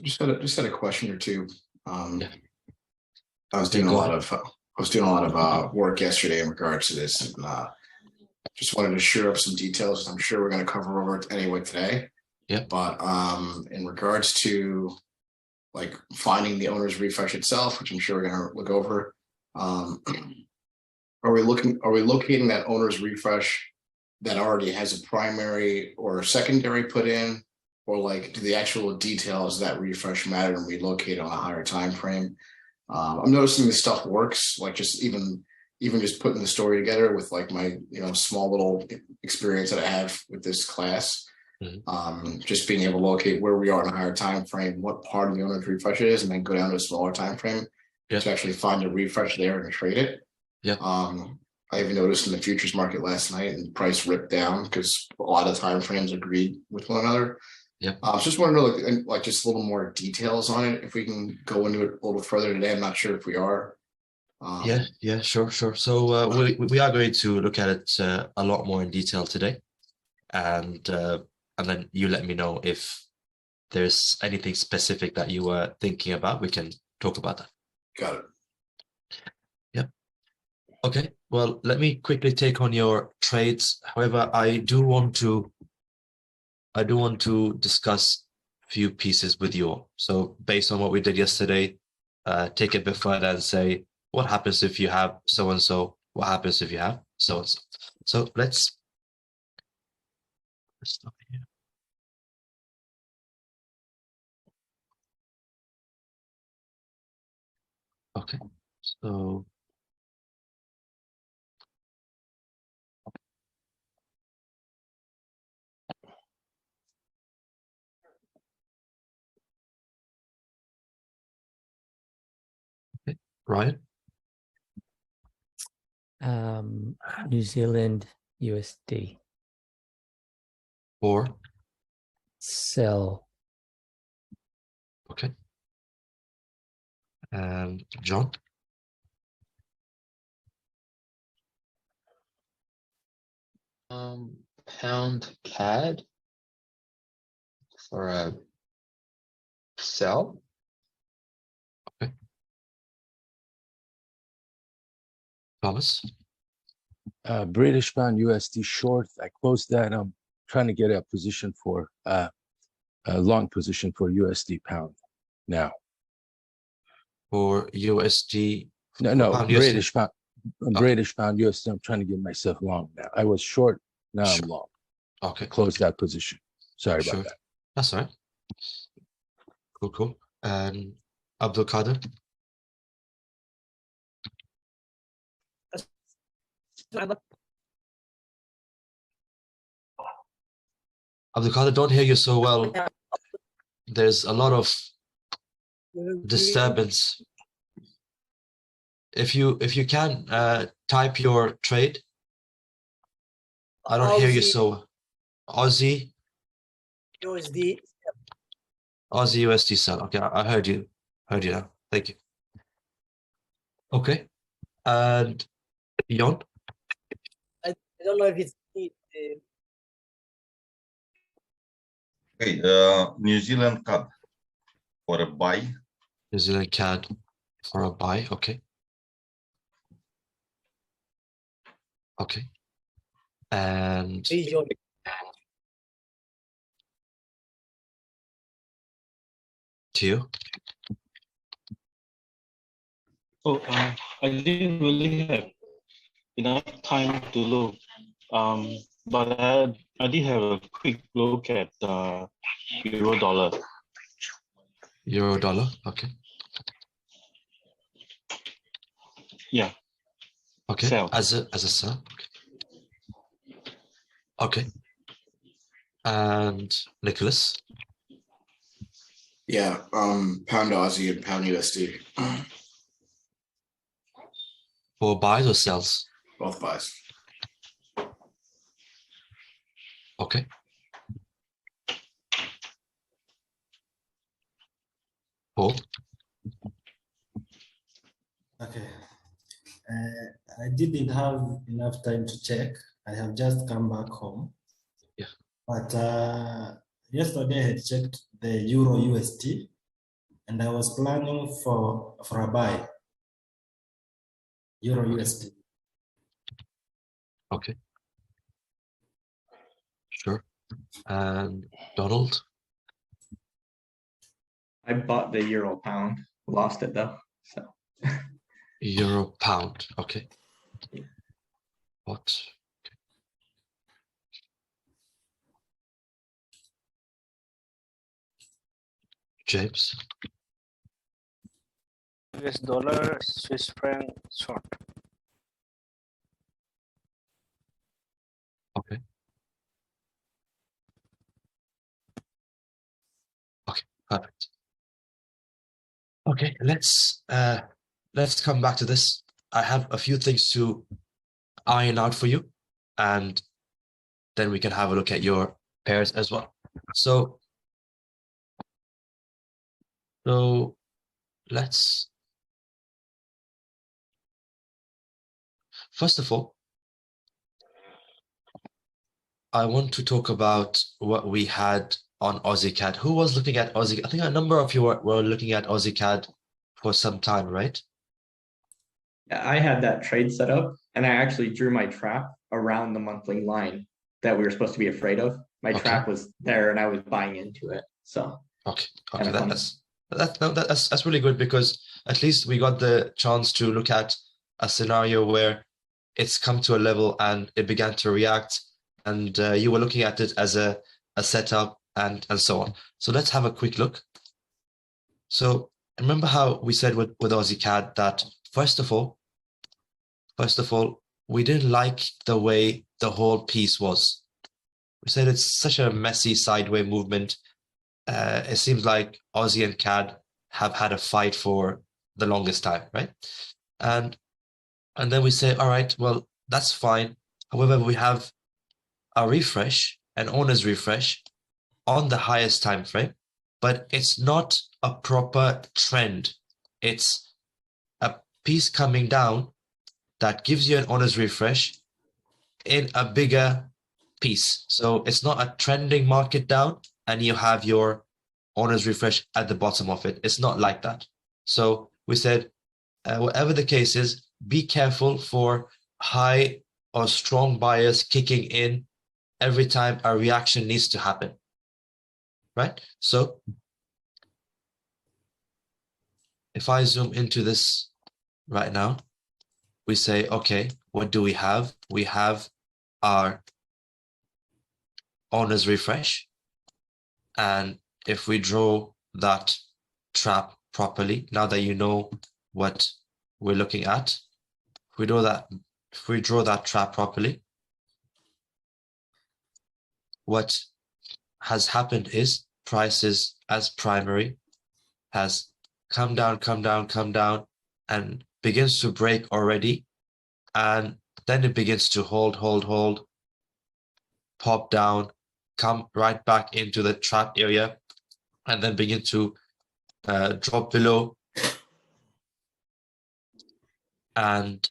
Just had a question or two. Yeah. I was Okay, doing a go lot ahead. of work yesterday in regards to this, and just wanted to share up some details. I'm sure we're going to cover over it anyway today. Yeah. But in regards to like finding the owner's refresh itself, which I'm sure we're going to look over, are we locating that owner's refresh that already has a primary or a secondary put in, or like do the actual details of that refresh matter and we locate on a higher time frame? I'm noticing this stuff works, like just even just putting the story together with like my small little experience that I have with this class. Just being able to locate where we are in a higher time frame, what part of the owner's refresh it is, and then go down to a smaller time frame to actually find a refresh there and trade it. Yeah. I even noticed in the futures market last night, and the price ripped down because a lot of time frames agreed with one another. Yeah. I just want to know like just a little more details on it. If we can go into it a little further today, I'm not sure if we are. Yeah, sure. So we are going to look at it a lot more in detail today, and then you let me know if there's anything specific that you were thinking about. We can talk about that. Got it. Yep. Okay. Well, let me quickly take on your trades. However, I do want to discuss a few pieces with you. So based on what we did yesterday, take it a bit further and say, what happens if you have so-and-so? What happens if you have so-and-so? So let's stop here. Okay, so okay. Ryan? New Zealand USD. Or? Sell. Okay. And John? Pound CAD for a sell. Okay. Thomas? British pound USD short. I closed that. I'm trying to get a position for a long position for USD pound now. For USD? No, pound British USD. pound. British pound USD. I'm trying to get myself long now. I was short. Now Sure. I'm long. Okay. Close that position. Sorry Sure. about that. That's all right. Cool. And Abdul Kader? Abdul Kader, don't hear you so well. There's a lot of disturbance. If you can type your trade. I don't hear you so. Aussie USD. USD sell. Okay, I heard you. Heard you now. Thank you. Okay. And Yon? I don't know if it's Okay, New Zealand CAD for a buy. New Zealand CAD for a buy. Okay. Okay. And region. Theo? Oh, I didn't really have enough time to look, but I did have a quick look at euro dollar. Euro dollar, okay. Yeah. Okay. Sell. As a sell. Okay. And Nicholas? Yeah, pound Aussie and pound USD. For buys or sells? Both buys. Okay. Paul? Okay. I didn't have enough time to check. I have just come back home. Yeah. But yesterday I had checked the Euro USD and I was planning for a buy. Euro USD. Okay. Sure. And Donald? I bought the euro pound, lost it though. So Euro pound. Okay. What? James? US dollar, Swiss franc, short. Okay. Okay, perfect. Okay, let's come back to this. I have a few things to iron out for you, and then we can have a look at your pairs as well. So let's first of all, I want to talk about what we had on Aussie CAD. Who was looking at Aussie? I think a number of you were looking at Aussie CAD for some time, right? I had that trade set up, and I actually drew my trap around the monthly line that we were supposed to be afraid of. My Okay. trap was there, and I was buying into it. So Okay, Kinda fun. that's really good, because at least we got the chance to look at a scenario where it's come to a level and it began to react, and you were looking at it as a setup and so on. So let's have a quick look. So remember how we said with Aussie CAD that first of all, we didn't like the way the whole piece was. We said it's such a messy sideways movement. It seems like Aussie and CAD have had a fight for the longest time, right? And then we say, all right, well, that's fine. However, we have a refresh, an owner's refresh on the highest time frame, but it's not a proper trend. It's a piece coming down that gives you an owner's refresh in a bigger piece. So it's not a trending market down and you have your owner's refresh at the bottom of it. It's not like that. So we said, whatever the case is, be careful for high or strong buyers kicking in every time a reaction needs to happen, right? So if I zoom into this right now, we say, okay, what do we have? We have our owner's refresh. And if we draw that trap properly, now that you know what we're looking at, if we draw that trap properly, what has happened is prices as primary has come down, and begins to break already. And then it begins to hold, pop down, come right back into the trap area, and then begin to drop below. And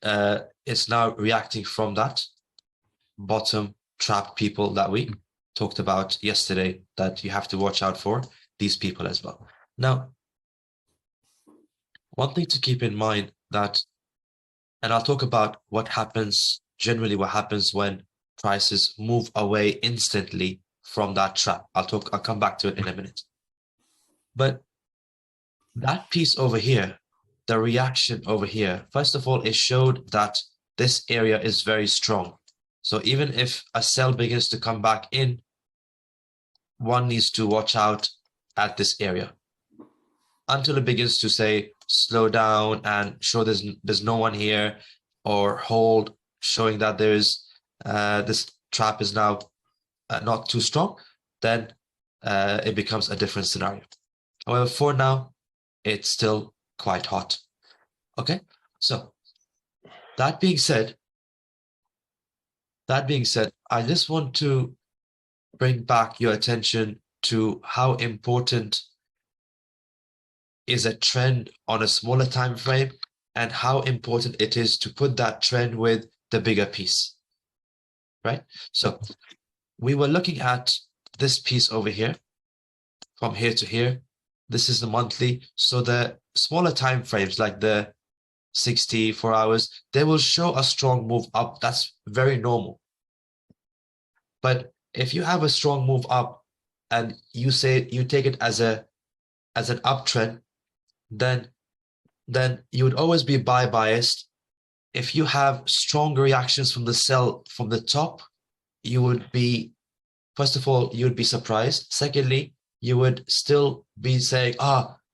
it's now reacting from that bottom trap people that we talked about yesterday, that you have to watch out for these people as well. Now, one thing to keep in mind that, and I'll talk about what happens when prices move away instantly from that trap. I'll come back to it in a minute. But that piece over here, the reaction over here, first of all, it showed that this area is very strong. So even if a sell begins to come back in, one needs to watch out at this area until it begins to say slow down and show there's no one here, or hold, showing that there's this trap is now not too strong. Then it becomes a different scenario. However, for now, it's still quite hot. Okay, so that being said, I just want to bring back your attention to how important is a trend on a smaller time frame, and how important it is to put that trend with the bigger piece, right? So we were looking at this piece over here, from here to here. this is the monthly. So the smaller time frames, like the 64 hours, they will show a strong move up. That's very normal. But if you have a strong move up and you say you take it as an uptrend, then you would always be buy biased. If you have stronger reactions from the sell from the top, you would be, first of all, you would be surprised. Secondly, you would still be saying,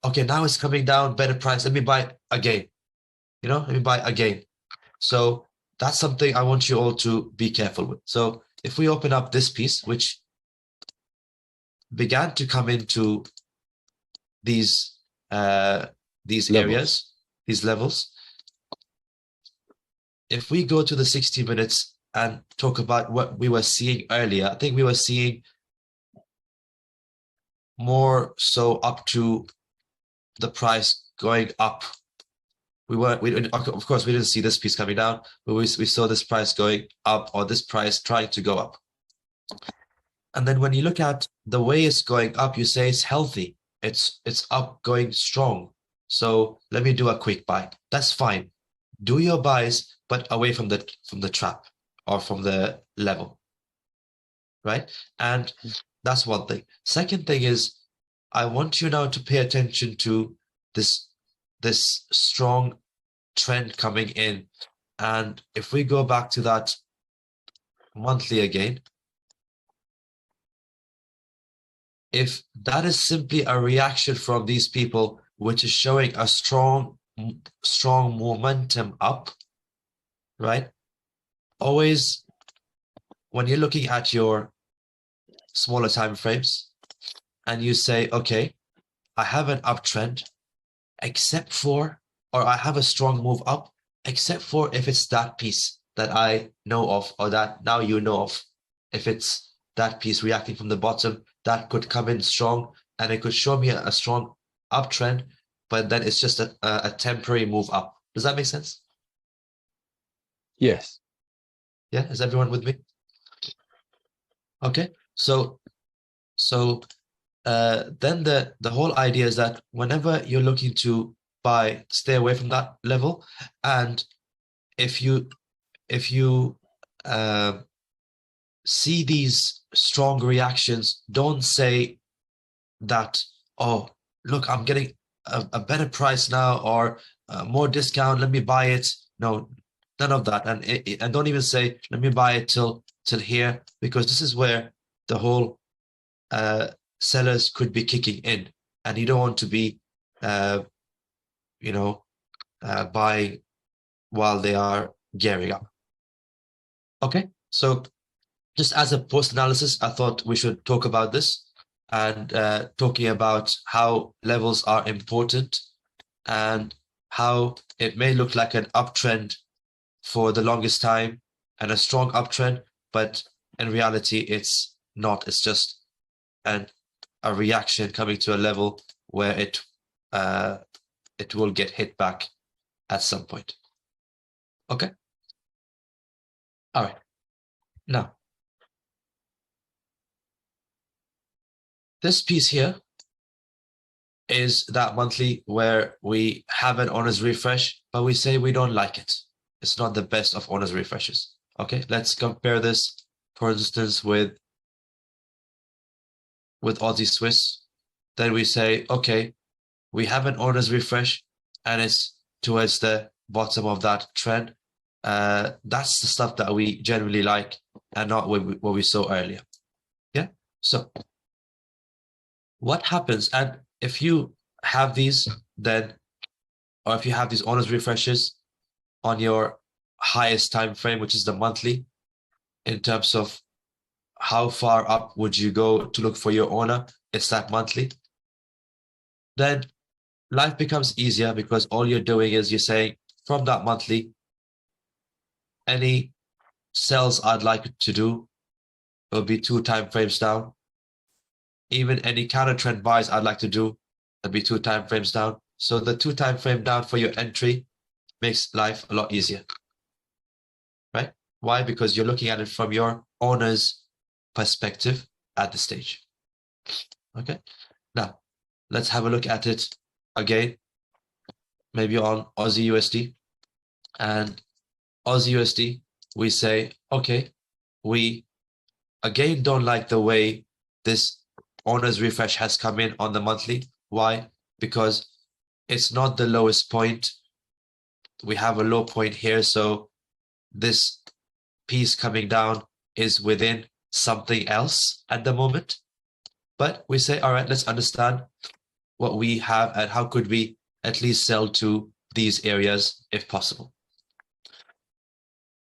okay, now it's coming down, better price. Let me buy again. Let me buy again. So that's something I want you all to be careful with. So if we open up this piece, which began to come into these areas, these levels. If we go to the 60 minutes and talk about what we were seeing earlier, I think we were seeing more so up to the price going up. Of course, we didn't see this piece coming down, but we saw this price going up, or this price trying to go up. And then when you look at the way it's going up, you say it's healthy. It's up, going strong. So let me do a quick buy. That's fine. Do your buys, but away from the trap or from the level, right? And that's one thing. Second thing is, I want you now to pay attention to this strong trend coming in. And if we go back to that monthly again, if that is simply a reaction from these people, which is showing a strong momentum up, right? Always, when you're looking at your smaller time frames and you say, okay, I have an uptrend, except for, or I have a strong move up, except for if it's that piece that I know of, or that now you know of. If it's that piece reacting from the bottom, that could come in strong and it could show me a strong uptrend, but then it's just a temporary move up. Does that make sense? Yes. Yeah, is everyone with me? Okay, so then the whole idea is that whenever you're looking to buy, stay away from that level. And if you see these strong reactions, don't say that, oh, look, I'm getting a better price now, or more discount, let me buy it. No, none of that. And don't even say, let me buy it till here, because this is where the whole sellers could be kicking in, and you don't want to be buying while they are gearing up. Okay, so just as a post analysis, I thought we should talk about this, and talking about how levels are important and how it may look like an uptrend for the longest time and a strong uptrend, but in reality it's not. It's just a reaction coming to a level where it will get hit back at some point. Okay, all right. Now this piece here is that monthly where we have an owner's refresh, but we say we don't like it. It's not the best of owner's refreshes. Okay, let's compare this, for instance, with Aussie Swiss. Then we say, okay, we have an owner's refresh and it's towards the bottom of that trend. That's the stuff that we generally like, and not what we saw earlier. Yeah, so what happens, and if you have these, then, or if you have these owner's refreshes on your highest time frame, which is the monthly, in terms of how far up would you go to look for your owner, it's that monthly, then life becomes easier, because all you're doing is you're saying, from that monthly, any sells I'd like to do will be 2 time frames down. Even any counter trend buys I'd like to do, that'd be 2 time frames down. So the 2 time frame down for your entry makes life a lot easier, right? Why? Because you're looking at it from your owner's perspective at this stage. Okay, now let's have a look at it again, maybe on Aussie USD. And Aussie USD, we say, okay, we again don't like the way this owner's refresh has come in on the monthly. Why? Because it's not the lowest point. We have a low point here, so this piece coming down is within something else at the moment. But we say, all right, let's understand what we have and how could we at least sell to these areas if possible.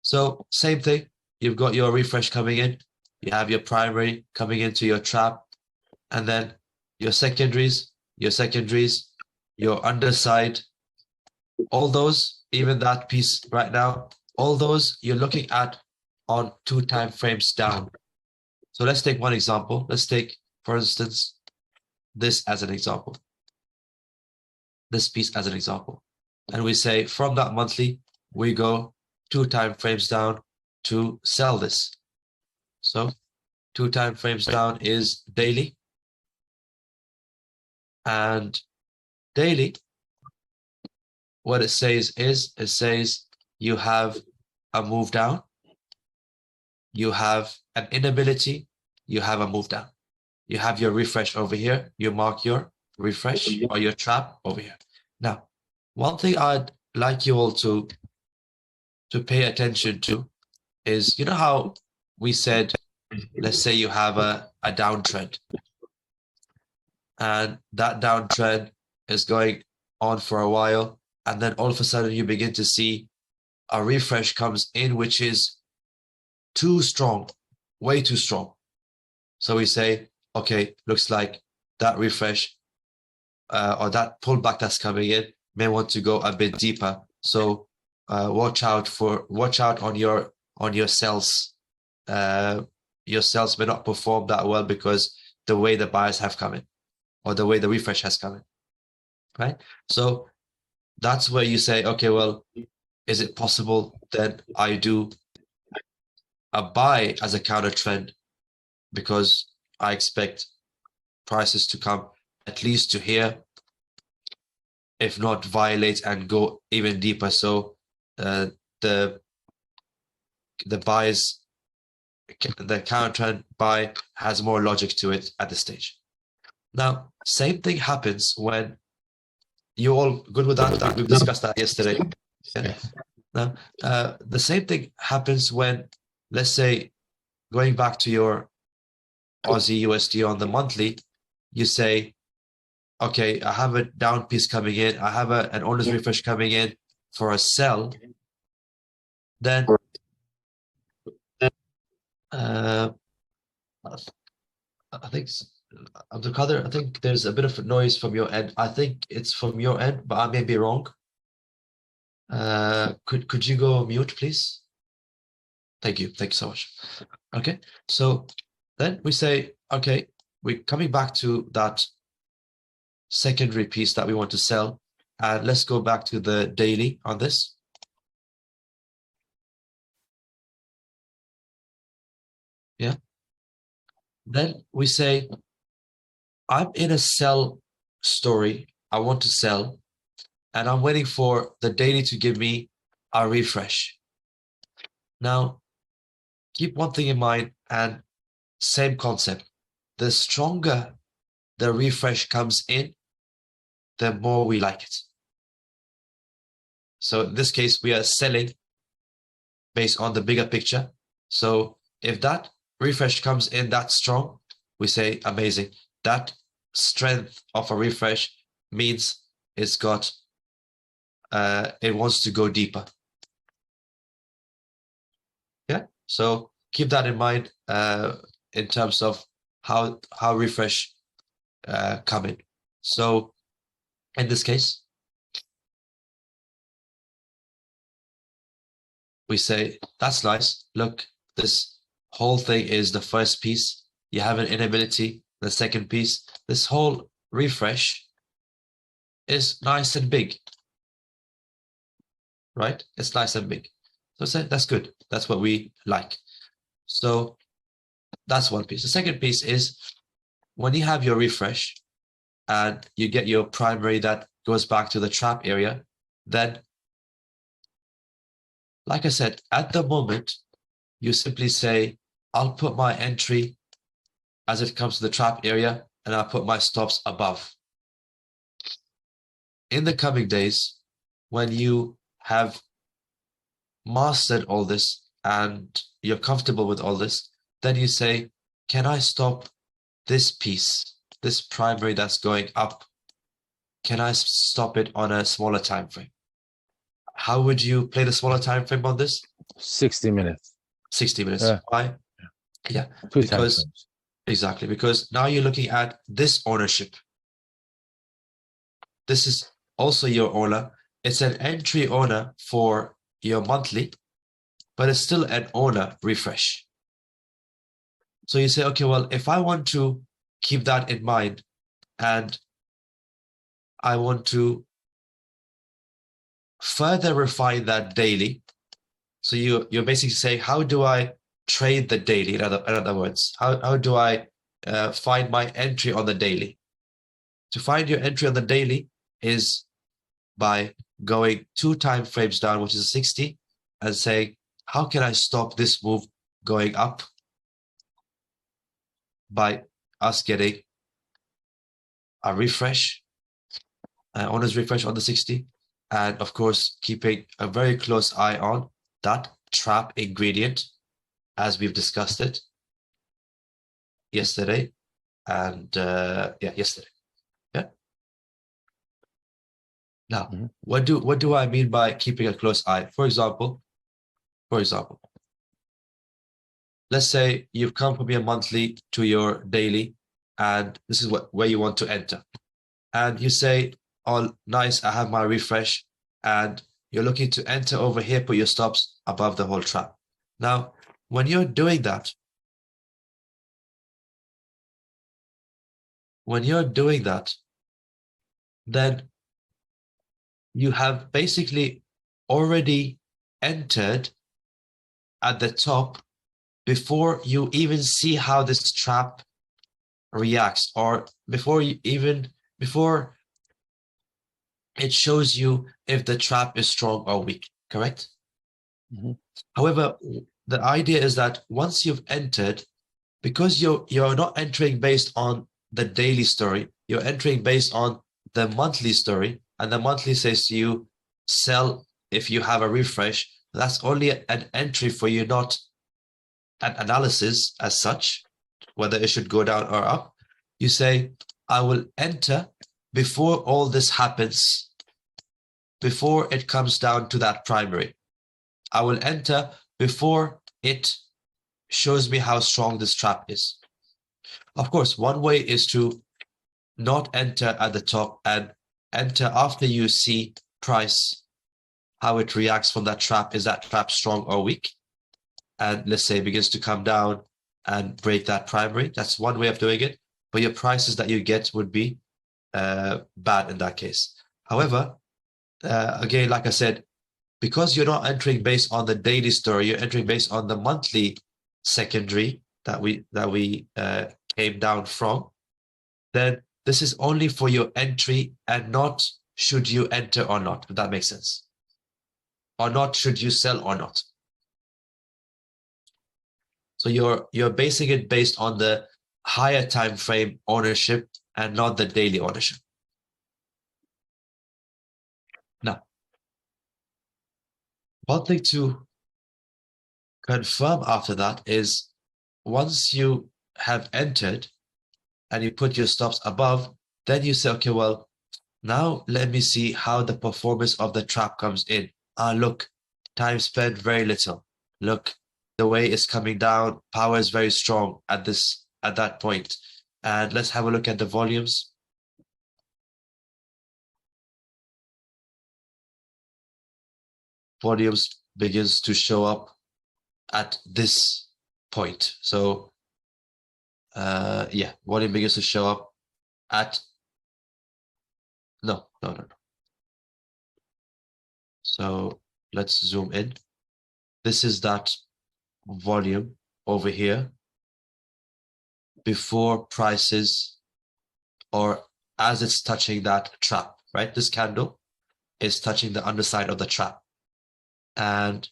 So same thing, you've got your refresh coming in, you have your primary coming into your trap, and then your secondaries, your underside, all those, even that piece right now, all those you're looking at on 2 time frames down. So let's take one example. Let's take, for instance, this as an example, this piece as an example. And we say from that monthly, we go 2 time frames down to sell this. So 2 time frames down is daily. And daily, what it says is, it says you have a move down, you have an inability, you have a move down. You have your refresh over here, you mark your refresh or your trap over here. Now, one thing I'd like you all to pay attention to is, you know how we said, let's say you have a downtrend, and that downtrend is going on for a while, and then all of a sudden you begin to see a refresh comes in which is too strong, way too strong. So we say, okay, looks like that refresh or that pullback that's coming in may want to go a bit deeper. So watch out on your cells. Your cells may not perform that well because the way the buyers have come in, or the way the refresh has come in, right? So that's where you say, okay, well, is it possible that I do a buy as a counter trend because I expect prices to come at least to here, if not violate and go even deeper. So the buys, the counter trend buy has more logic to it at this stage. Now, same thing happens when you all good with that? We've discussed that yesterday. Yeah. Now, the same thing happens when, let's say, going back to your Aussie USD on the monthly, you say, okay, I have a down piece coming in, I have an owner's refresh coming in for a sell, then I think, Abdul Qadir, I think there's a bit of noise from your end. I think it's from your end, but I may be wrong. Could you go mute, please? Thank you so much. Okay, so then we say, okay, we're coming back to that secondary piece that we want to sell, and let's go back to the daily on this. Yeah, then we say, I'm in a sell story, I want to sell, and I'm waiting for the daily to give me a refresh. Now, keep one thing in mind, and same concept. The stronger the refresh comes in, the more we like it. So in this case, we are selling based on the bigger picture. So if that refresh comes in that strong, we say amazing. That strength of a refresh means it's got, it wants to go deeper. Yeah, so keep that in mind in terms of how refresh come in. So in this case, we say, that's nice. Look, this whole thing is the first piece. You have an inability, the second piece. This whole refresh is nice and big, right? It's nice and big. So say that's good. That's what we like. So that's one piece. The second piece is when you have your refresh, and you get your primary that goes back to the trap area, then, like I said, at the moment, you simply say, I'll put my entry as it comes to the trap area, and I'll put my stops above. In the coming days, when you have mastered all this and you're comfortable with all this, then you say, can I stop this piece, this primary that's going up? Can I stop it on a smaller time frame? How would you play the smaller time frame on this? 60 minutes. 60 minutes. Yeah. Why? Yeah, Two because timeframes. exactly, because now you're looking at this ownership. This is also your owner. It's an entry owner for your monthly, but it's still an owner refresh. So you say, okay, well, if I want to keep that in mind and I want to further refine that daily, so you're basically saying, how do I trade the daily? In other words, how do I find my entry on the daily? To find your entry on the daily is by going 2 time frames down, which is 60, and saying, how can I stop this move going up? By us getting a refresh, owner's refresh on the 60, and of course, keeping a very close eye on that trap ingredient as we've discussed it yesterday. And yesterday. Yeah. Now, what do I mean by keeping a close eye? For example, let's say you've come from your monthly to your daily, and this is where you want to enter. And you say, oh, nice, I have my refresh, and you're looking to enter over here, put your stops above the whole trap. Now, when you're doing that, then you have basically already entered at the top before you even see how this trap reacts, or before it shows you if the trap is strong or weak, correct? However, the idea is that once you've entered, because you're not entering based on the daily story, you're entering based on the monthly story, and the monthly says to you, sell if you have a refresh. That's only an entry for you, not an analysis as such, whether it should go down or up. You say, I will enter before all this happens, before it comes down to that primary. I will enter before it shows me how strong this trap is. Of course, one way is to not enter at the top and enter after you see price, how it reacts from that trap. Is that trap strong or weak? And let's say it begins to come down and break that primary. That's one way of doing it. But your prices that you get would be bad in that case. However, again, like I said, because you're not entering based on the daily story, you're entering based on the monthly secondary that we came down from, then this is only for your entry and not should you enter or not, if that makes sense. Or not should you sell or not. So you're basing it based on the higher time frame ownership and not the daily ownership. Now, one thing to confirm after that is once you have entered and you put your stops above, then you say, okay, well, now let me see how the performance of the trap comes in. Look, time spent very little. Look, the way it's coming down, power is very strong at that point. And let's have a look at the volumes. Volumes begins to show up at this point. So volume begins to show up at no. So let's zoom in. This is that volume over here before prices, or as it's touching that trap, right? This candle is touching the underside of the trap. And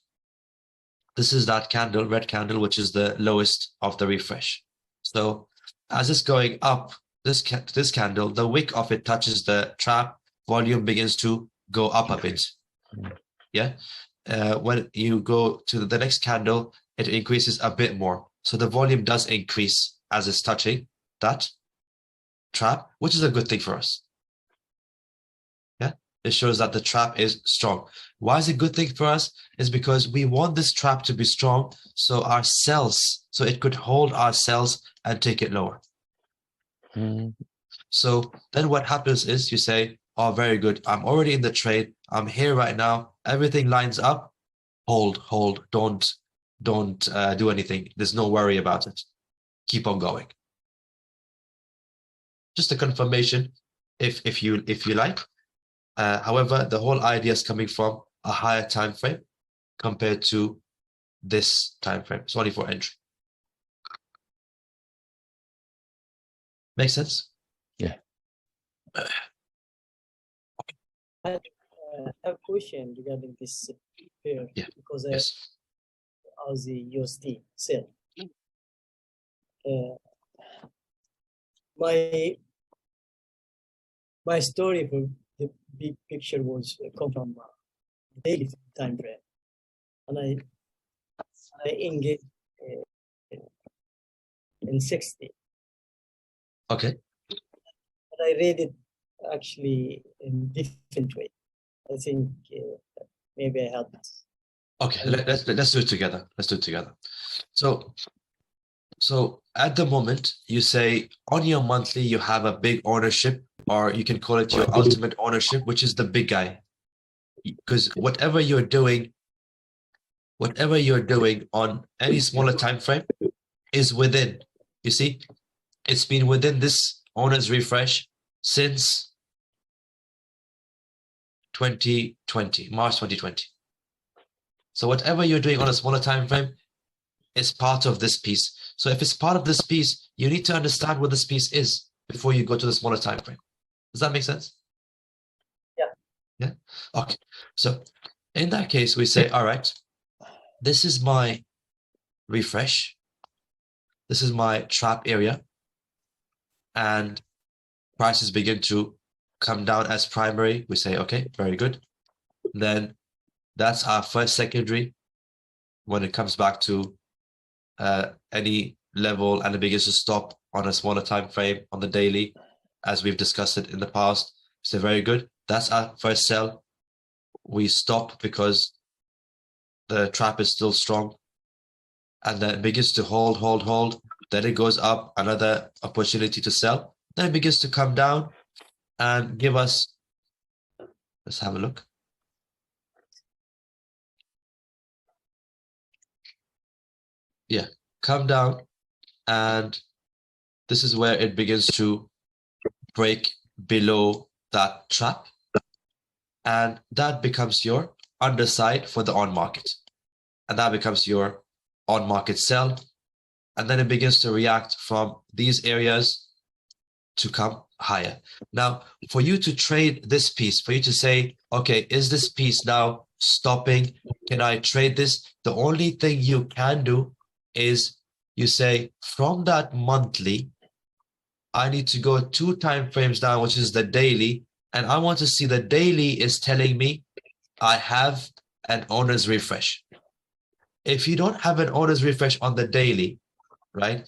this is that candle, red candle, which is the lowest of the refresh. So as it's going up, this candle, the wick of it touches the trap, volume begins to go up a bit. Yeah. When you go to the next candle, it increases a bit more. So the volume does increase as it's touching that trap, which is a good thing for us. Yeah. It shows that the trap is strong. Why is it a good thing for us? Is because we want this trap to be strong, so our cells, so it could hold our cells and take it lower. So then what happens is you say, oh, very good. I'm already in the trade. I'm here right now. Everything lines up. Hold. Don't do anything. There's no worry about it. Keep on going. Just a confirmation, if you like. However, the whole idea is coming from a higher time frame compared to this time frame. Sorry for entry. Make sense? Yeah. I have a question regarding this pair. Yeah. Because Yes. Aussie USD sell. My story for the big picture was come from daily time frame, and I engage in 60. Okay. But I read it actually in different way. I think maybe I helped. Okay. Let's do it together. Let's do it together. So at the moment, you say on your monthly, you have a big ownership, or you can call it your ultimate ownership, which is the big guy. Because whatever you're doing on any smaller time frame is within. You see, it's been within this owner's refresh since 2020, March 2020. So whatever you're doing on a smaller time frame is part of this piece. So if it's part of this piece, you need to understand what this piece is before you go to the smaller time frame. Does that make sense? Yeah. Yeah. Okay. So in that case, we say, all right, this is my refresh. This is my trap area. And prices begin to come down as primary. We say, okay, very good. Then that's our first secondary when it comes back to any level, and it begins to stop on a smaller time frame on the daily, as we've discussed it in the past. So very good. That's our first sell. We stop because the trap is still strong, and then it begins to hold. Then it goes up, another opportunity to sell. Then it begins to come down and give us, let's have a look. Yeah, come down, and this is where it begins to break below that trap, and that becomes your underside for the on market, and that becomes your on market sell, and then it begins to react from these areas to come higher. Now, for you to trade this piece, for you to say, okay, is this piece now stopping? Can I trade this? The only thing you can do is you say, from that monthly, I need to go 2 time frames down, which is the daily, and I want to see the daily is telling me I have an owner's refresh. If you don't have an owner's refresh on the daily, right,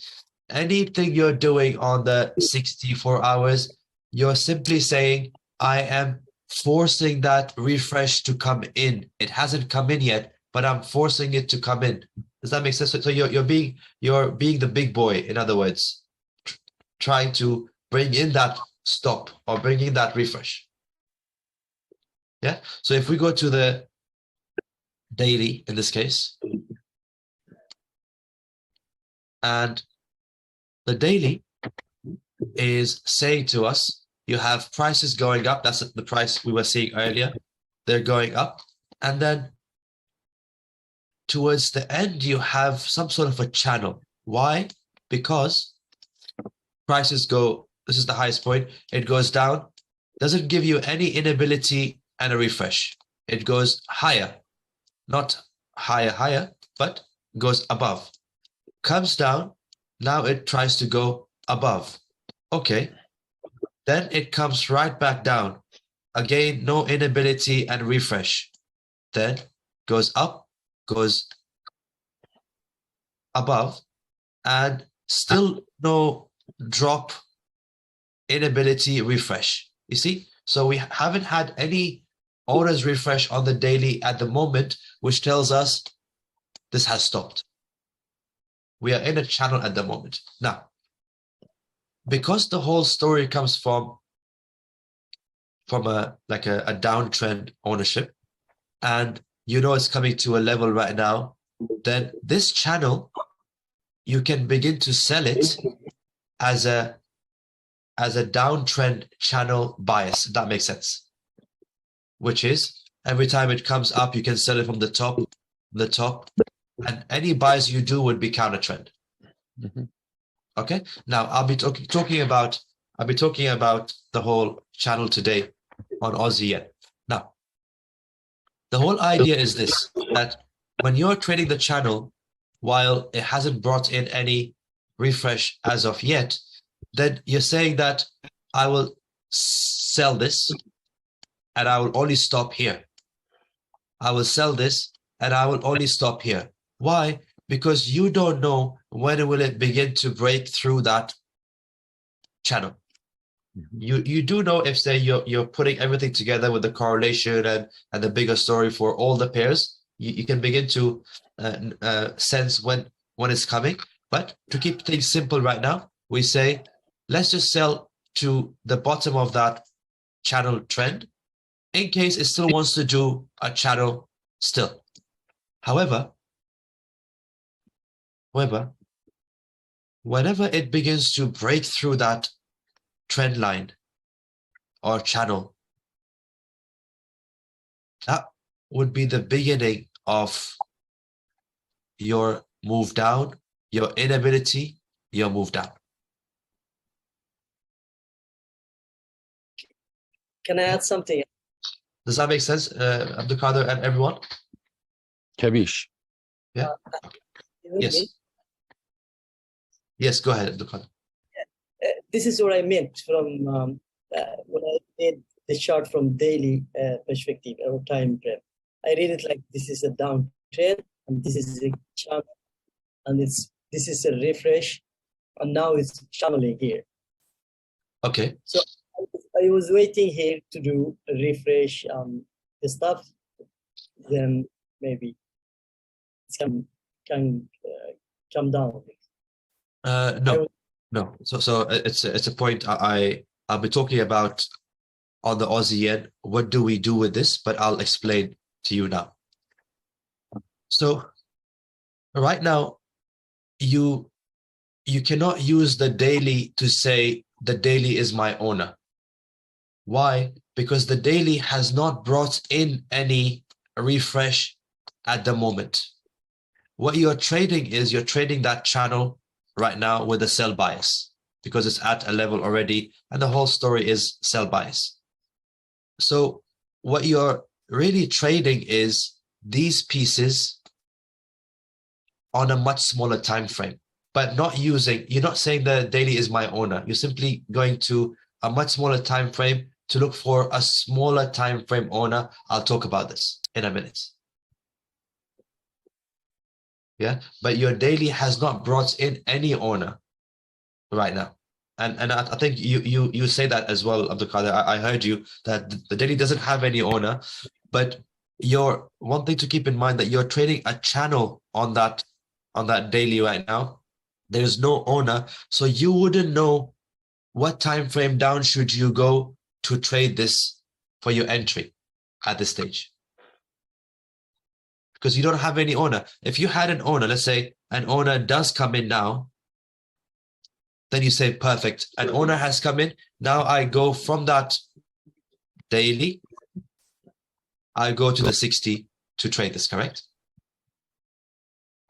anything you're doing on the 64 hours, you're simply saying, I am forcing that refresh to come in. It hasn't come in yet, but I'm forcing it to come in. Does that make sense? So you're being the big boy, in other words, trying to bring in that stop or bring in that refresh. Yeah. So if we go to the daily in this case, and the daily is saying to us, you have prices going up. That's the price we were seeing earlier. They're going up. And then towards the end, you have some sort of a channel. Why? Because prices go This is the highest point. It goes down. Doesn't give you any inability and a refresh. It goes higher, not higher, but goes above. Comes down. Now it tries to go above. Okay. Then it comes right back down. Again, no inability and refresh. Then goes up, goes above, and still no drop, inability, refresh. You see? So we haven't had any owners refresh on the daily at the moment, which tells us this has stopped. We are in a channel at the moment. Now, because the whole story comes from a downtrend ownership, and you know it's coming to a level right now, then this channel, you can begin to sell it as a downtrend channel bias, if that makes sense. Which is every time it comes up, you can sell it from the top, and any buys you do would be counter trend. Okay. Now I'll be talking about the whole channel today on Aussie Yen. Now, the whole idea is this: that when you're trading the channel, while it hasn't brought in any refresh as of yet, then you're saying that I will sell this and I will only stop here. I will sell this and I will only stop here. Why? Because you don't know when will it begin to break through that channel. You do know if, say, you're putting everything together with the correlation and the bigger story for all the pairs, you can begin to sense when it's coming. But to keep things simple right now, we say, let's just sell to the bottom of that channel trend in case it still wants to do a channel still. However, whenever it begins to break through that trend line or channel, that would be the beginning of your move down, your inability, your move down. Can I add something? Does that make sense, Abdul Qadir and everyone? Kavish. Yeah. Even Yes. me? Yes, go ahead, Abdul Qadir. This is what I meant from when I made the chart from daily perspective or time frame. I read it like this is a downtrend and this is a channel and this is a refresh and now it's channeling here. Okay. So I was waiting here to do a refresh the stuff, then maybe it can come down. No. So it's a point I'll be talking about on the Aussie Yen. What do we do with this? But I'll explain to you now. So right now, you cannot use the daily to say the daily is my owner. Why? Because the daily has not brought in any refresh at the moment. What you're trading is you're trading that channel right now with a sell bias because it's at a level already and the whole story is sell bias. So what you're really trading is these pieces on a much smaller time frame, but you're not saying the daily is my owner. You're simply going to a much smaller time frame to look for a smaller time frame owner. I'll talk about this in a minute. Yeah, but your daily has not brought in any owner right now. And I think you say that as well, Abdul Qadir. I heard you that the daily doesn't have any owner, but one thing to keep in mind that you're trading a channel on that daily right now. There's no owner, so you wouldn't know what time frame down should you go to trade this for your entry at this stage. Because you don't have any owner. If you had an owner, let's say an owner does come in now, then you say, perfect, an owner has come in. Now I go from that daily, I go to the 60 to trade this, correct?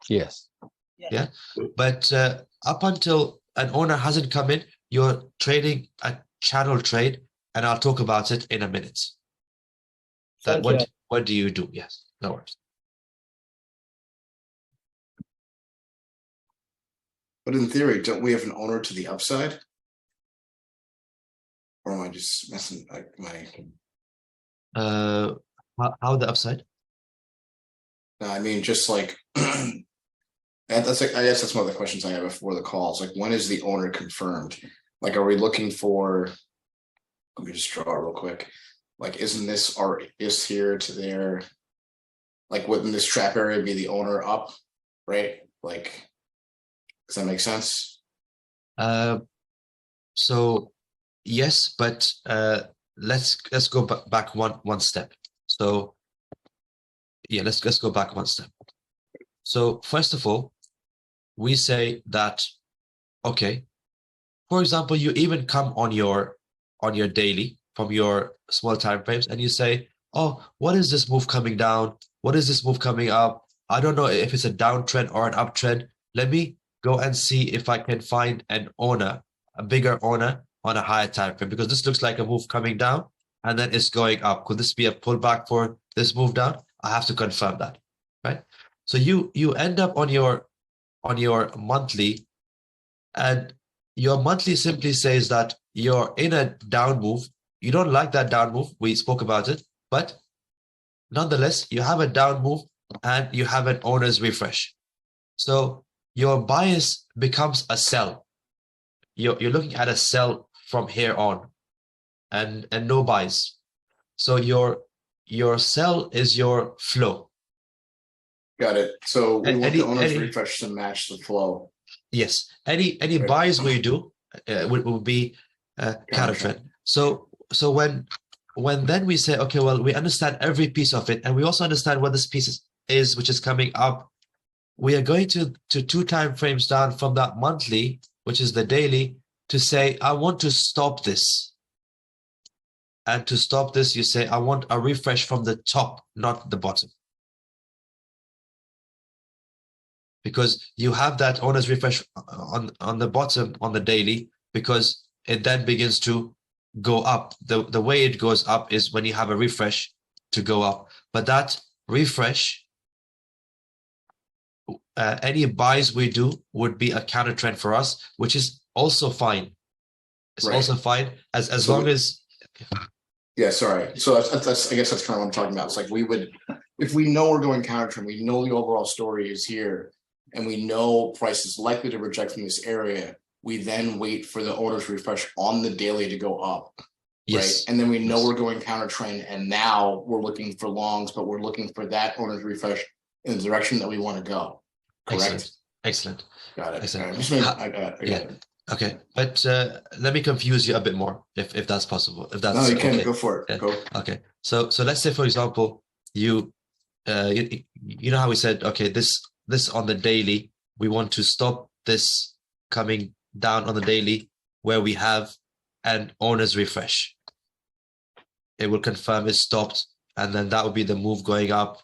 Yes. Yeah. But up until an owner hasn't come in, you're trading a channel trade, and I'll talk about it in a minute. That Thank you. what do you do? Yes, no worries. But in theory, don't we have an owner to the upside? Or am I just messing like my? How the upside? No, I mean, just like, and that's like, I guess that's one of the questions I have before the calls. Like, when is the owner confirmed? Like, are we looking for? Let me just draw it real quick. Like, isn't this our is here to there? Like, wouldn't this trap area be the owner up, right? Like, does that make sense? So yes, but let's go back one step. So yeah, let's go back one step. So first of all, we say that, okay, for example, you even come on your daily from your small time frames and you say, oh, what is this move coming down? What is this move coming up? I don't know if it's a downtrend or an uptrend. Let me go and see if I can find an owner, a bigger owner on a higher time frame, because this looks like a move coming down and then it's going up. Could this be a pullback for this move down? I have to confirm that, right? So you end up on your monthly, and your monthly simply says that you're in a down move. You don't like that down move. We spoke about it, but nonetheless, you have a down move and you have an owner's refresh. So your bias becomes a sell. You're looking at a sell from here on, and no buys. So your sell is your flow. Got it. So we want Any- the owner's any- refresh to match the flow. Yes, any buys we do will be counter trend. So when then we say, okay, well, we understand every piece of it, and we also understand what this piece is, which is coming up. We are going to 2 time frames down from that monthly, which is the daily, to say, I want to stop this. And to stop this, you say, I want a refresh from the top, not the bottom. Because you have that owner's refresh on the bottom on the daily, because it then begins to go up. The way it goes up is when you have a refresh to go up. But that refresh, any buys we do would be a counter trend for us, which is also fine. It's Right. also fine as So long as. Yeah, sorry. So that's I guess that's kind of what I'm talking about. It's like we would, if we know we're going counter trend, we know the overall story is here, and we know price is likely to reject from this area, we then wait for the owner's refresh on the daily to go up. Yes. Right. And then we know Yes. we're going counter trend, and now we're looking for longs, but we're looking for that owner's refresh in the direction that we want to go. Correct. Excellent. Got it. Excellent. All right, just maybe, Ha- I got yeah. it. Okay, but let me confuse you a bit more, if that's possible. If that's No, you can okay. go for it. Yeah. Go. Okay, so let's say, for example, you know how we said, okay, this on the daily, we want to stop this coming down on the daily where we have an owner's refresh. It will confirm it's stopped, and then that will be the move going up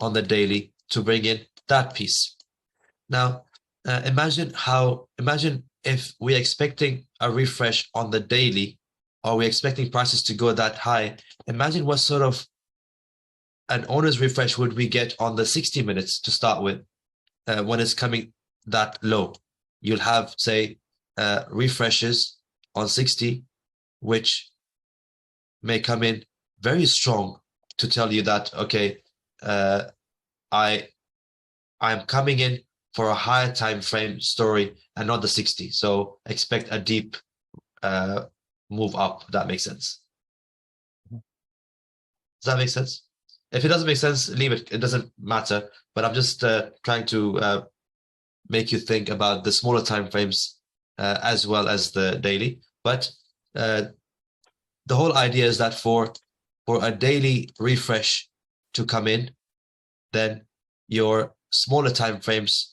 on the daily to bring in that piece. Now, imagine if we're expecting a refresh on the daily, or we're expecting prices to go that high. Imagine what sort of an owner's refresh would we get on the 60 minutes to start with, when it's coming that low. You'll have, say, refreshes on 60, which may come in very strong to tell you that, okay, I'm coming in for a higher time frame story and not the 60. So expect a deep move up. That makes sense. Does that make sense? If it doesn't make sense, leave it. It doesn't matter. But I'm just trying to make you think about the smaller time frames as well as the daily. But the whole idea is that for a daily refresh to come in, then your smaller time frames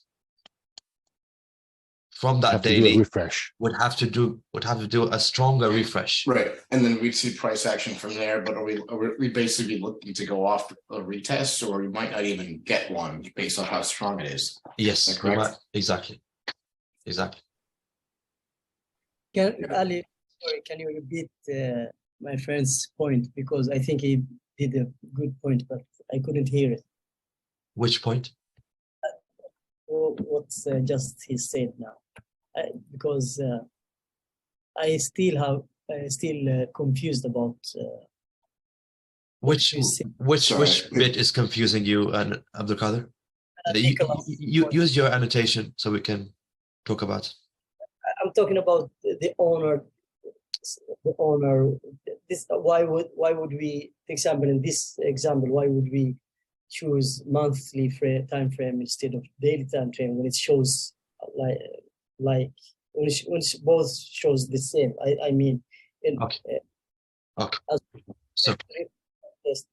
from that Have to do a daily refresh. would have to do a stronger refresh. Right, and then we'd see price action from there, but are we basically looking to go off a retest, or we might not even get one based on how strong it is? Yes, Is that correct? exactly. Ali, sorry, can you repeat my friend's point? Because I think he did a good point, but I couldn't hear it. Which point? What's just he said now? Because I still confused about Which you said. which bit is confusing you, and Abdul Qadir? Nicholas, You use your annotation so we can talk about it. I'm talking about the owner. The owner. This why would we, for example, in this example, why would we choose monthly time frame instead of daily time frame when it shows like when it both shows the same? I mean, Okay. So yes.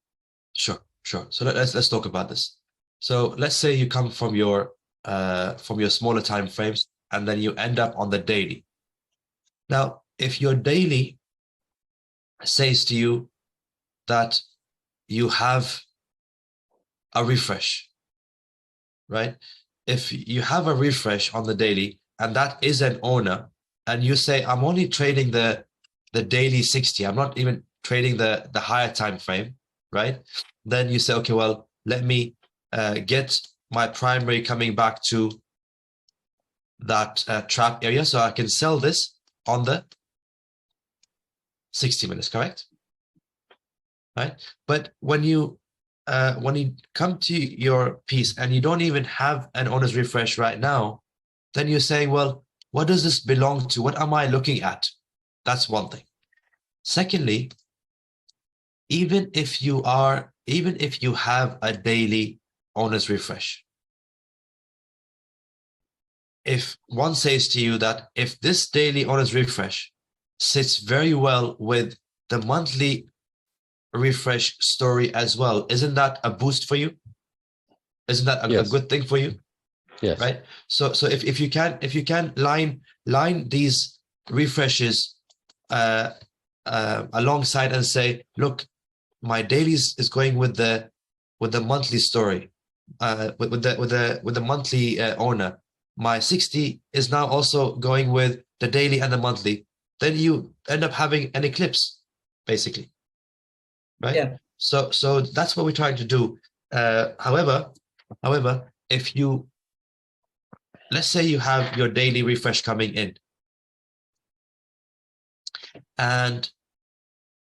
sure. So let's talk about this. So let's say you come from your smaller time frames, and then you end up on the daily. Now, if your daily says to you that you have a refresh, right? If you have a refresh on the daily, and that is an owner, and you say, I'm only trading the daily 60, I'm not even trading the higher time frame, right? Then you say, okay, well, let me get my primary coming back to that trap area, so I can sell this on the 60 minutes, correct? Right? But when you come to your piece and you don't even have an owner's refresh right now, then you're saying, well, what does this belong to? What am I looking at? That's one thing. Secondly, even if you have a daily owner's refresh, if one says to you that if this daily owner's refresh sits very well with the monthly refresh story as well, isn't that a boost for you? Isn't that a Yes. good thing for you? Yes. Right. So if you can line these refreshes alongside and say, look, my dailies is going with the monthly story, with the monthly owner. My 60 is now also going with the daily and the monthly. Then you end up having an eclipse, basically. Right? Yeah. So that's what we're trying to do. However, if you, let's say you have your daily refresh coming in, and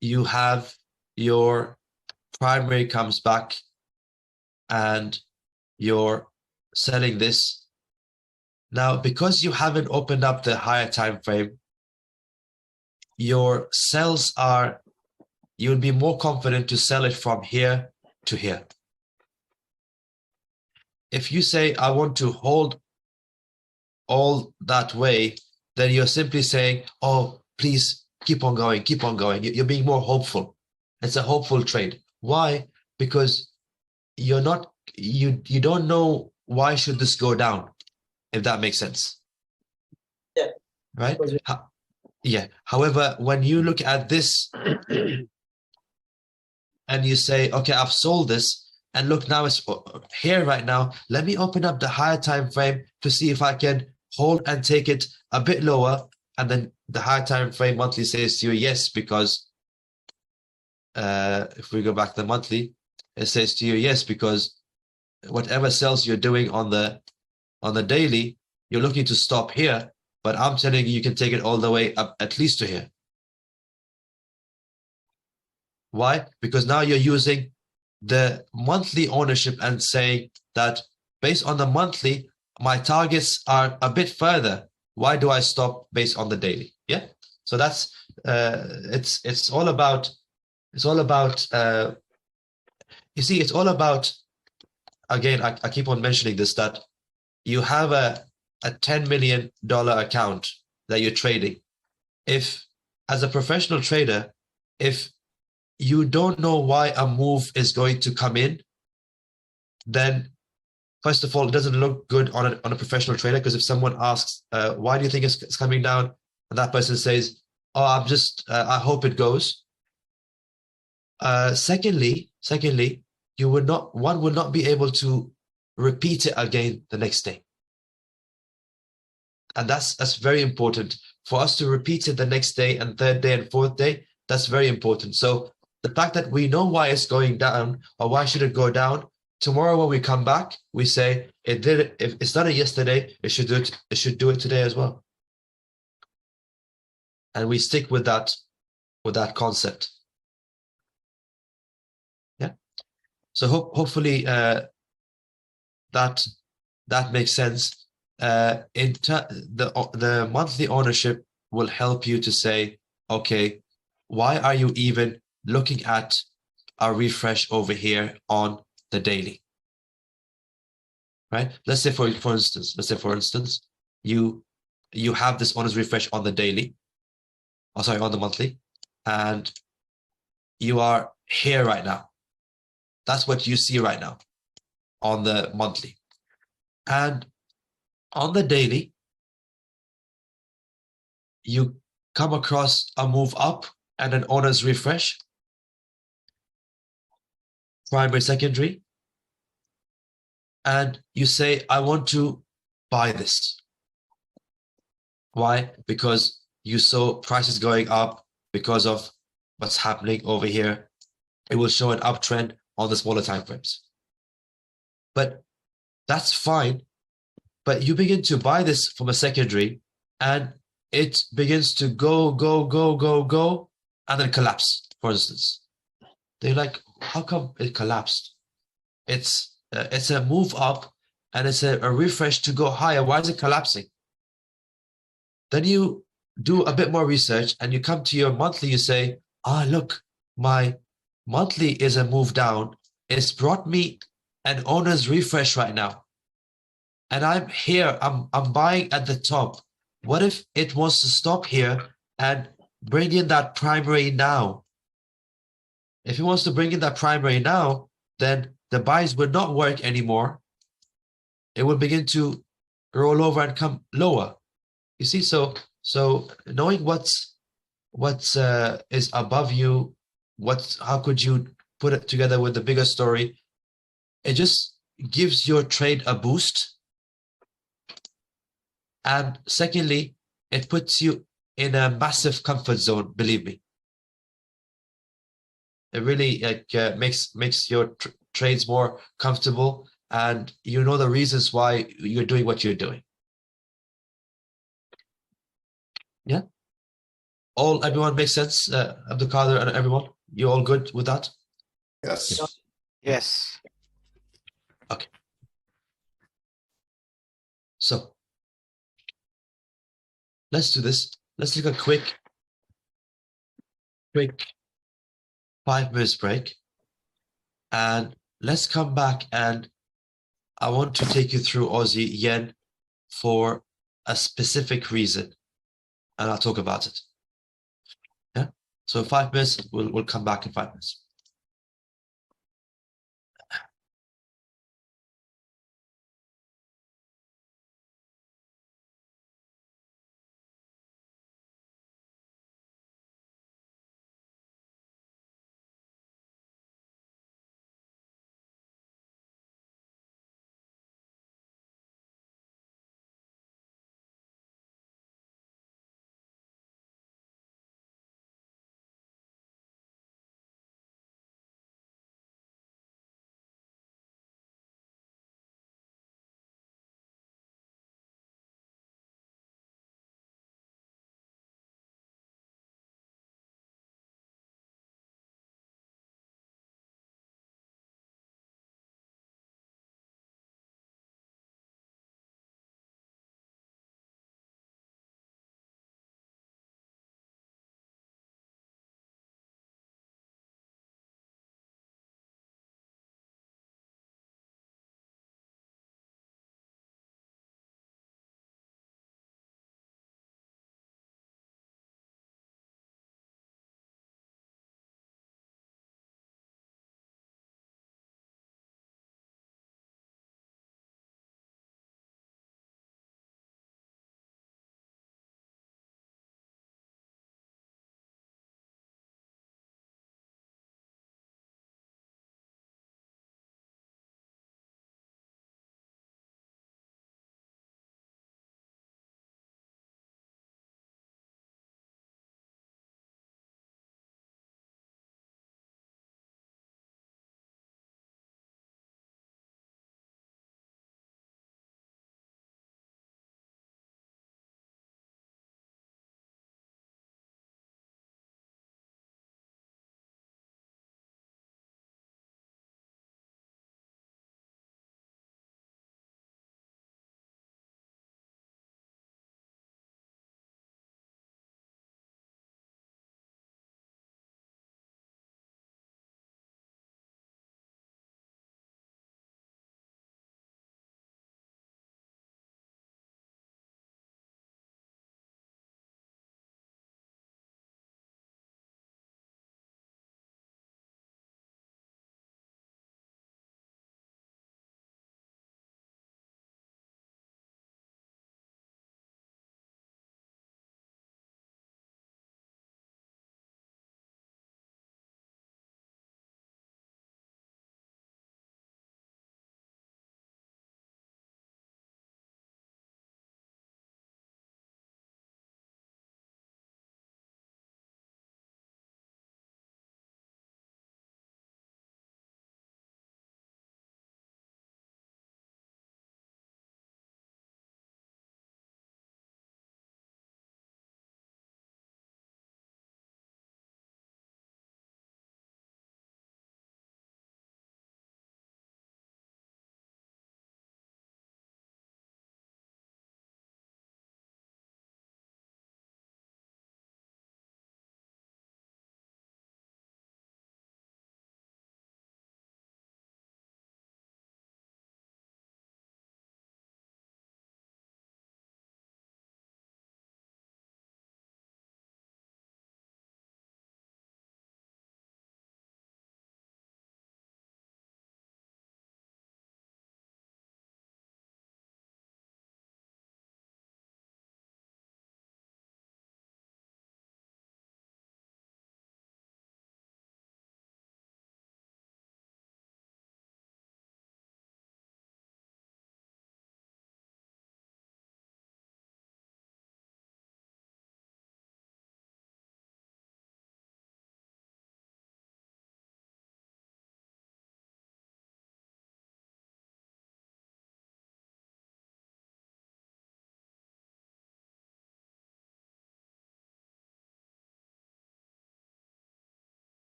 you have your primary comes back, and you're selling this. Now, because you haven't opened up the higher time frame, your sells are, you'll be more confident to sell it from here to here. If you say, I want to hold all that way, then you're simply saying, oh, please keep on going, keep on going. You're being more hopeful. It's a hopeful trade. Why? Because you don't know why should this go down, if that makes sense. Yeah. Right? Yeah. However, when you look at this and you say, okay, I've sold this, and look, now it's here right now. Let me open up the higher time frame to see if I can hold and take it a bit lower. And then the higher time frame monthly says to you, yes, because if we go back to the monthly, it says to you, yes, because whatever sales you're doing on the daily, you're looking to stop here, but I'm telling you, you can take it all the way up at least to here. Why? Because now you're using the monthly ownership and saying that based on the monthly, my targets are a bit further. Why do I stop based on the daily? Yeah. So that's it's all about you see, it's all about, again, I keep on mentioning this, that you have a $10 million account that you're trading. If, as a professional trader, if you don't know why a move is going to come in, then first of all, it doesn't look good on a professional trader, because if someone asks, why do you think it's coming down? And that person says, oh, I'm just, I hope it goes. Secondly, one would not be able to repeat it again the next day. And that's very important for us to repeat it the next day and third day and fourth day, that's very important. So the fact that we know why it's going down or why should it go down, tomorrow when we come back, we say it did it. If it's done it yesterday, it should do it. It should do it today as well. And we stick with that concept. Yeah. So hopefully that makes sense. The monthly ownership will help you to say, okay, why are you even looking at a refresh over here on the daily? Right? Let's say for instance, you have this owners refresh on the daily, on the monthly, and you are here right now. That's what you see right now on the monthly. And on the daily, you come across a move up and an owner's refresh, primary, secondary, and you say, I want to buy this. Why? Because you saw prices going up because of what's happening over here. It will show an uptrend on the smaller time frames. But that's fine. But you begin to buy this from a secondary and it begins to go, and then collapse, for instance. They're like, how come it collapsed? It's a move up and it's a refresh to go higher. Why is it collapsing? Then you do a bit more research and you come to your monthly, you say, look, my monthly is a move down. It's brought me an owner's refresh right now. And I'm here, I'm buying at the top. What if it wants to stop here and bring in that primary now? If it wants to bring in that primary now, then the buys would not work anymore. It will begin to roll over and come lower. You see, so knowing what's is above you, how could you put it together with the bigger story? It just gives your trade a boost. And secondly, it puts you in a massive comfort zone, believe me. It really makes your trades more comfortable, and you know the reasons why you're doing what you're doing. Yeah? Everyone makes sense? Abdul Qadir and everyone? You all good with that? Yes. Yes. Okay. So let's do this. Let's take a quick 5 minutes break. And let's come back and I want to take you through Aussie Yen for a specific reason. And I'll talk about it. Yeah. So 5 minutes, we'll come back in 5 minutes.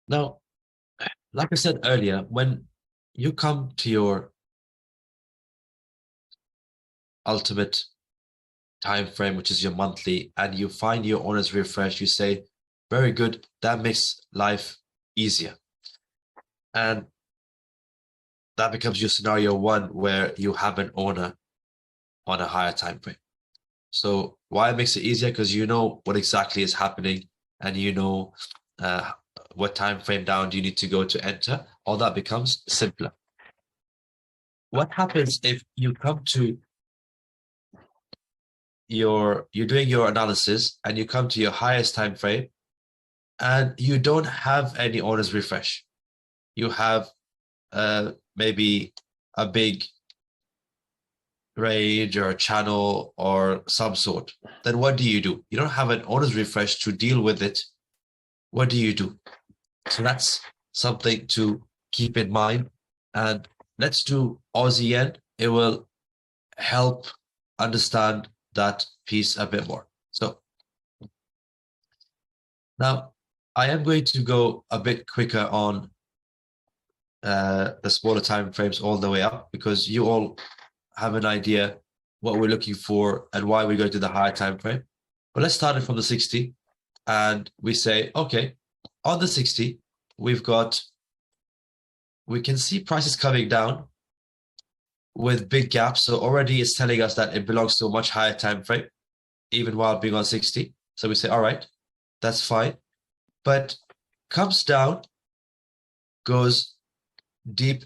Now, like I said earlier, when you come to your ultimate time frame, which is your monthly, and you find your owner's refresh, you say, very good, that makes life easier. And that becomes your scenario one where you have an owner on a higher time frame. So why it makes it easier? Because you know what exactly is happening, and you know what time frame down do you need to go to enter. All that becomes simpler. What happens if you come to you're doing your analysis and you come to your highest time frame and you don't have any owner's refresh? You have maybe a big range or a channel or some sort. Then what do? You don't have an owner's refresh to deal with it. What do? So that's something to keep in mind. And let's do Aussie yen. It will help understand that piece a bit more. So now I am going to go a bit quicker on the smaller time frames all the way up, because you all have an idea what we're looking for and why we go to the higher time frame. But let's start it from the 60, and we say, okay, on the 60, we can see prices coming down with big gaps. So already it's telling us that it belongs to a much higher time frame, even while being on 60. So we say, all right, that's fine. But comes down, goes deep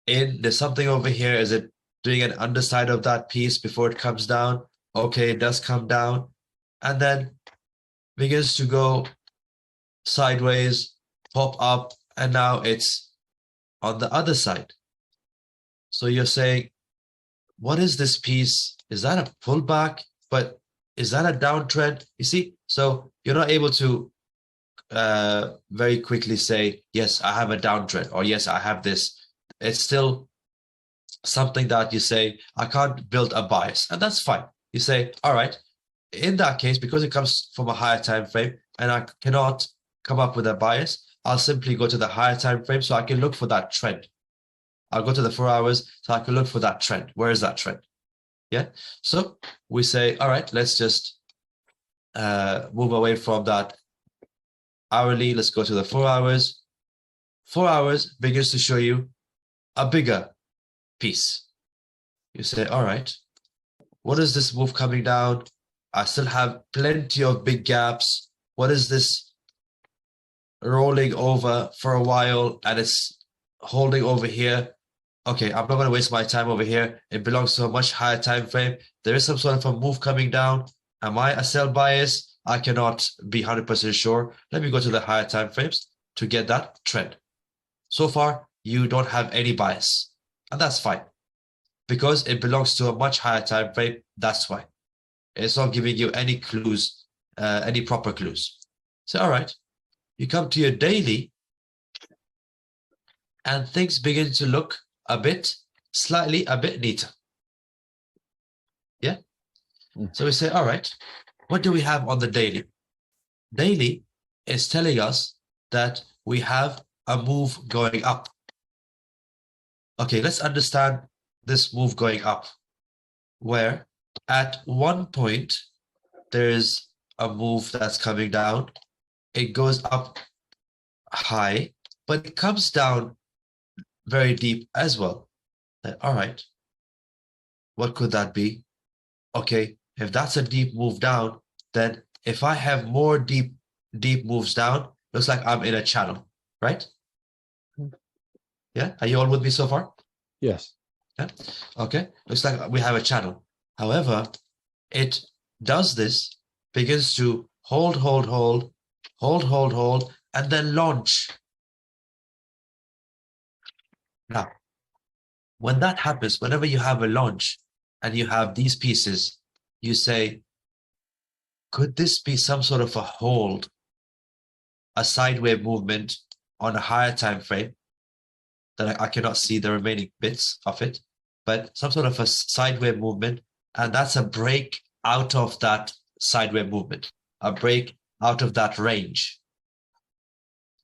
in. There's something over here. Is it doing an underside of that piece before it comes down? Okay, it does come down, and then begins to go sideways, pop up, and now it's on the other side. So you're saying, what is this piece? Is that a pullback? But is that a downtrend? You see, so you're not able to very quickly say, yes, I have a downtrend, or yes, I have this. It's still something that you say, I can't build a bias, and that's fine. You say, all right, in that case, because it comes from a higher time frame and I cannot come up with a bias, I'll simply go to the higher time frame so I can look for that trend. I'll go to the 4 hours so I can look for that trend. Where is that trend? Yeah. So we say, all right, let's just move away from that hourly. Let's go to the 4 hours. 4 hours begins to show you a bigger piece. You say, all right, what is this move coming down? I still have plenty of big gaps. What is this rolling over for a while and it's holding over here? Okay, I'm not going to waste my time over here. It belongs to a much higher time frame. There is some sort of a move coming down. Am I a sell bias? I cannot be 100% sure. Let me go to the higher time frames to get that trend. So far, you don't have any bias, and that's fine because it belongs to a much higher time frame. That's why it's not giving you any clues, any proper clues. So, all right, you come to your daily, and things begin to look a bit neater. Yeah. So we say, all right, what do we have on the daily? Daily is telling us that we have a move going up. Okay, let's understand this move going up, where at one point there is a move that's coming down. It goes up high, but it comes down very deep as well. All right, what could that be? Okay, if that's a deep move down, then if I have more deep moves down, looks like I'm in a channel, right? Yeah, are you all with me so far? Yes. Yeah. Okay, looks like we have a channel. However, it does this, begins to hold, and then launch. Now, when that happens, whenever you have a launch and you have these pieces, you say, could this be some sort of a hold, a sideways movement on a higher time frame that I cannot see the remaining bits of it, but some sort of a sideways movement, and that's a break out of that sideways movement, a break out of that range.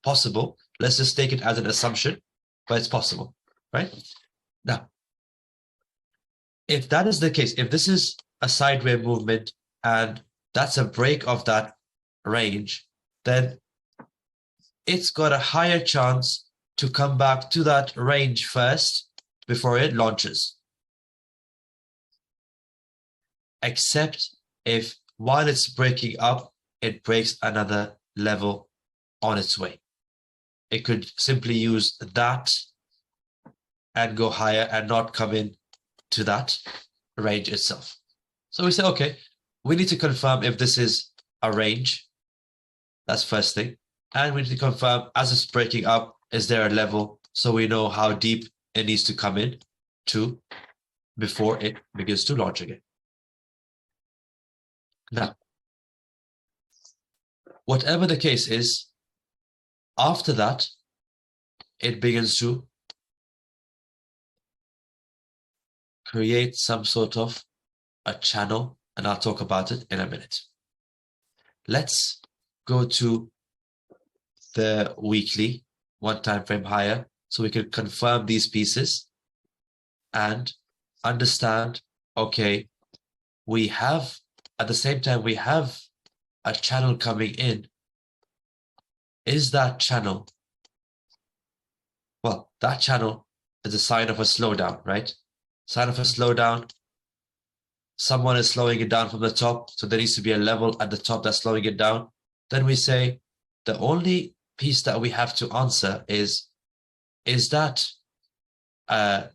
possible. Let's just take it as an assumption, but it's possible, right? Now, if that is the case, if this is a sideways movement and that's a break of that range, then it's got a higher chance to come back to that range first before it launches. Except if while it's breaking up, it breaks another level on its way. It could simply use that and go higher and not come in to that range itself. So we say, okay, we need to confirm if this is a range. That's first thing. And we need to confirm as it's breaking up, is there a level so we know how deep it needs to come in to before it begins to launch again. Now, whatever the case is, after that, it begins to create some sort of a channel, and I'll talk about it in a minute. Let's go to the weekly, one time frame higher, so we can confirm these pieces and understand, okay, we have, at the same time, we have a channel coming in. Is that channel, well, that channel is a sign of a slowdown, right? Sign of a slowdown. Someone is slowing it down from the top, so there needs to be a level at the top that's slowing it down. Then we say the only piece that we have to answer is that a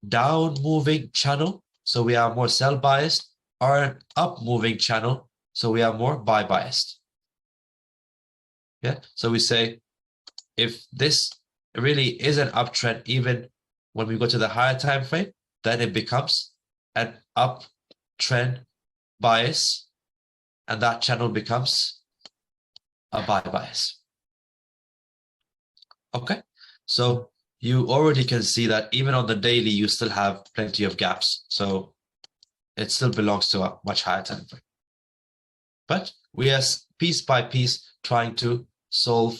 down moving channel, so we are more sell biased, or an up moving channel, so we are more buy biased? Yeah, so we say if this really is an uptrend, even when we go to the higher time frame, then it becomes an uptrend bias, and that channel becomes a buy bias. Okay, so you already can see that even on the daily, you still have plenty of gaps. So it still belongs to a much higher time frame. But we are piece by piece trying to solve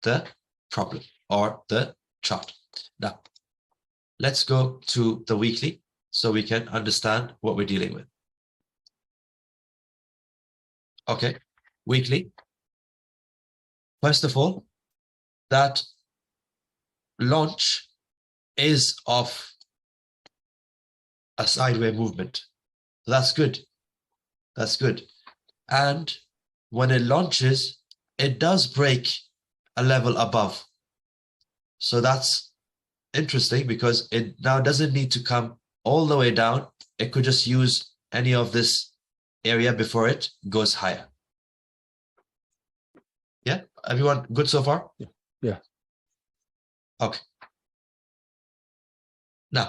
the problem or the chart. Now, let's go to the weekly so we can understand what we're dealing with. Okay, weekly. First of all, that launch is of a sideways movement. That's good. That's good. And when it launches, it does break a level above. So that's interesting because it now doesn't need to come all the way down. It could just use any of this area before it goes higher. Yeah, everyone good so far? Yeah. Okay. Now,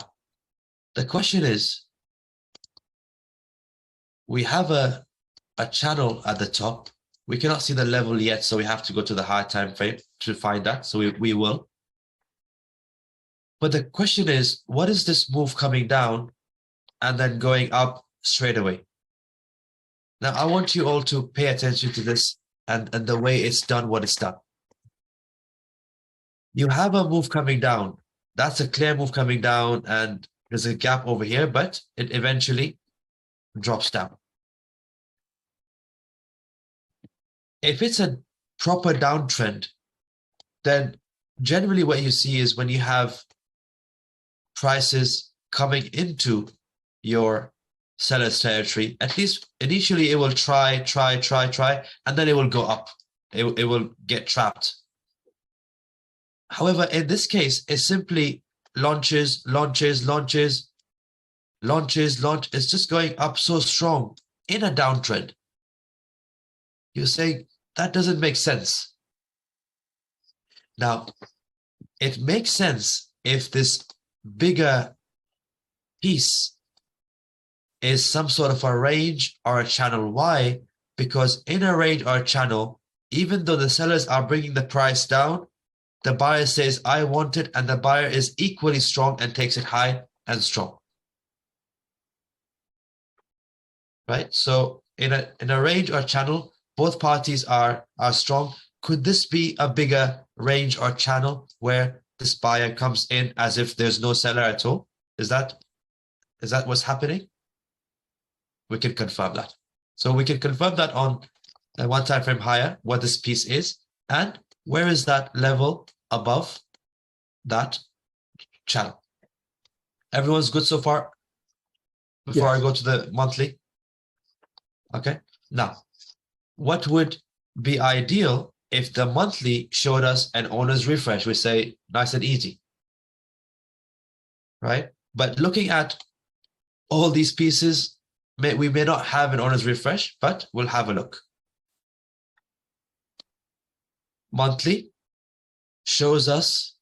the question is, we have a channel at the top. We cannot see the level yet, so we have to go to the higher time frame to find that. So we will. But the question is, what is this move coming down and then going up straight away? Now, I want you all to pay attention to this and the way it's done, what it's done. You have a move coming down. That's a clear move coming down, and there's a gap over here, but it eventually drops down. If it's a proper downtrend, then generally what you see is when you have prices coming into your seller's territory, at least initially it will try, and then it will go up. It will get trapped. However, in this case, it simply launches. It's just going up so strong in a downtrend. You're saying that doesn't make sense. Now, it makes sense if this bigger piece is some sort of a range or a channel. Why? Because in a range or a channel, even though the sellers are bringing the price down, the buyer says, I want it, and the buyer is equally strong and takes it high and strong. Right? So in a range or channel, both parties are strong. could this be a bigger range or channel where this buyer comes in as if there's no seller at all? Is that what's happening? We can confirm that. So we can confirm that on one time frame higher, what this piece is, and where is that level above that channel. Everyone's good so far? Before I go to the monthly? Okay. Now, what would be ideal if the monthly showed us an owner's refresh? We say nice and easy, right? But looking at all these pieces, we may not have an owner's refresh, but we'll have a look. Monthly shows us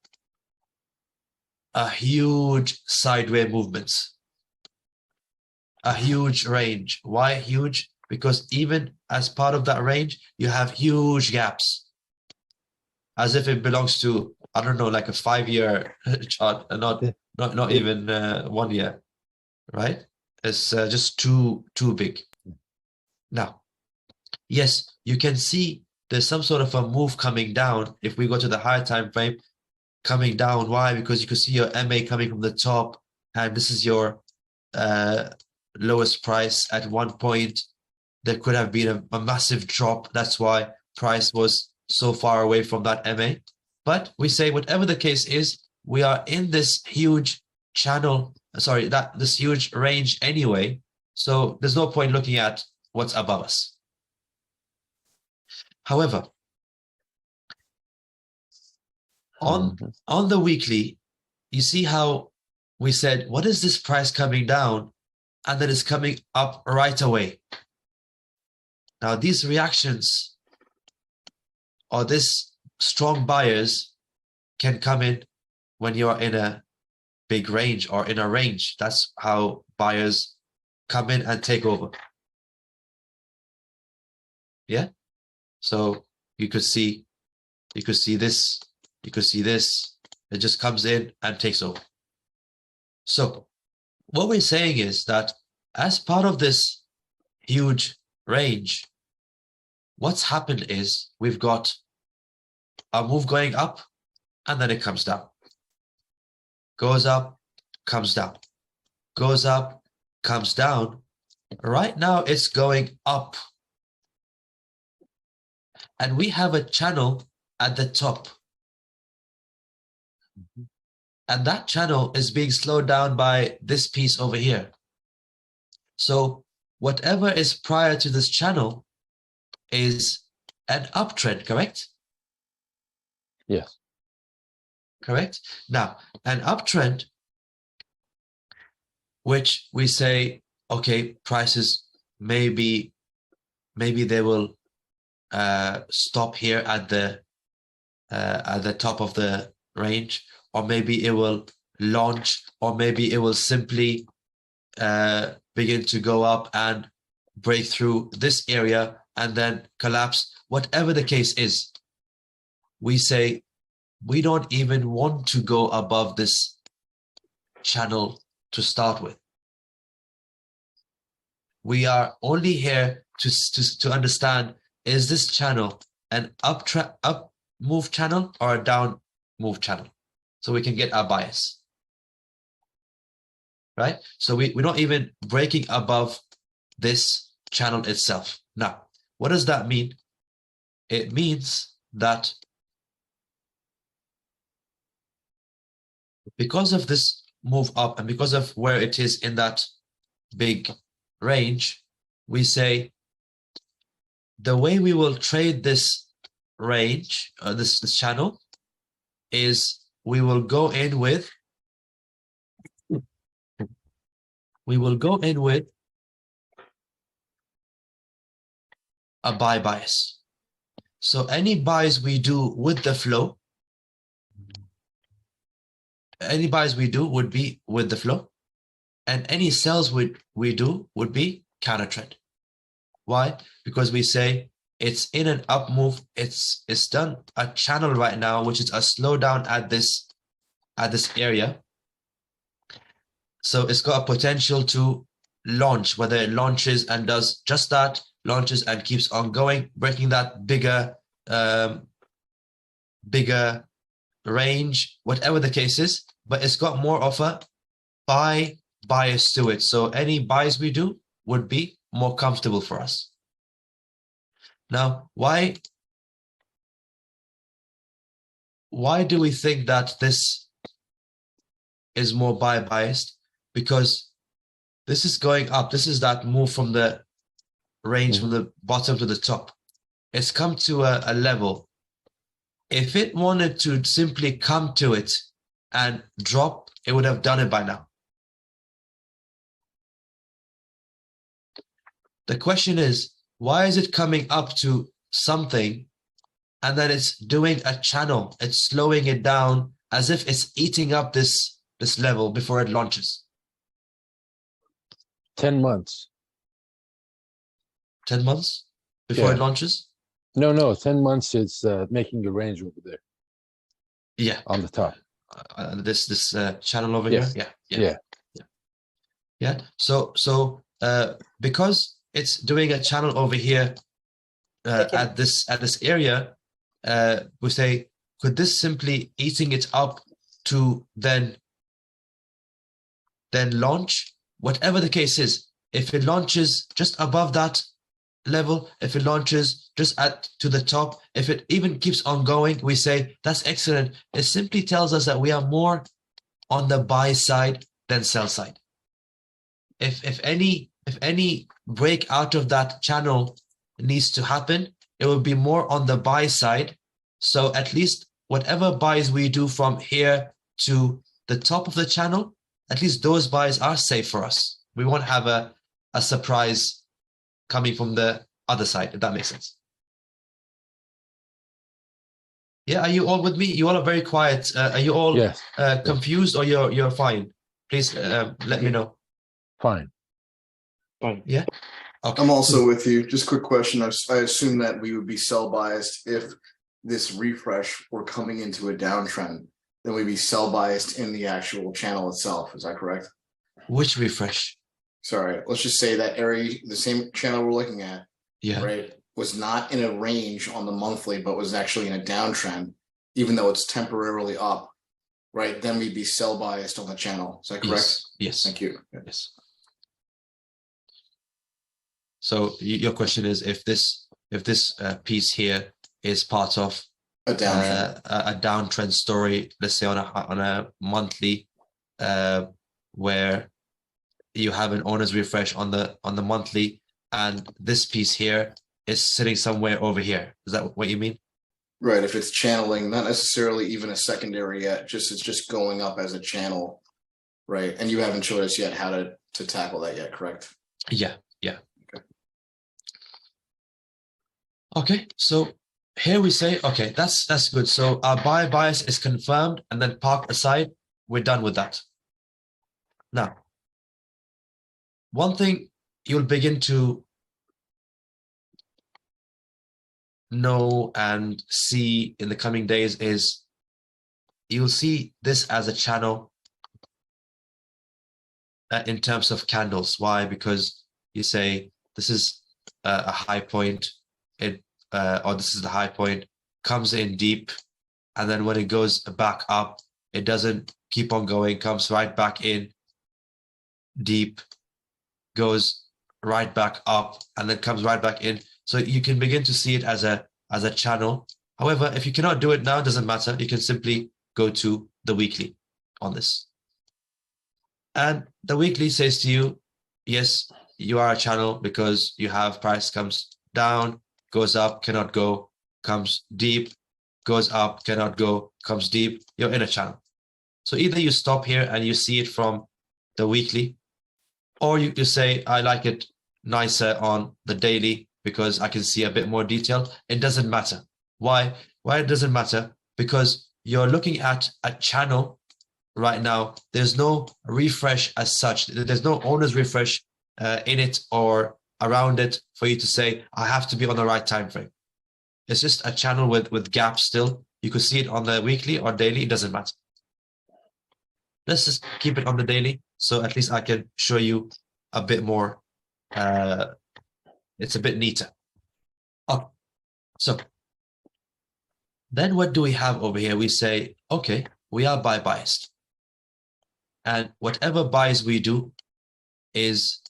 a huge sideways movements, a huge range. Why huge? Because even as part of that range, you have huge gaps, as if it belongs to, I don't know, like a 5-year chart, and not even 1 year, right? It's just too big. Now, yes, you can see there's some sort of a move coming down. If we go to the higher time frame, coming down. Why? Because you can see your MA coming from the top, and this is your lowest price at one point. There could have been a massive drop. That's why price was so far away from that MA. But we say, whatever the case is, we are in this huge channel, sorry, this huge range anyway. So there's no point looking at what's above us. However, on the weekly, you see how we said, what is this price coming down? And then it's coming up right away. Now, these reactions or this strong buyers can come in when you are in a big range or in a range. That's how buyers come in and take over. Yeah. So you could see this, you could see this. It just comes in and takes over. So what we're saying is that as part of this huge range, what's happened is we've got a move going up and then it comes down. Goes up, comes down. Goes up, comes down. Right now it's going up. And we have a channel at the top. And that channel is being slowed down by this piece over here. So whatever is prior to this channel is an uptrend, correct? Yes. Correct. Now, an uptrend, which we say, okay, prices maybe they will stop here at the top of the range, or maybe it will launch, or maybe it will simply begin to go up and break through this area and then collapse. Whatever the case is, we say we don't even want to go above this channel to start with. We are only here to understand, is this channel an up move channel or a down move channel? So we can get our bias, right? So we're not even breaking above this channel itself. Now, what does that mean? It means that because of this move up and because of where it is in that big range, we say the way we will trade this range, this channel, is we will go in with a buy bias. So any buys we do with the flow, would be with the flow, and any sells we do would be counter trend. Why? Because we say it's in an up move. It's done a channel right now, which is a slowdown at this area. So it's got a potential to launch, whether it launches and does just that, launches and keeps on going, breaking that bigger bigger range, whatever the case is, but it's got more of a buy bias to it. So any buys we do would be more comfortable for us. Now, why do we think that this is more buy biased? Because this is going up. This is that move from the range from the bottom to the top. It's come to a level. If it wanted to simply come to it and drop, it would have done it by now. The question is, why is it coming up to something and then it's doing a channel? It's slowing it down as if it's eating up this level before it launches. 10 months. 10 months before it Yeah. launches? No, 10 months. It's making a range over there Yeah. on the top. This channel over Yes. here. Yeah. So because it's doing a channel over here at this area, we say, could this simply eating it up to then launch? Whatever the case is, if it launches just above that level, if it launches just to the top, if it even keeps on going, we say that's excellent. It simply tells us that we are more on the buy side than sell side. If any break out of that channel needs to happen, it will be more on the buy side. So at least whatever buys we do from here to the top of the channel, at least those buys are safe for us. We won't have a surprise coming from the other side, if that makes sense. Yeah, are you all with me? You all are very quiet. Are you all Yes. confused, or you're fine? Please let me know. Fine. Fine. Yeah. Okay. I'm also with you. Just quick question. I assume that we would be sell biased if this refresh were coming into a downtrend, then we'd be sell biased in the actual channel itself. Is that correct? Which refresh? Sorry, let's just say that area, the same channel we're looking at, Yeah. right, was not in a range on the monthly, but was actually in a downtrend, even though it's temporarily up, right? Then we'd be sell biased on the channel. Is that correct? Yes. Thank you. Yes. So your question is, if this piece here is part of A downtrend. a downtrend story, let's say on a monthly, where you have an owner's refresh on the monthly, and this piece here is sitting somewhere over here. Is that what you mean? Right, if it's channeling, not necessarily even a secondary yet, it's just going up as a channel, right? And you haven't showed us yet how to tackle that yet, correct? Yeah. Okay, so here we say, okay, that's good. So our buy bias is confirmed and then parked aside. We're done with that. Now, one thing you'll begin to know and see in the coming days is you'll see this as a channel in terms of candles. Why? Because you say this is a high point, or this is the high point, comes in deep, and then when it goes back up, it doesn't keep on going, comes right back in deep, goes right back up, and then comes right back in. So you can begin to see it as a channel. However, if you cannot do it now, it doesn't matter. You can simply go to the weekly on this. And the weekly says to you, yes, you are a channel because you have price comes down, goes up, cannot go, comes deep, goes up, cannot go, comes deep. You're in a channel. So either you stop here and you see it from the weekly, or you say, I like it nicer on the daily because I can see a bit more detail. It doesn't matter. Why? Why it doesn't matter? Because you're looking at a channel right now. There's no refresh as such. There's no owner's refresh in it or around it for you to say, I have to be on the right time frame. It's just a channel with gaps still. You could see it on the weekly or daily. It doesn't matter. Let's just keep it on the daily, so at least I can show you a bit more. It's a bit neater. Oh, so Then what do we have over here? We say, okay, we are buy biased. And whatever buys we do is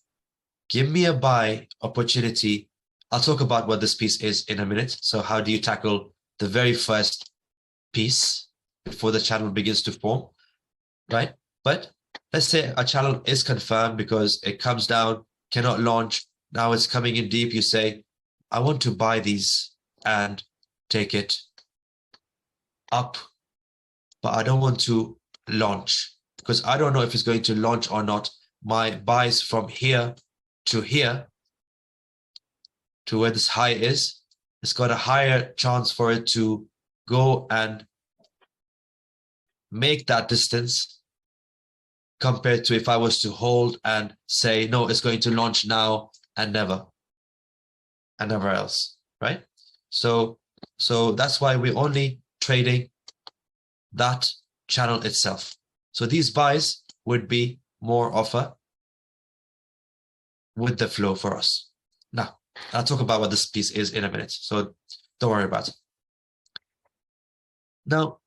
give me a buy opportunity. I'll talk about what this piece is in a minute. So how do you tackle the very first piece before the channel begins to form, right? But let's say a channel is confirmed because it comes down, cannot launch. Now it's coming in deep. You say, I want to buy these and take it up, but I don't want to launch because I don't know if it's going to launch or not. My buys from here to here to where this high is, it's got a higher chance for it to go and make that distance compared to if I was to hold and say, no, it's going to launch now and never else, right? So that's why we're only trading that channel itself. So these buys would be more of a with the flow for us. Now, I'll talk about what this piece is in a minute, so don't worry about it. Now,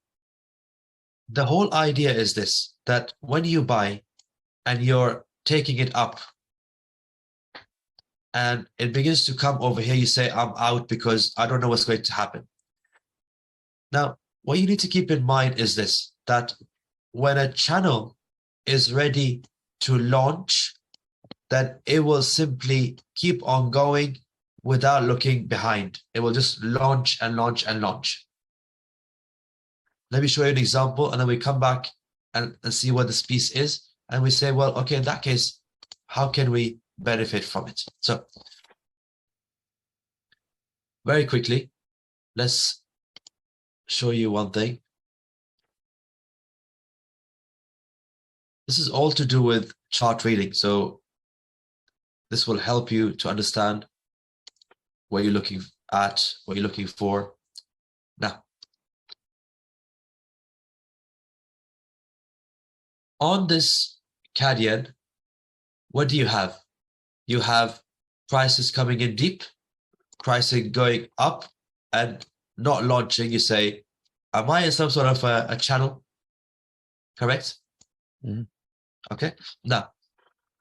the whole idea is this, that when you buy and you're taking it up and it begins to come over here, you say, I'm out because I don't know what's going to happen. Now, what you need to keep in mind is this, that when a channel is ready to launch, then it will simply keep on going without looking behind. It will just launch and launch and launch. Let me show you an example, and then we come back and see what this piece is. And we say, well, okay, in that case, how can we benefit from it? So very quickly, let's show you one thing. This is all to do with chart reading. So this will help you to understand what you're looking at, what you're looking for. Now, on this CAD, what do you have? You have prices coming in deep, pricing going up and not launching. You say, am I in some sort of a channel? Correct? Mm-hmm. Okay. Now,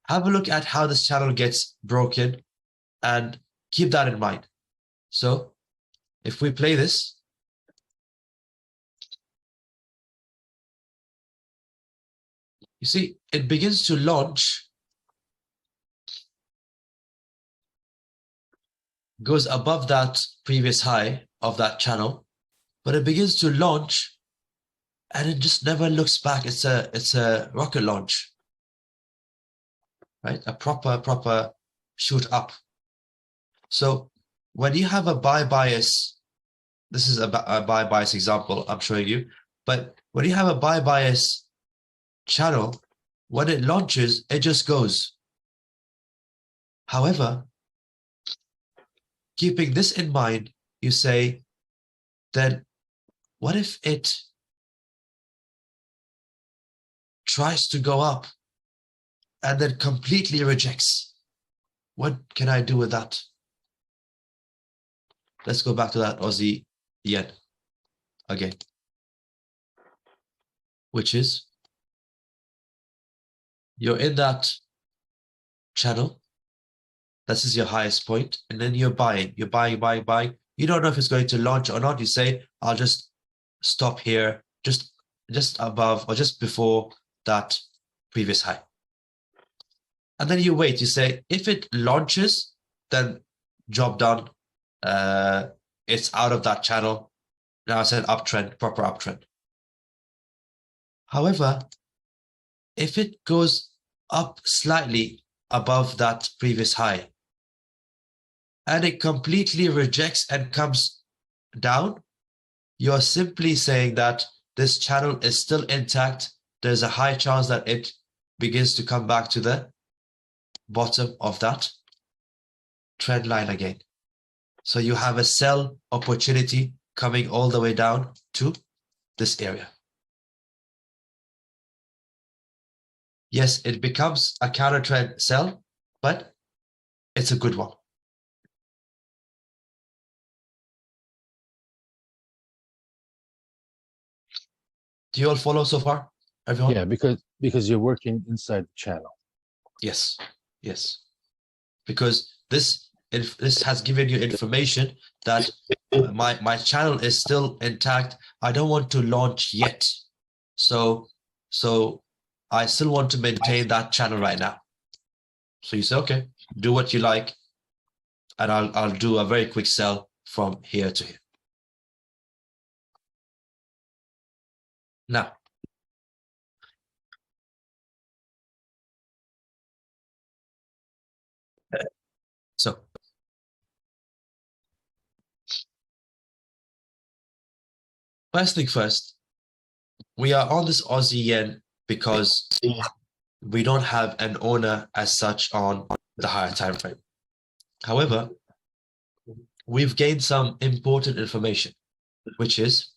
have a look at how this channel gets broken and keep that in mind. So if we play this, you see, it begins to launch, goes above that previous high of that channel, but it begins to launch and it just never looks back. It's a rocket launch, right? A proper shoot up. So when you have a buy bias, this is a buy bias example I'm showing you, but when you have a buy bias channel, when it launches, it just goes. However, keeping this in mind, you say, then what if it tries to go up and then completely rejects? What can I do with that? Let's go back to that Aussie yen again, which is you're in that channel. This is your highest point, and then you're buying. You're buying. You don't know if it's going to launch or not. You say, I'll just stop here, just above or just before that previous high. And then you wait. You say, if it launches, then job done. It's out of that channel. Now it's an uptrend, proper uptrend. However, if it goes up slightly above that previous high and it completely rejects and comes down, you're simply saying that this channel is still intact. There's a high chance that it begins to come back to the bottom of that trend line again. So you have a sell opportunity coming all the way down to this area. Yes, it becomes a counter trend sell, but it's a good one. Do you all follow so far? Everyone? Yeah, because you're working inside the channel. Yes. Yes. Because this this has given you information that my channel is still intact. I don't want to launch yet. So I still want to maintain that channel right now. So you say, okay, do what you like, and I'll do a very quick sell from here to here. Now, so first thing first, we are on this Aussie yen because we don't have an owner as such on the higher time frame. However, we've gained some important information, which is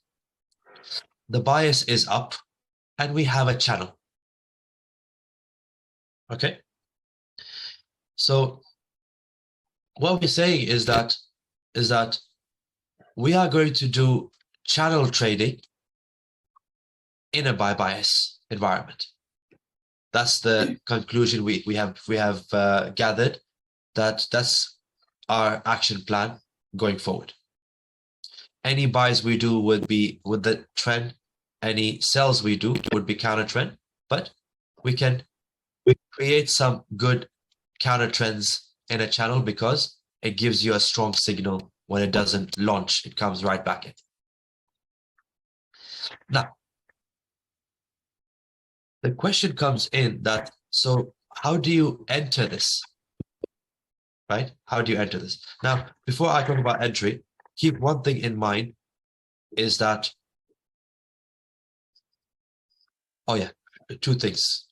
the bias is up and we have a channel. Okay. So what we're saying is that we are going to do channel trading in a buy bias environment. That's the conclusion we have gathered. That's our action plan going forward. Any buys we do would be with the trend. Any sells we do would be counter trend. But we can create some good counter trends in a channel because it gives you a strong signal. When it doesn't launch, it comes right back in. Now, the question comes in that, so how do you enter this? Right? How do you enter this? Now, before I talk about entry, keep one thing in mind is that, oh yeah, two things.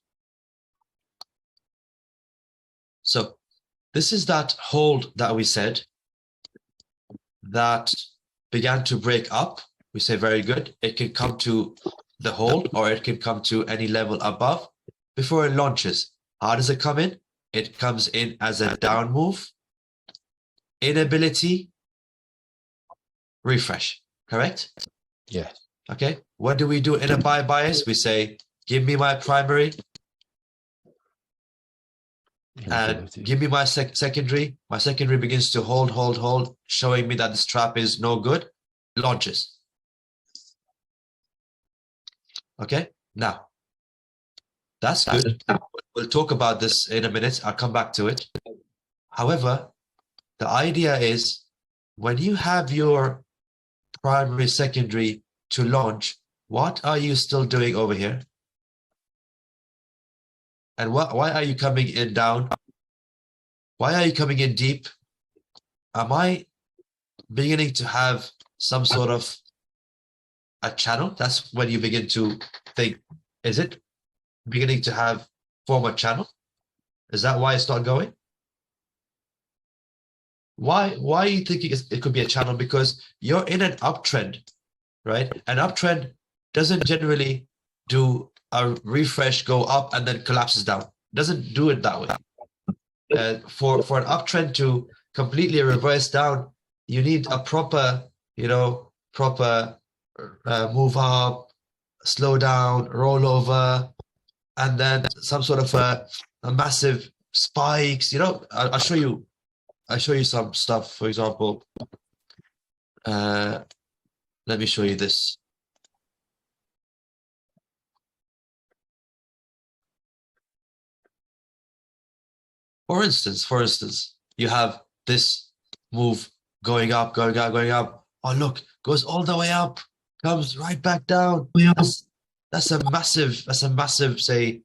So this is that hold that we said that began to break up. We say very good. It can come to the hold or it can come to any level above before it launches. How does it come in? It comes in as a down move, inability, refresh, correct? Yeah. Okay. What do we do in a buy bias? We say, give me my primary and give me my secondary. My secondary begins to hold, showing me that this trap is no good, launches. Okay. Now, that's good. We'll talk about this in a minute. I'll come back to it. However, the idea is when you have your primary, secondary to launch, what are you still doing over here? And why are you coming in down? Why are you coming in deep? Am I beginning to have some sort of a channel? That's when you begin to think, is it beginning to form a channel? Is that why it's not going? Why are you thinking it could be a channel? Because you're in an uptrend, right? An uptrend doesn't generally do a refresh, go up and then collapses down. Doesn't do it that way. For an uptrend to completely reverse down, you need a proper, move up, slow down, roll over, and then some sort of a massive spikes. I'll show you some stuff. For example, let me show you this. For instance, you have this move going up. Oh, look, goes all the way up, comes right back down. That's a massive, say,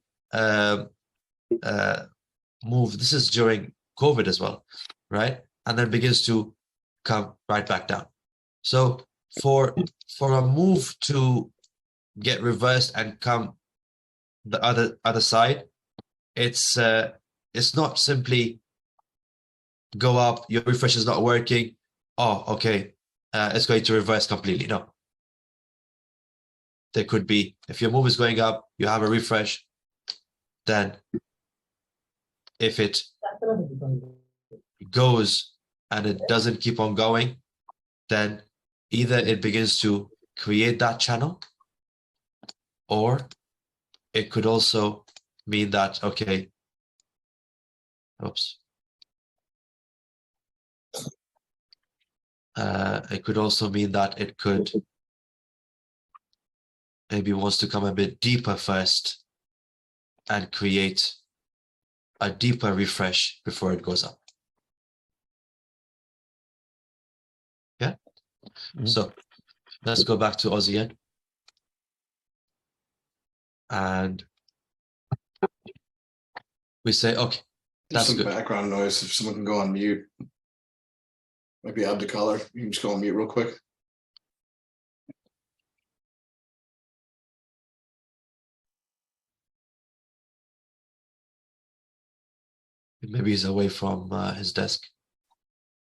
move. This is during COVID as well, right? And then begins to come right back down. So for a move to get reversed and come the other side, it's not simply go up, your refresh is not working. Oh, okay, it's going to reverse completely. No. There could be, if your move is going up, you have a refresh, then if it goes and it doesn't keep on going, then either it begins to create that channel Or it could also mean that, okay, oops. It could also mean that it could maybe wants to come a bit deeper first and create a deeper refresh before it goes up. Yeah. So let's go back to Oz again. And we say, okay, There's that's some good. background noise. If someone can go on mute. Maybe Abdulkader, you can just go on mute real quick. Maybe he's away from his desk.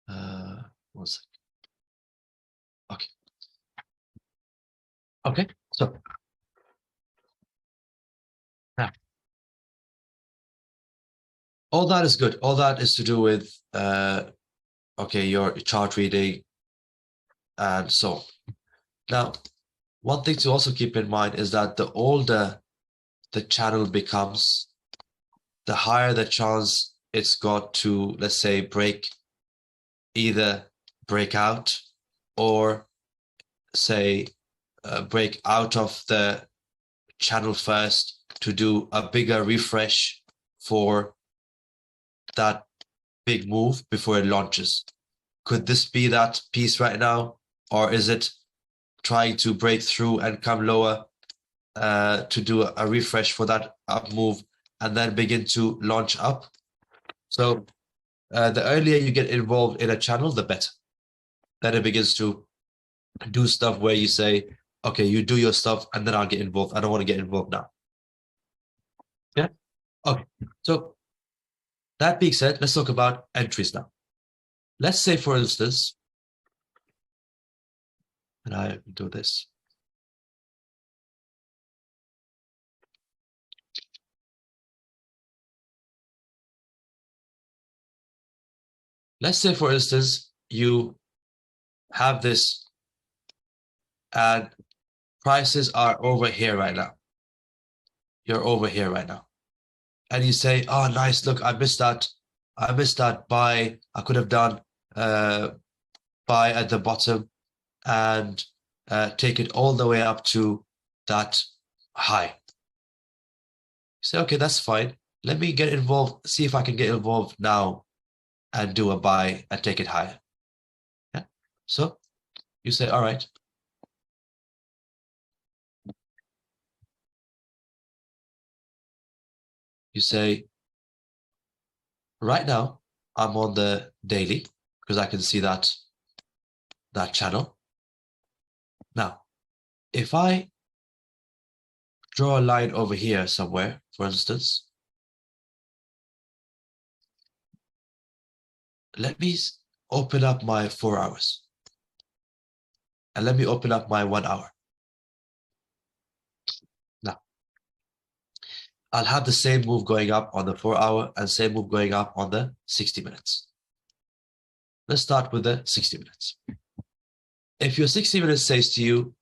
1 second. Okay. Okay, so now all that is good. All that is to do with okay, your chart reading and so on. Now, one thing to also keep in mind is that the older the channel becomes, the higher the chance it's got to, let's say, either break out or say break out of the channel first to do a bigger refresh for that big move before it launches. Could this be that piece right now, or is it trying to break through and come lower to do a refresh for that up move and then begin to launch up? So the earlier you get involved in a channel, the better. Then it begins to do stuff where you say, okay, you do your stuff and then I'll get involved. I don't want to get involved now. Yeah. Okay. So that being said, let's talk about entries now. Let's say, for instance, and I do this. Let's say, for instance, you have this and prices are over here right now. You're over here right now. And you say, oh, nice, look, I missed that. I missed that buy. I could have done buy at the bottom and take it all the way up to that high. You say, okay, that's fine. Let me get involved, see if I can get involved now and do a buy and take it higher. Yeah. So you say, all right. You say, right now I'm on the daily because I can see that channel. Now, if I draw a line over here somewhere, for instance, let me open up my 4 hours and let me open up my 1 hour. Now, I'll have the same move going up on the 4 hour and same move going up on the 60 minutes. Let's start with the 60 minutes. If your 60 minutes says to you,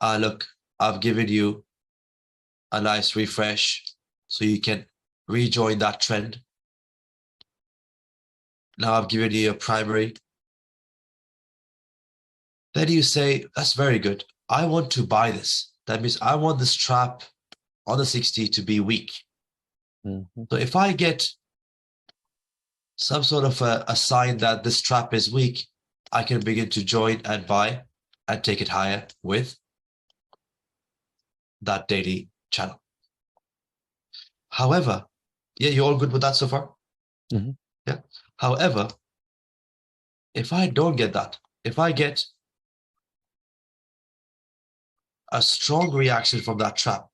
look, I've given you a nice refresh so you can rejoin that trend. Now I've given you a primary. Then you say, that's very good. I want to buy this. That means I want this trap on the 60 to be weak. So if I get some sort of a sign that this trap is weak, I can begin to join and buy and take it higher with that daily channel. However, yeah, you're all good with that so far? Yeah. However, if I don't get that, if I get a strong reaction from that trap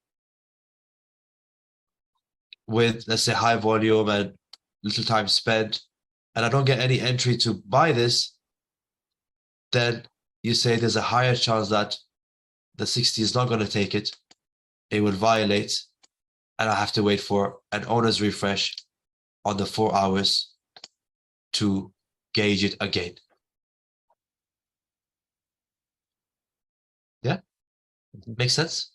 with, let's say, high volume and little time spent, and I don't get any entry to buy this, then you say there's a higher chance that the 60 is not going to take it. It will violate, and I have to wait for an owner's refresh on the 4 hours to gauge it again. Yeah? Makes sense?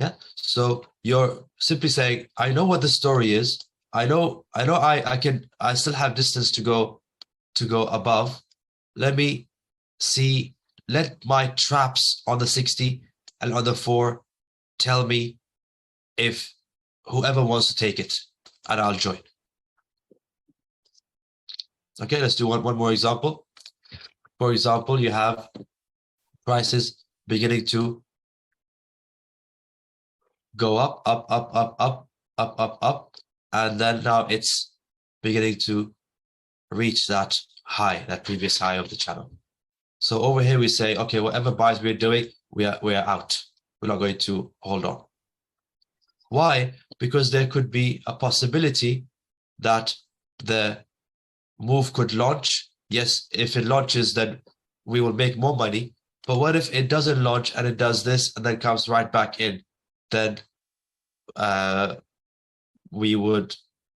Yeah. So you're simply saying, I know what the story is. I still have distance to go above. Let me see, let my traps on the 60 and on the 4 tell me if whoever wants to take it, and I'll join. Okay, let's do one more example. For example, you have prices beginning to go up, and then now it's beginning to reach that high, that previous high of the channel. So over here we say, okay, whatever buys we're doing, we are out. We're not going to hold on. Why? Because there could be a possibility that the move could launch. Yes, if it launches, then we will make more money. But what if it doesn't launch and it does this and then comes right back in? Then we would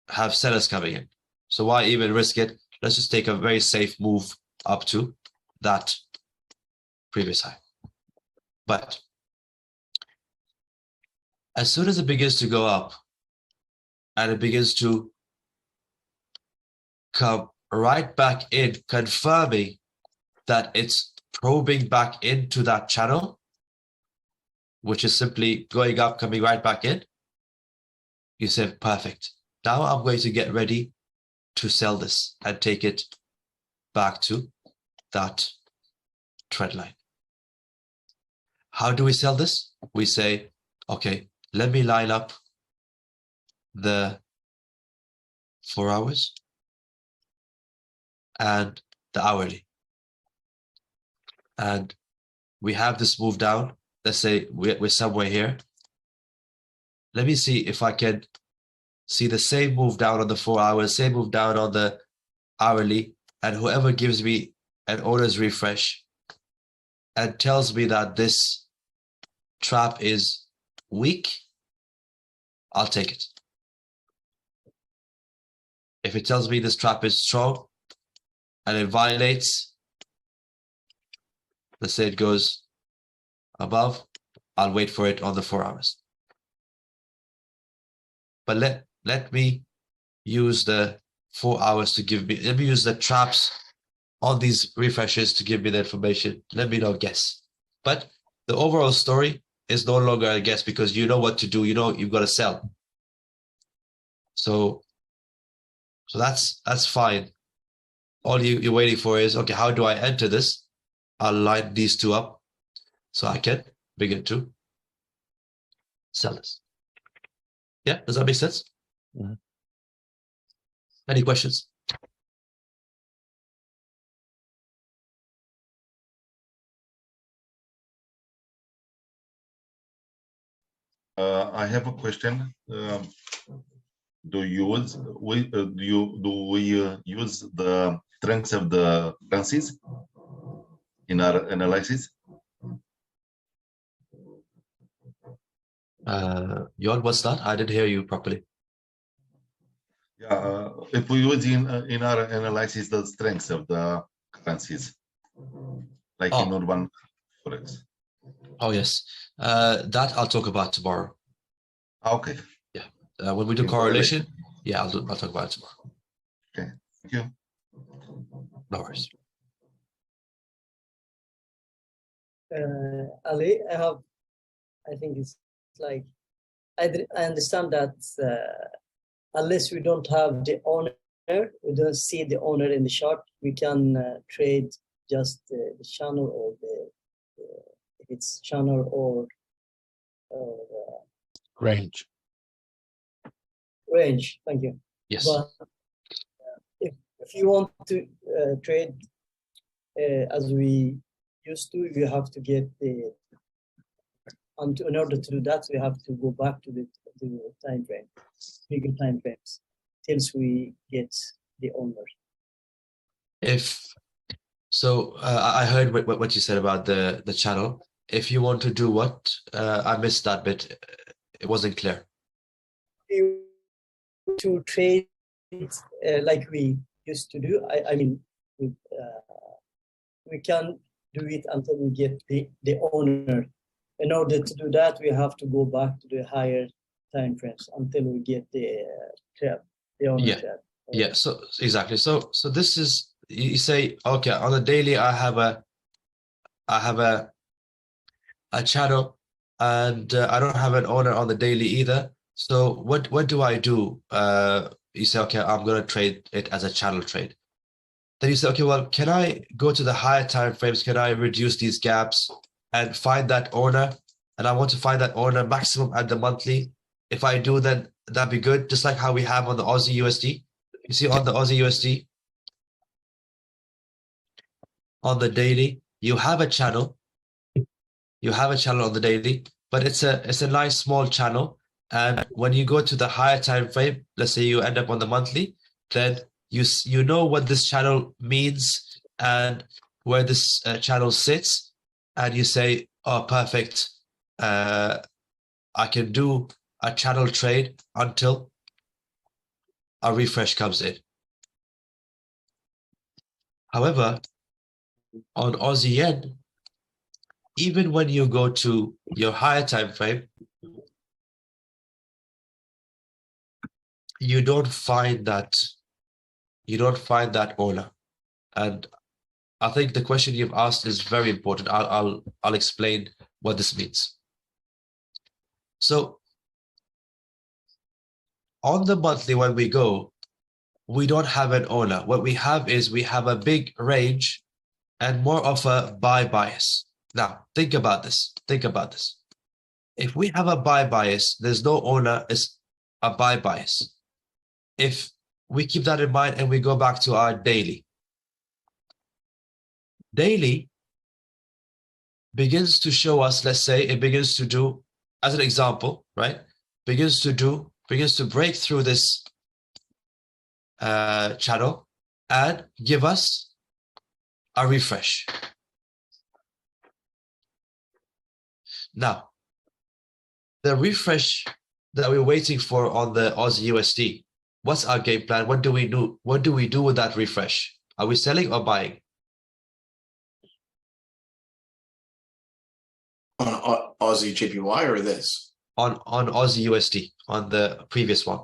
have sellers coming in. So why even risk it? Let's just take a very safe move up to that previous high. But as soon as it begins to go up and it begins to come right back in, confirming that it's probing back into that channel, which is simply going up, coming right back in, you say, perfect. Now I'm going to get ready to sell this and take it back to that trend line. How do we sell this? We say, okay, let me line up the 4 hours and the hourly. And we have this move down. Let's say we're somewhere here. Let me see if I can see the same move down on the 4 hours, same move down on the hourly, and whoever gives me an owner's refresh and tells me that this trap is weak, I'll take it. If it tells me this trap is strong and it violates, let's say it goes above, I'll wait for it on the 4 hours. But let me use the 4 hours to give me, let me use the traps on these refreshes to give me the information. Let me not guess. But the overall story is no longer a guess because you know what to do. You know you've got to sell. So that's fine. All you're waiting for is, okay, how do I enter this? I'll line these two up so I can begin to sell this. Yeah, does that make sense? Mm-hmm. Any questions? I have a question. Do we use the strengths of the currencies in our analysis? Yon, what's that? I didn't hear you properly. Yeah, if we use in our analysis the strengths of the currencies, like in urban forex. Oh yes, that I'll talk about tomorrow. Okay. Yeah, when we do correlation, yeah, I'll talk about it tomorrow. Okay, thank you. No worries. Ali, I think it's like, I understand that unless we don't have the owner, we don't see the owner in the chart, we can trade just the channel or if it's channel or range. Range, thank you. Yes. But if you want to trade as we used to, you have to get the, and in order to do that, we have to go back to the time frame, bigger time frames, till we get the owner. I heard what you said about the channel. If you want to do what? I missed that bit. It wasn't clear. To trade like we used to do, I mean, we can do it until we get the owner in order to do that, we have to go back to the higher time frames until we get the trap, the owner Yeah. trap. Yeah, so exactly. So this is, you say, okay, on the daily I have a channel, and I don't have an owner on the daily either. So what do I do? You say, okay, I'm gonna trade it as a channel trade. Then you say, okay, well, can I go to the higher time frames? Can I reduce these gaps and find that owner? And I want to find that owner maximum at the monthly. If I do, then that'd be good. Just like how we have on the Aussie USD. You see on the Aussie USD, on the daily, you have a channel. You have a channel on the daily, but it's a nice small channel. And when you go to the higher time frame, let's say you end up on the monthly, then you know what this channel means and where this channel sits, and you say, oh, perfect. I can do a channel trade until a refresh comes in. However, on Aussie yen, even when you go to your higher time frame, you don't find that owner. And I think the question you've asked is very important. I'll explain what this means. So on the monthly, when we go, we don't have an owner. What we have is we have a big range and more of a buy bias. Now, think about this. If we have a buy bias, there's no owner, it's a buy bias. If we keep that in mind and we go back to our daily begins to show us, let's say it begins to do, as an example, right? Begins to break through this channel and give us a refresh. Now, the refresh that we're waiting for on the Aussie USD, what's our game plan? What do we do? What do we do with that refresh? Are we selling or buying? On Aussie JPY or this? On Aussie USD, on the previous one.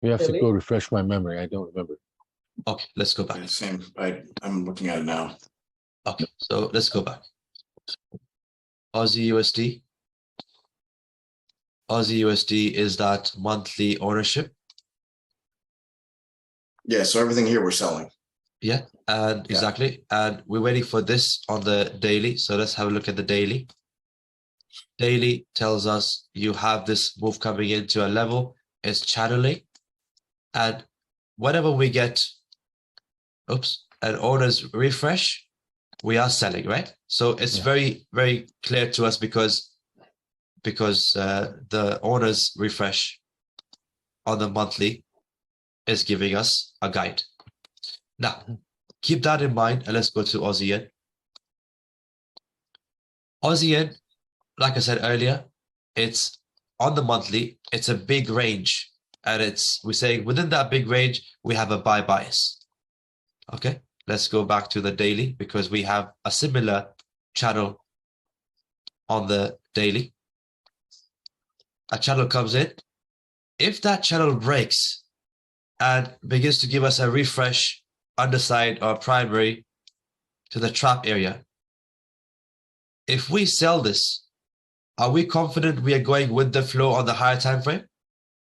We have to Really? go refresh my memory. I don't remember. Okay, let's go back. Yeah, same. I'm looking at it now. Okay, so let's go back. Aussie USD. Aussie USD is that monthly ownership. Yeah, so everything here we're selling. Yeah, and Yeah. exactly. And we're waiting for this on the daily. So let's have a look at the daily. Daily tells us you have this move coming into a level, it's channeling. And whenever we get, an owner's refresh, we are selling, right? So it's very, very clear to us because the owner's refresh on the monthly is giving us a guide. Now, keep that in mind, and let's go to Aussie yen. Aussie yen, like I said earlier, it's on the monthly, it's a big range, and we're saying within that big range, we have a buy bias. Okay, let's go back to the daily because we have a similar channel on the daily. A channel comes in. If that channel breaks and begins to give us a refresh underside or primary to the trap area, if we sell this, are we confident we are going with the flow on the higher time frame?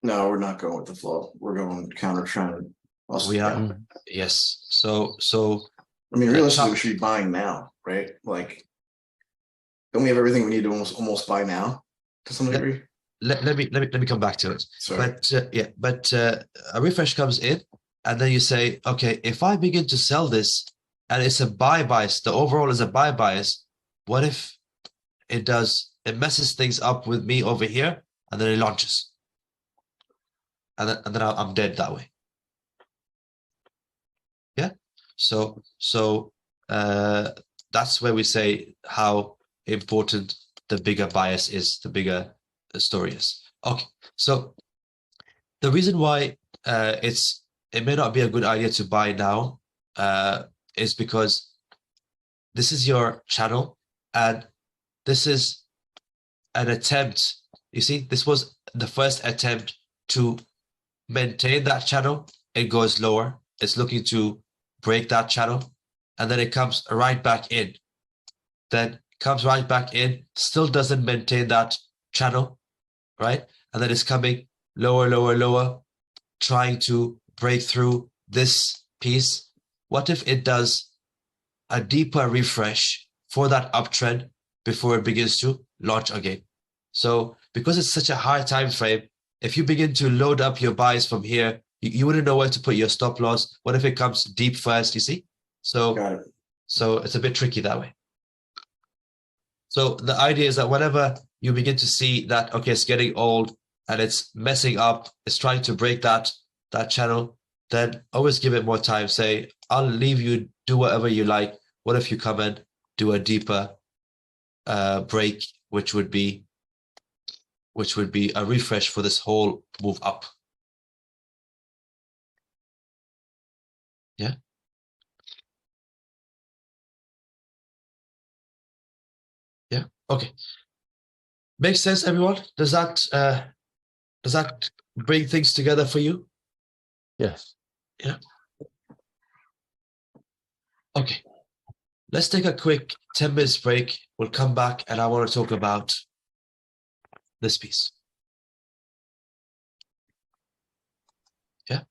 No, we're not going with the flow. We're going counter trend. Also, We are. yeah. Yes. So I mean, realistically, we should be buying now, right? Like, don't we have everything we need to almost buy now to some degree? let me come back to it. Sorry. But a refresh comes in, and then you say, okay, if I begin to sell this and it's a buy bias, the overall is a buy bias, what if it messes things up with me over here and then it launches? And then I'm dead that way. Yeah. So that's where we say how important the bigger bias is, the bigger the story is. Okay. So the reason why it may not be a good idea to buy now is because this is your channel, and this is an attempt. You see, this was the first attempt to maintain that channel. It goes lower. It's looking to break that channel, and then it comes right back in. Then comes right back in, still doesn't maintain that channel, right? And then it's coming lower, lower, lower, trying to break through this piece. What if it does a deeper refresh for that uptrend before it begins to launch again? So because it's such a high time frame, if you begin to load up your buys from here, you wouldn't know where to put your stop loss. What if it comes deep first, you see? So it's a bit tricky that way. So the idea is that whenever you begin to see that, okay, it's getting old and it's messing up, it's trying to break that channel, then always give it more time. Say, I'll leave you, do whatever you like. What if you come and do a deeper break, which would be a refresh for this whole move up? Yeah. Yeah. Okay. Makes sense, everyone? Does that bring things together for you? Yes. Yeah. Okay. Let's take a quick 10 minutes break. We'll come back and I want to talk about this piece. Yeah.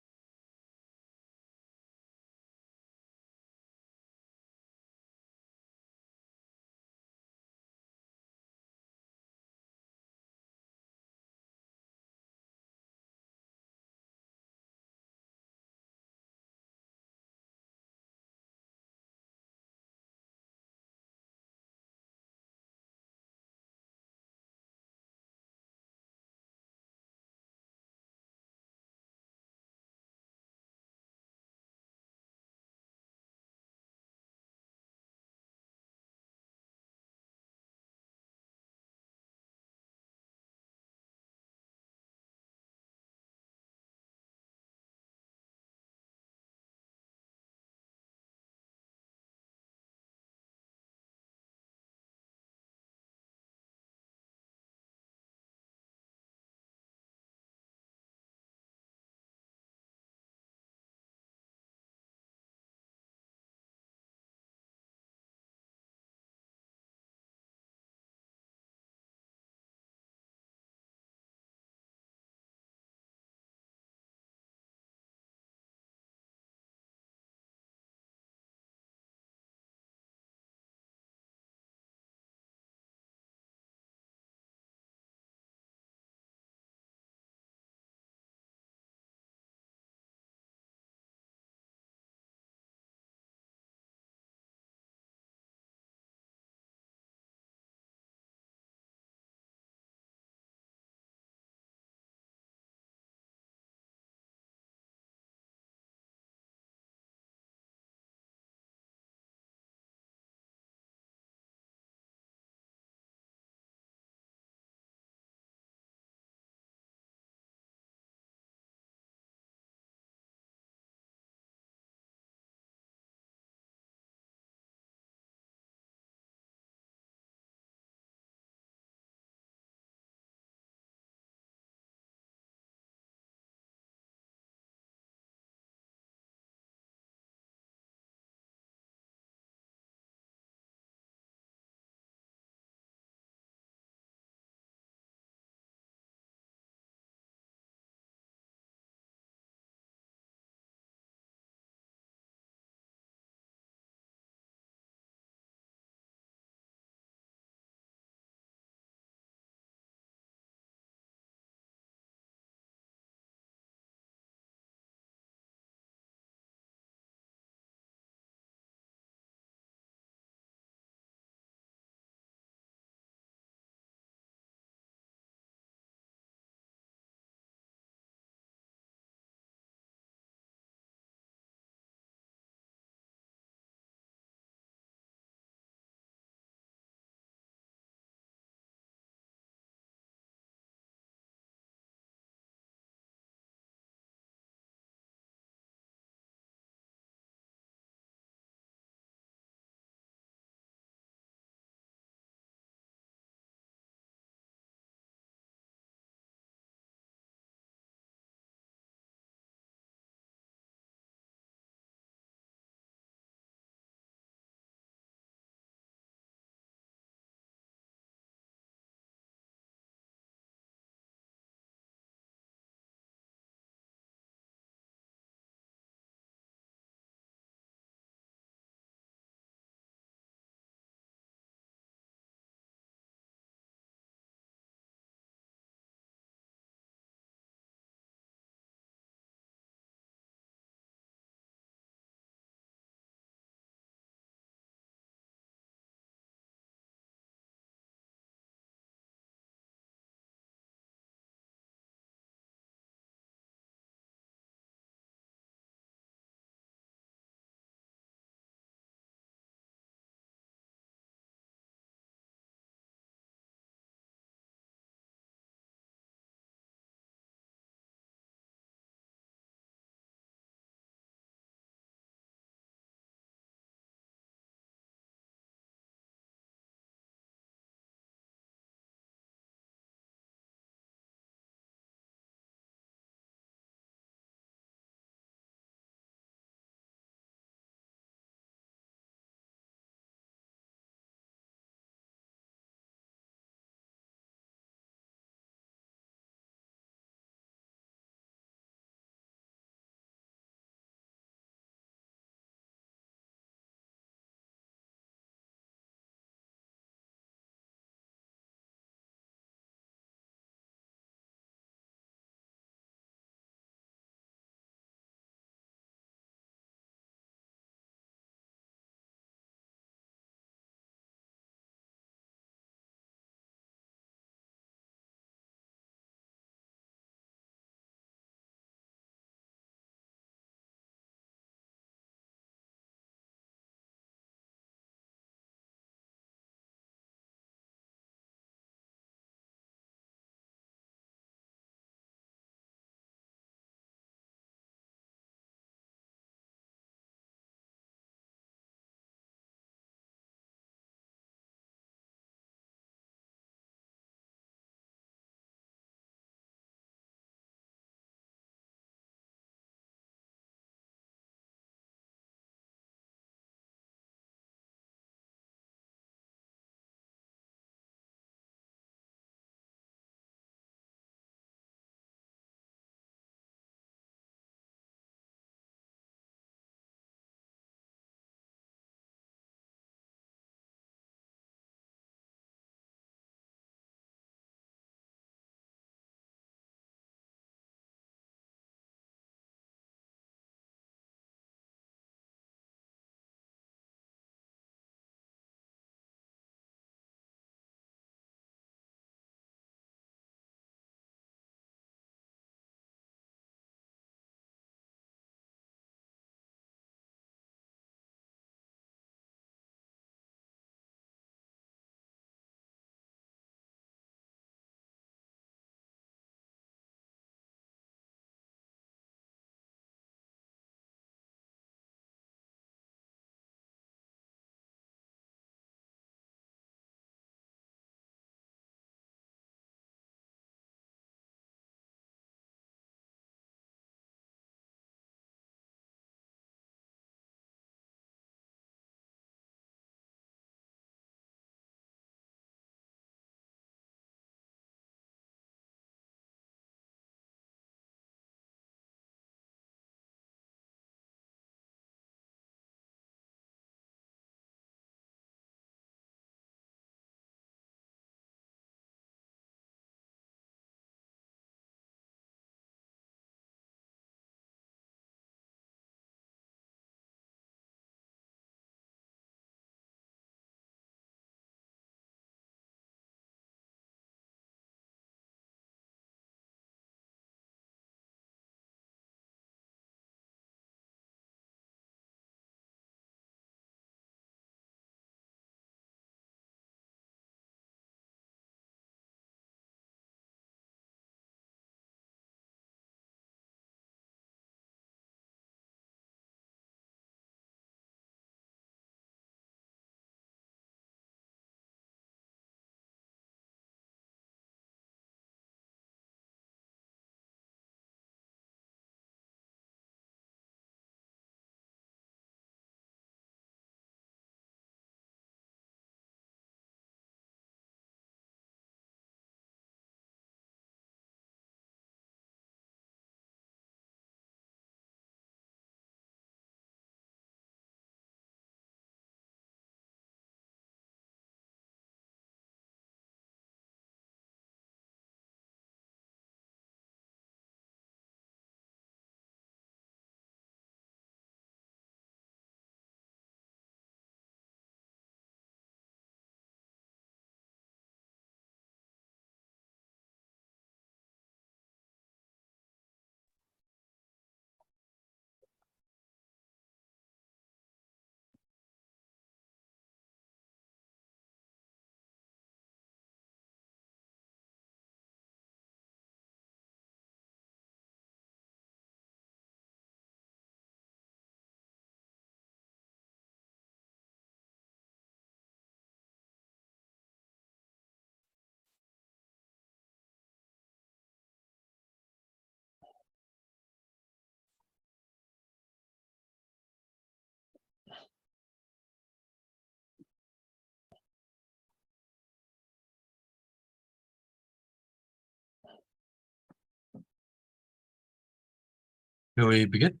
Shall we begin?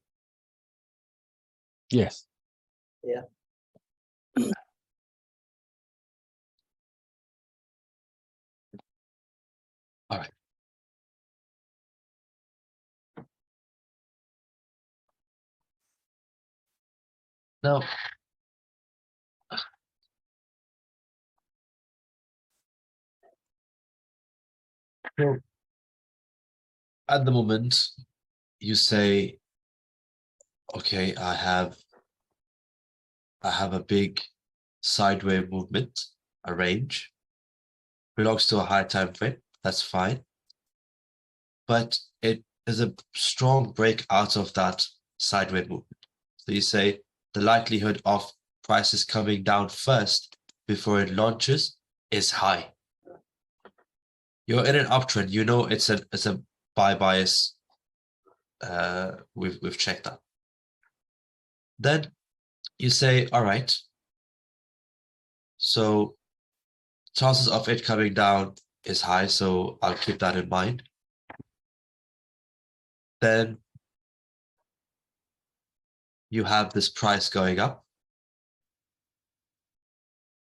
Yes. Yeah. All right. Now, so at the moment, you say, okay, I have a big sideways movement, a range, belongs to a high time frame. That's fine. But it is a strong break out of that sideways movement. So you say the likelihood of prices coming down first before it launches is high. You're in an uptrend. You know it's a buy bias. We've checked that. Then you say, all right. So chances of it coming down is high, so I'll keep that in mind. Then you have this price going up.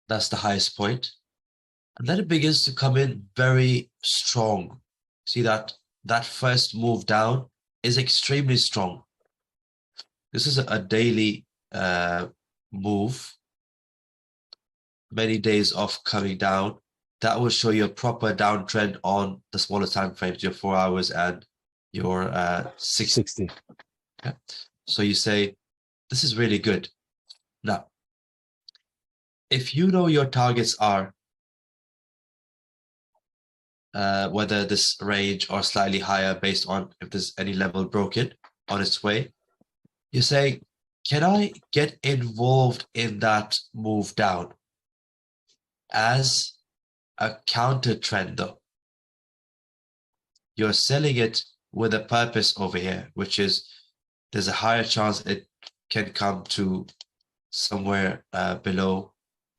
That's the highest point. And then it begins to come in very strong. See that first move down is extremely strong. This is a daily move. Many days of coming down. That will show you a proper downtrend on the smaller time frames, your 4 hours and your 60. Yeah. So you say, this is really good. Now, if you know your targets are whether this range or slightly higher based on if there's any level broken on its way, you say, can I get involved in that move down as a counter trend though? You're selling it with a purpose over here, which is there's a higher chance it can come to somewhere below.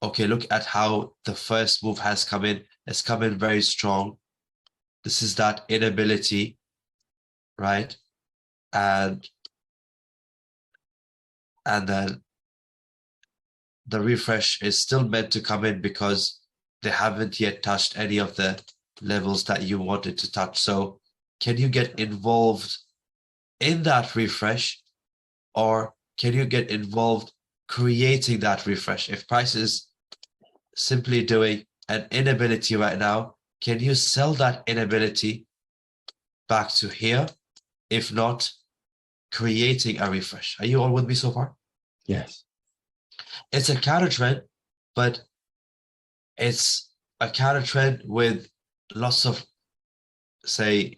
Okay, look at how the first move has come in. It's come in very strong. This is that inability, right? And then the refresh is still meant to come in because they haven't yet touched any of the levels that you wanted to touch. So can you get involved in that refresh, or can you get involved creating that refresh? If price is simply doing an inability right now, can you sell that inability back to here? If not, creating a refresh. Are you all with me so far? Yes. It's a counter trend, but it's a counter trend with lots of, say,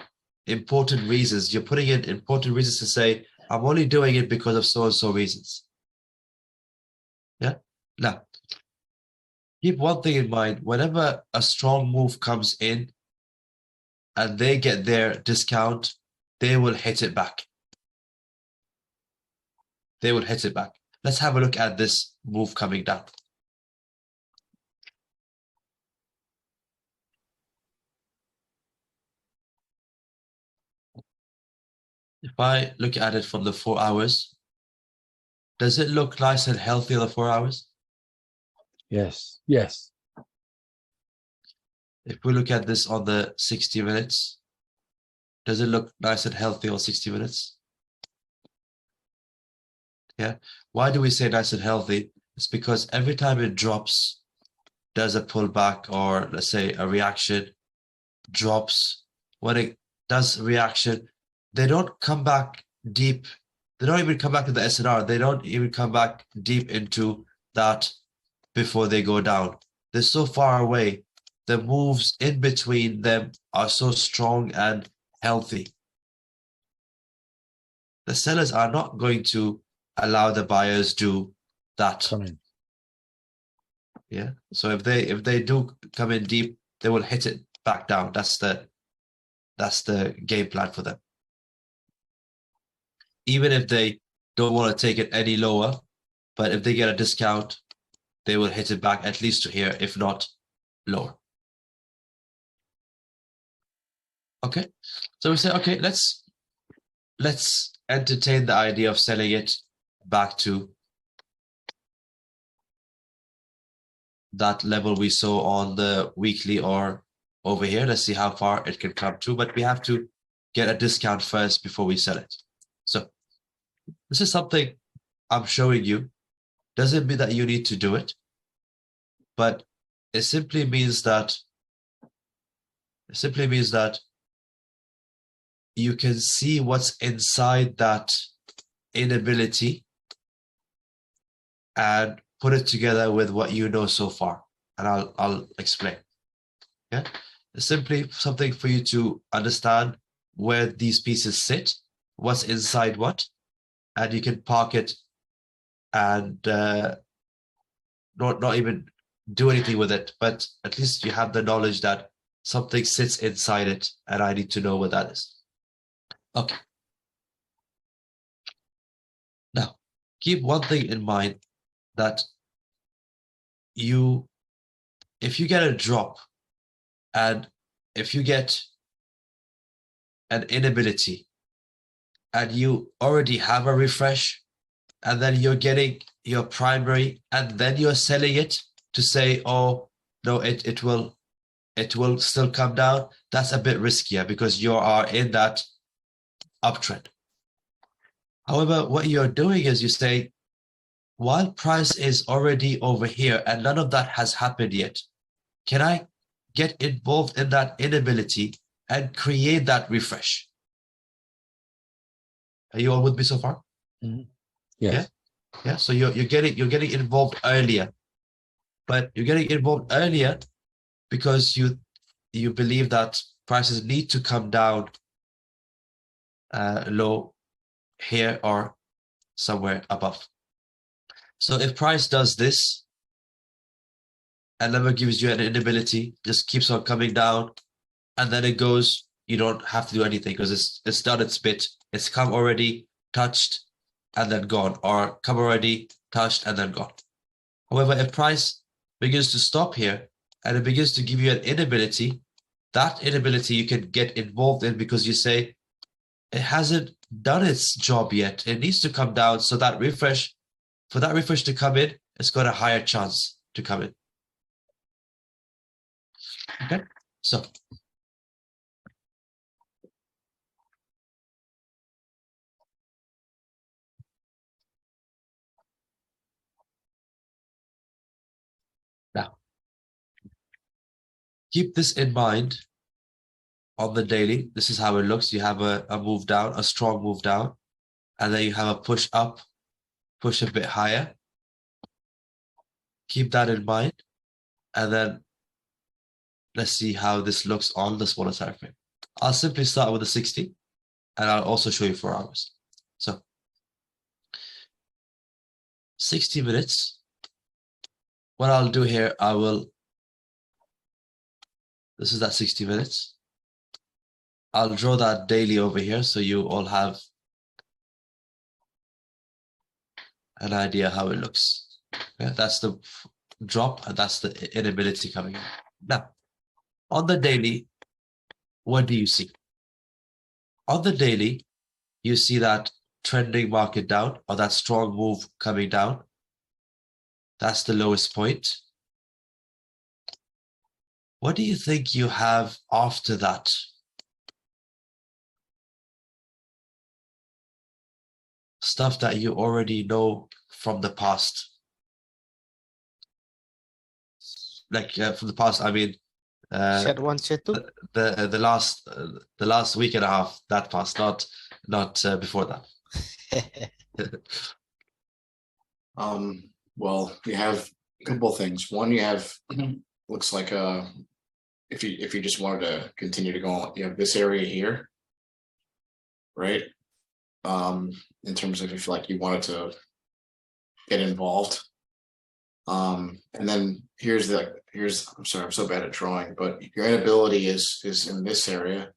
important reasons. You're putting in important reasons to say, I'm only doing it because of so-and-so reasons. Yeah. Now, keep one thing in mind. Whenever a strong move comes in and they get their discount, they will hit it back. They will hit it back. Let's have a look at this move coming down. If I look at it from the 4 hours, does it look nice and healthy on the 4 hours? Yes. Yes. If we look at this on the 60 minutes, does it look nice and healthy on 60 minutes? Yeah. Why do we say nice and healthy? It's because every time it drops, does a pullback or let's say a reaction, drops. When it does reaction, they don't come back deep. They don't even come back to the SNR. They don't even come back deep into that before they go down. They're so far away. The moves in between them are so strong and healthy. The sellers are not going to allow the buyers do that. Come in. Yeah. So if they do come in deep, they will hit it back down. That's the game plan for them. Even if they don't want to take it any lower, but if they get a discount, they will hit it back at least to here, if not lower. Okay. So we say, okay, let's let's entertain the idea of selling it back to that level we saw on the weekly or over here. Let's see how far it can come to, but we have to get a discount first before we sell it. So this is something I'm showing you. Doesn't mean that you need to do it, but it simply means that you can see what's inside that inability and put it together with what you know so far. And I'll explain. Yeah, it's simply something for you to understand where these pieces sit, what's inside what, and you can park it and not even do anything with it, but at least you have the knowledge that something sits inside it, and I need to know what that is. Okay. Now, keep one thing in mind, that if you get a drop and if you get an inability and you already have a refresh and then you're getting your primary and then you're selling it to say, oh no, it will still come down, that's a bit riskier because you are in that uptrend. However, what you're doing is you say, while price is already over here and none of that has happened yet, can I get involved in that inability and create that refresh? Are you all with me so far? Mm-hmm. Yes. Yeah. So you're getting involved earlier, but you're getting involved earlier because you believe that prices need to come down low here or somewhere above. So if price does this and never gives you an inability, just keeps on coming down, and then it goes, you don't have to do anything because it's done its bit. It's come already, touched, and then gone, or come already, touched, and then gone. However, if price begins to stop here and it begins to give you an inability, that inability you can get involved in because you say, it hasn't done its job yet. It needs to come down so that refresh, for that refresh to come in, it's got a higher chance to come in. Okay, so now keep this in mind on the daily. This is how it looks. You have a move down, a strong move down, and then you have a push up, push a bit higher. Keep that in mind, and then let's see how this looks on the smaller time frame. I'll simply start with the 60, and I'll also show you 4 hours. So 60 minutes. What I'll do here, this is that 60 minutes. I'll draw that daily over here so you all have an idea how it looks. Yeah, that's the drop and that's the inability coming in. Now, on the daily, what do you see? On the daily, you see that trending market down, or that strong move coming down. That's the lowest point. What do you think you have after that? Stuff that you already know from the past. Like from the past, I mean, Set 1, set 2. the last week and a half, that past, not before that. Well, you have a couple of things. One, you have looks like if you just wanted to continue to go on, you have this area here, right? In terms of if like you wanted to get involved. And then I'm sorry, I'm so bad at drawing, but your inability is in this area.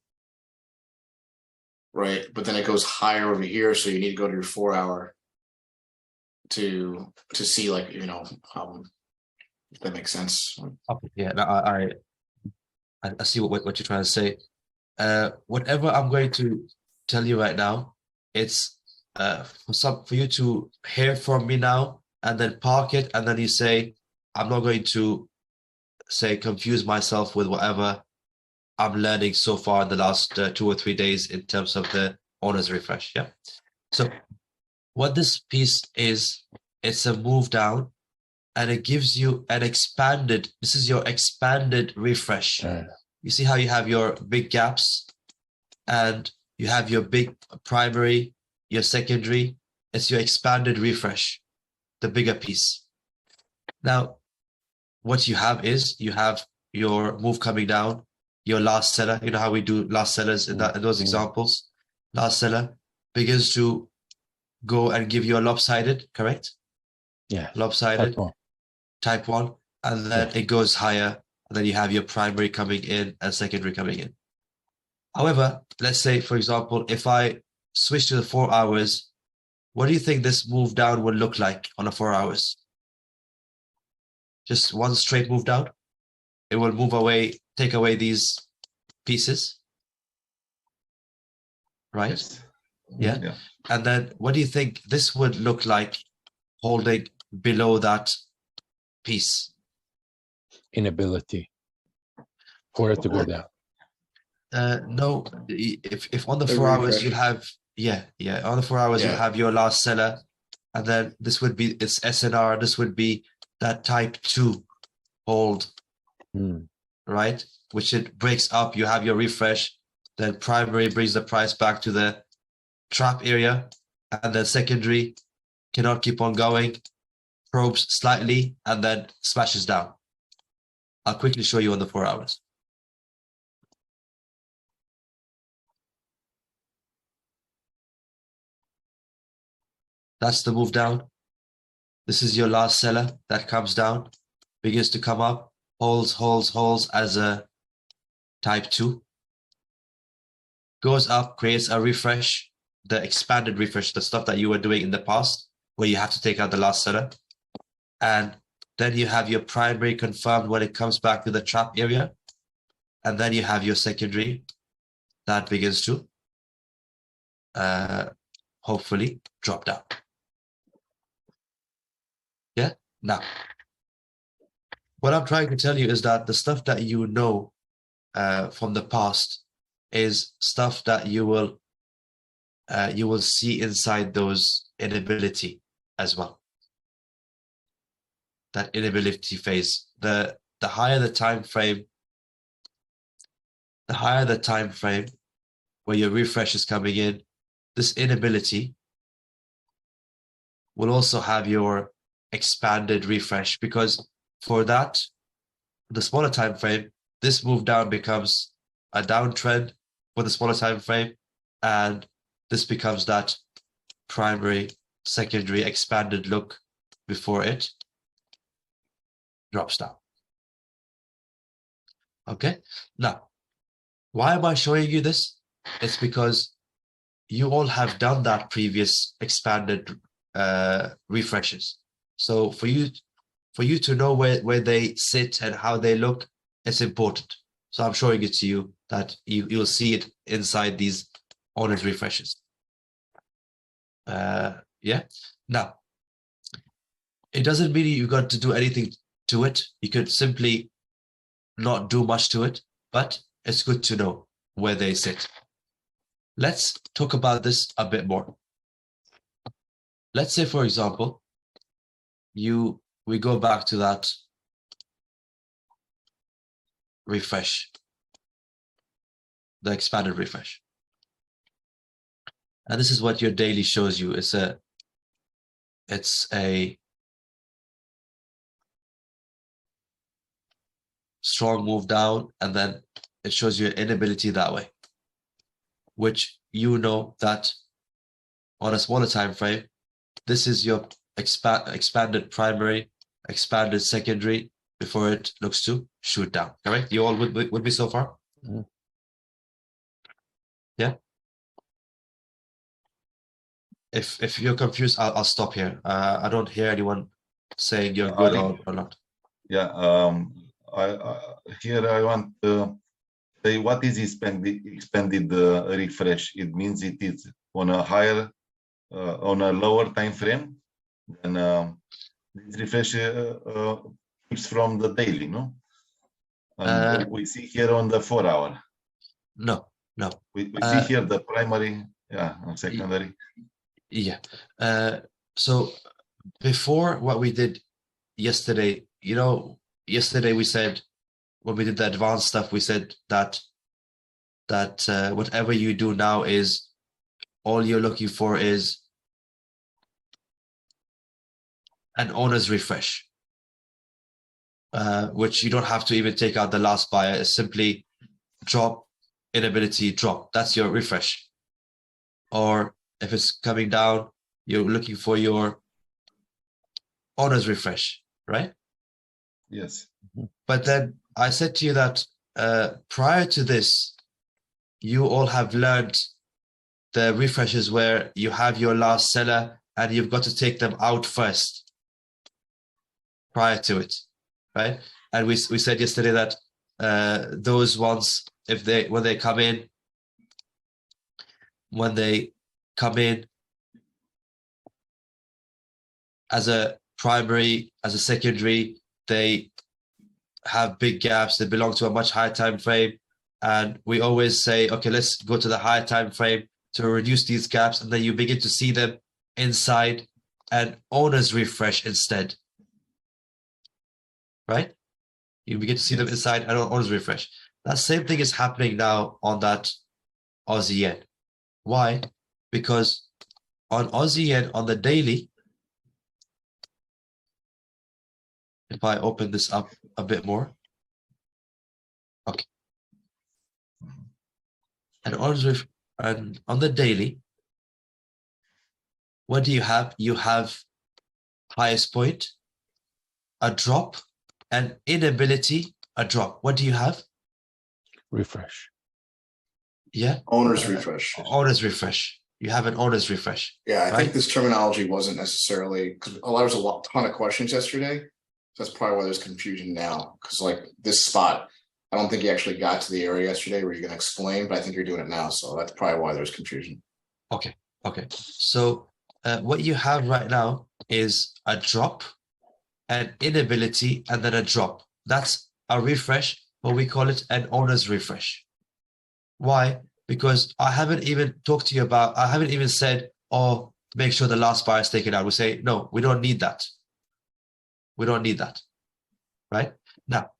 Right, but then it goes higher over here, so you need to go to your 4 hour to see, like, you know, if that makes sense. Yeah, no, I see what you're trying to say. Whatever I'm going to tell you right now, it's for you to hear from me now and then park it, and then you say, I'm not going to say confuse myself with whatever I'm learning so far in the last 2 or 3 days in terms of the owner's refresh. Yeah. So what this piece is, it's a move down, and it gives you an expanded, this is your expanded refresh. You see how you have your big gaps and you have your big primary, your secondary, it's your expanded refresh, the bigger piece. Now, what you have is you have your move coming down, your last seller, you know how we do last sellers in those examples. Last seller begins to go and give you a lopsided, correct? Yeah. Lopsided, type 1, and then it goes higher, and then you have your primary coming in and secondary coming in. However, let's say, for example, if I switch to the 4 hours, what do you think this move down would look like on a 4 hours? Just one straight move down? It will move away, take away these pieces, right? Yes. Yeah. And then what do you think this would look like holding below that piece? Inability for it to go down. No, if on the The 4 hours refresh. you have, on the 4 hours you Yeah. have your last seller, and then this would be its SNR, this would be that type 2 hold, right? Which it breaks up, you have your refresh, then primary brings the price back to the trap area, and then secondary cannot keep on going, probes slightly, and then smashes down. I'll quickly show you on the 4 hours. That's the move down. This is your last seller that comes down, begins to come up, holds as a type 2. Goes up, creates a refresh, the expanded refresh, the stuff that you were doing in the past, where you have to take out the last seller. And then you have your primary confirmed when it comes back to the trap area. And then you have your secondary that begins to hopefully drop down. Yeah. Now, what I'm trying to tell you is that the stuff that you know from the past is stuff that you will see inside those inability as well. That inability phase. The higher the time frame, where your refresh is coming in, this inability will also have your expanded refresh, because for that, the smaller time frame, this move down becomes a downtrend for the smaller time frame, and this becomes that primary, secondary, expanded look before it drops down. Okay, now, why am I showing you this? It's because you all have done that previous expanded refreshes. So for you to know where they sit and how they look, it's important. So I'm showing it to you that you'll see it inside these owner's refreshes. Yeah. Now, it doesn't mean you got to do anything to it. You could simply not do much to it, but it's good to know where they sit. Let's talk about this a bit more. Let's say, for example, we go back to that refresh, the expanded refresh. And this is what your daily shows you. It's a strong move down, and then it shows you inability that way, which you know that on a smaller time frame, this is your expanded primary, expanded secondary before it looks to shoot down. Correct? You all with me so far? Mm-hmm. Yeah. If you're confused, I'll stop here. I don't hear anyone saying you're good or not. Yeah. I want what is expanded refresh? It means it is on a higher, on a lower time frame. And this refresh keeps from the daily, no? And we see here on the 4 hour. No. We see here the primary, secondary. Yeah. So before what we did yesterday, yesterday we said, when we did the advanced stuff, we said that whatever you do now is all you're looking for is an owner's refresh, which you don't have to even take out the last buyer. It's simply drop, inability, drop. That's your refresh. Or if it's coming down, you're looking for your owner's refresh, right? Yes. But then I said to you that prior to this, you all have learned the refreshes where you have your last seller and you've got to take them out first prior to it, right? And we said yesterday that those ones, when they come in as a primary, as a secondary, they have big gaps. They belong to a much higher time frame, and we always say, okay, let's go to the higher time frame to reduce these gaps, and then you begin to see them inside an owner's refresh instead, right? You begin to see them inside an owner's refresh. That same thing is happening now on that Aussie yen. Why? Because on Aussie yen on the daily, if I open this up a bit more, okay. And on the daily, what do you have? You have highest point, a drop, and inability, a drop. What do you have? Refresh. Yeah. Owner's refresh. Owner's refresh. You have an owner's refresh. Yeah, I right? think this terminology wasn't necessarily, because there was a ton of questions yesterday. So that's probably why there's confusion now. Because like this spot, I don't think you actually got to the area yesterday where you're going to explain, but I think you're doing it now. So that's probably why there's confusion. Okay. So what you have right now is a drop, an inability, and then a drop. That's a refresh, but we call it an owner's refresh. Why? Because I haven't even talked to you about, I haven't even said, oh, make sure the last buyer is taken out. We say, no, we don't need that. We don't need that. Right? Now,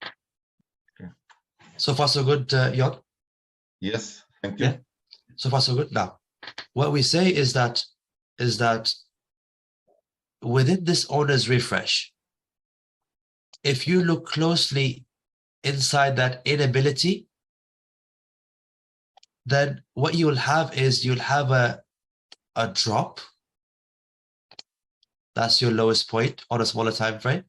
so far so good, Jon? Yes, thank you. Yeah. So far so good. Now, what we say is that within this owner's refresh, if you look closely inside that inability, then what you'll have is you'll have a drop. That's your lowest point on a smaller time frame.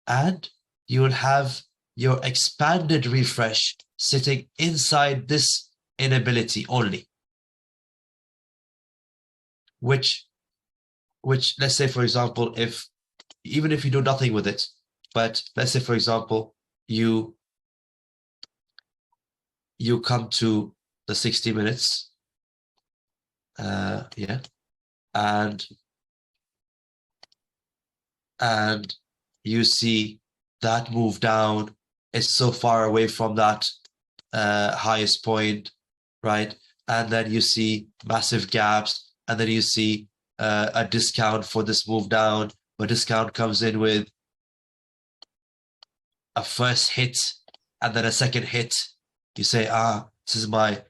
And you will have your expanded refresh sitting inside this inability only. Which let's say, for example, even if you do nothing with it, but let's say, for example, you come to the 60 minutes, and you see that move down. It's so far away from that highest point, right? And then you see massive gaps, and then you see a discount for this move down, but discount comes in with a first hit and then a second hit. You say, this is my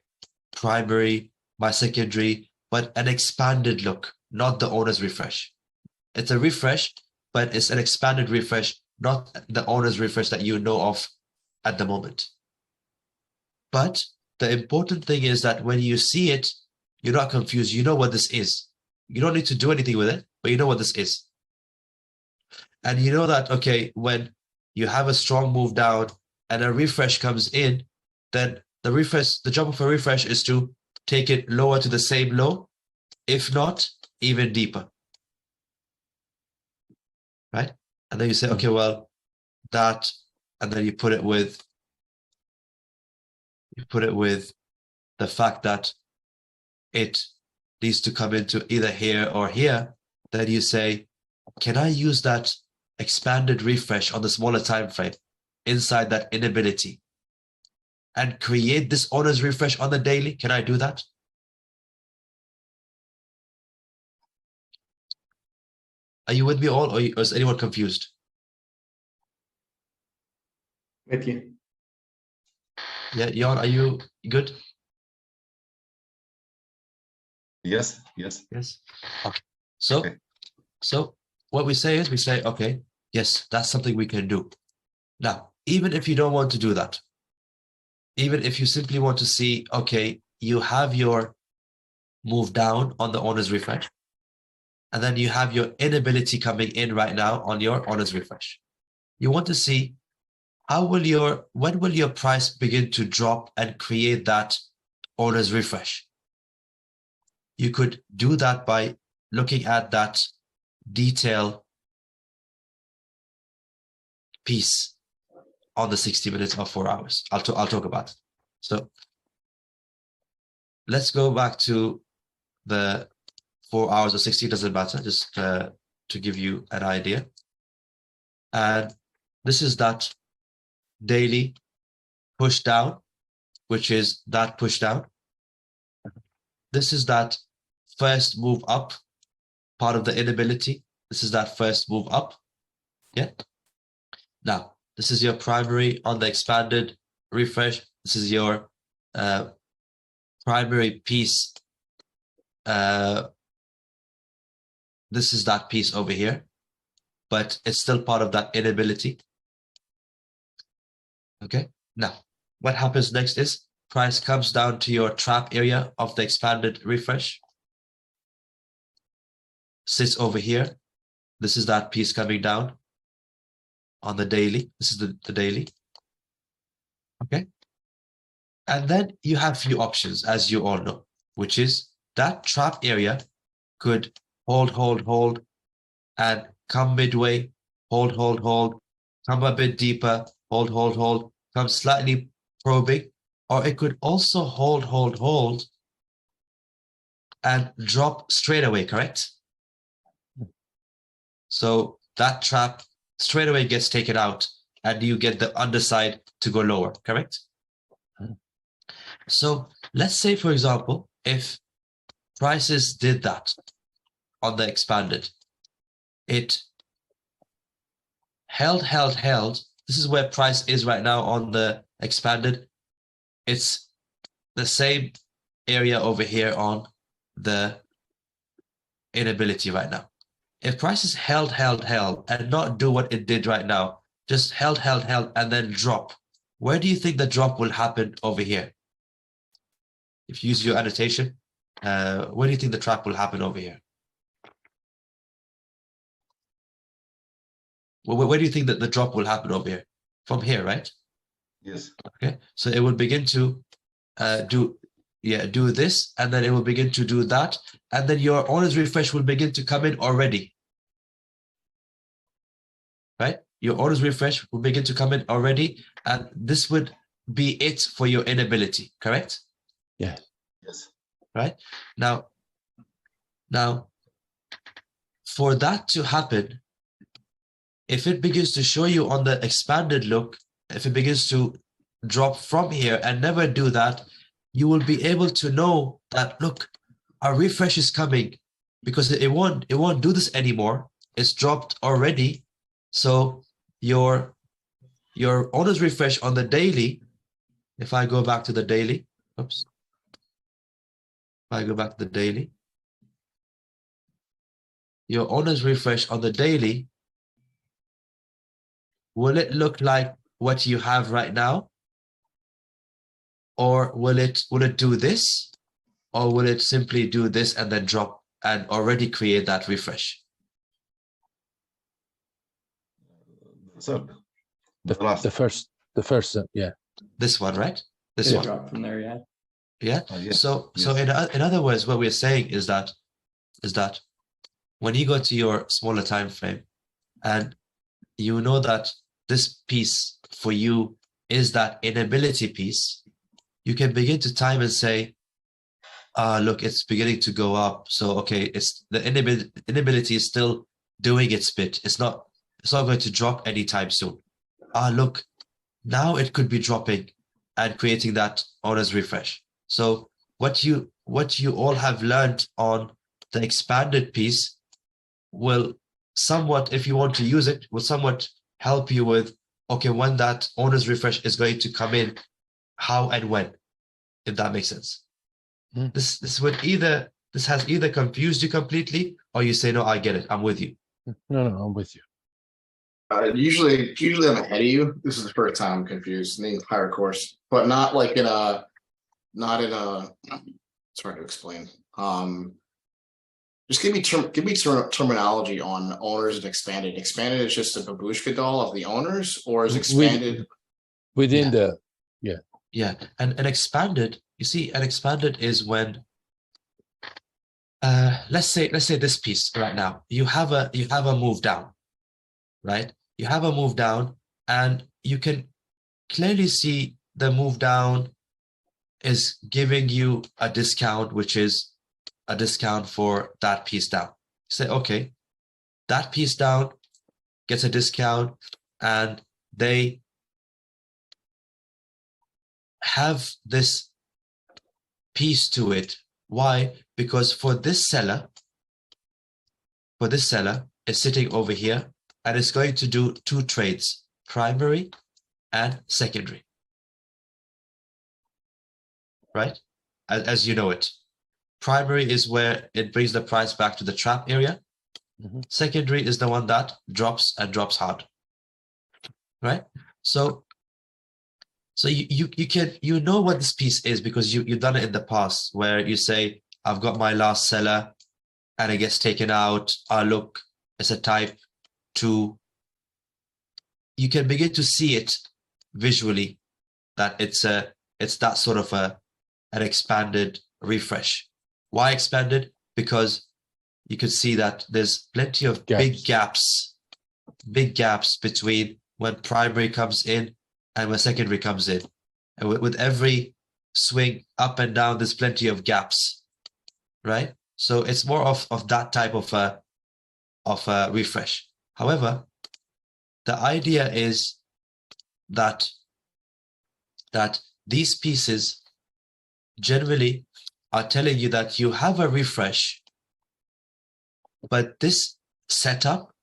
primary, my secondary, but an expanded look, not the owner's refresh. It's a refresh, but it's an expanded refresh, not the owner's refresh that you know of at the moment. But the important thing is that when you see it, you're not confused. You know what this is. You don't need to do anything with it, but you know what this is. And you know that, okay, when you have a strong move down and a refresh comes in, then the job of a refresh is to take it lower to the same low, if not even deeper. Right? And then you say, okay, well, that, and then you put it with you put it with the fact that it needs to come into either here or here, then you say, can I use that expanded refresh on the smaller time frame inside that inability and create this owner's refresh on the daily? Can I do that? Are you with me all, or is anyone confused? With you. Yeah, Jan, are you good? Yes. Yes. Okay. So, Okay. so what we say is, we say, okay, yes, that's something we can do. Now, even if you don't want to do that, even if you simply want to see, okay, you have your move down on the owner's refresh, and then you have your inability coming in right now on your owner's refresh. You want to see when will your price begin to drop and create that owner's refresh? You could do that by looking at that detail piece on the 60 minutes or 4 hours. I'll talk about it. So let's go back to the 4 hours or 60, doesn't matter, just to give you an idea. And this is that daily push down, which is that push down. This is that first move up, part of the inability. This is that first move up. Yeah. Now, this is your primary on the expanded refresh. This is your primary piece. This is that piece over here, but it's still part of that inability. Okay. Now, what happens next is price comes down to your trap area of the expanded refresh. Sits over here. This is that piece coming down on the daily. This is the daily. Okay. And then you have few options, as you all know, which is that trap area could hold, and come midway, hold, come a bit deeper, hold, come slightly probing, or it could also hold, and drop straight away, correct? So that trap straight away gets taken out and you get the underside to go lower, correct? So let's say, for example, if prices did that on the expanded, it held. This is where price is right now on the expanded. It's the same area over here on the inability right now. If prices held and not do what it did right now, just held and then drop, where do you think the drop will happen over here? If you use your annotation, where do you think the trap will happen over here? Where do you think that the drop will happen over here? From here, right? Yes. Okay, so it will begin to do this, and then it will begin to do that, and then your owner's refresh will begin to come in already. Right? Your owner's refresh will begin to come in already, and this would be it for your inability, correct? Yes. Right? Now, for that to happen, if it begins to show you on the expanded look, if it begins to drop from here and never do that, you will be able to know that, look, our refresh is coming, because it won't do this anymore. It's dropped already. So your owner's refresh on the daily, if I go back to the daily, if I go back to the daily, your owner's refresh on the daily, will it look like what you have right now? Or will it do this? Or will it simply do this and then drop and already create that refresh? So The first, yeah. This one, right? This It one. dropped from there, yeah. Yeah. yes, So yes. in other words, what we're saying is that when you go to your smaller time frame, and you know that this piece for you is that inability piece, you can begin to time and say, look, it's beginning to go up. So, okay, it's the inability is still doing its bit. It's not going to drop anytime soon. Look, now it could be dropping and creating that owner's refresh. So what you all have learned on the expanded piece will somewhat, if you want to use it, will somewhat help you with, okay, when that owner's refresh is going to come in, how and when, if that makes sense. This has either confused you completely, or you say, no, I get it, I'm with you. No, I'm with you. Usually I'm ahead of you. This is the first time I'm confused in the entire course, but not like it's hard to explain. Just give me terminology on owners and expanded. Expanded is just a babushka doll of the owners, or is expanded within the and expanded, you see, an expanded is when let's say this piece right now, you have a move down, right? You have a move down, and you can clearly see the move down is giving you a discount, which is a discount for that piece down. You say, okay, that piece down gets a discount, and they have this piece to it. Why? Because for this seller, it's sitting over here, and it's going to do two trades, primary and secondary, right? As you know it. Primary is where it brings the price back to the trap area. Secondary is the one that drops and drops hard, right? So you know what this piece is, because you've done it in the past, where you say, I've got my last seller and it gets taken out. Look, it's a type 2. You can begin to see it visually, that it's that sort of an expanded refresh. Why expanded? Because you could see that there's plenty of big gaps between when primary comes in and when secondary comes in. And with every swing up and down, there's plenty of gaps, right? So it's more of that type of a refresh. However, the idea is that these pieces generally are telling you that you have a refresh, but this setup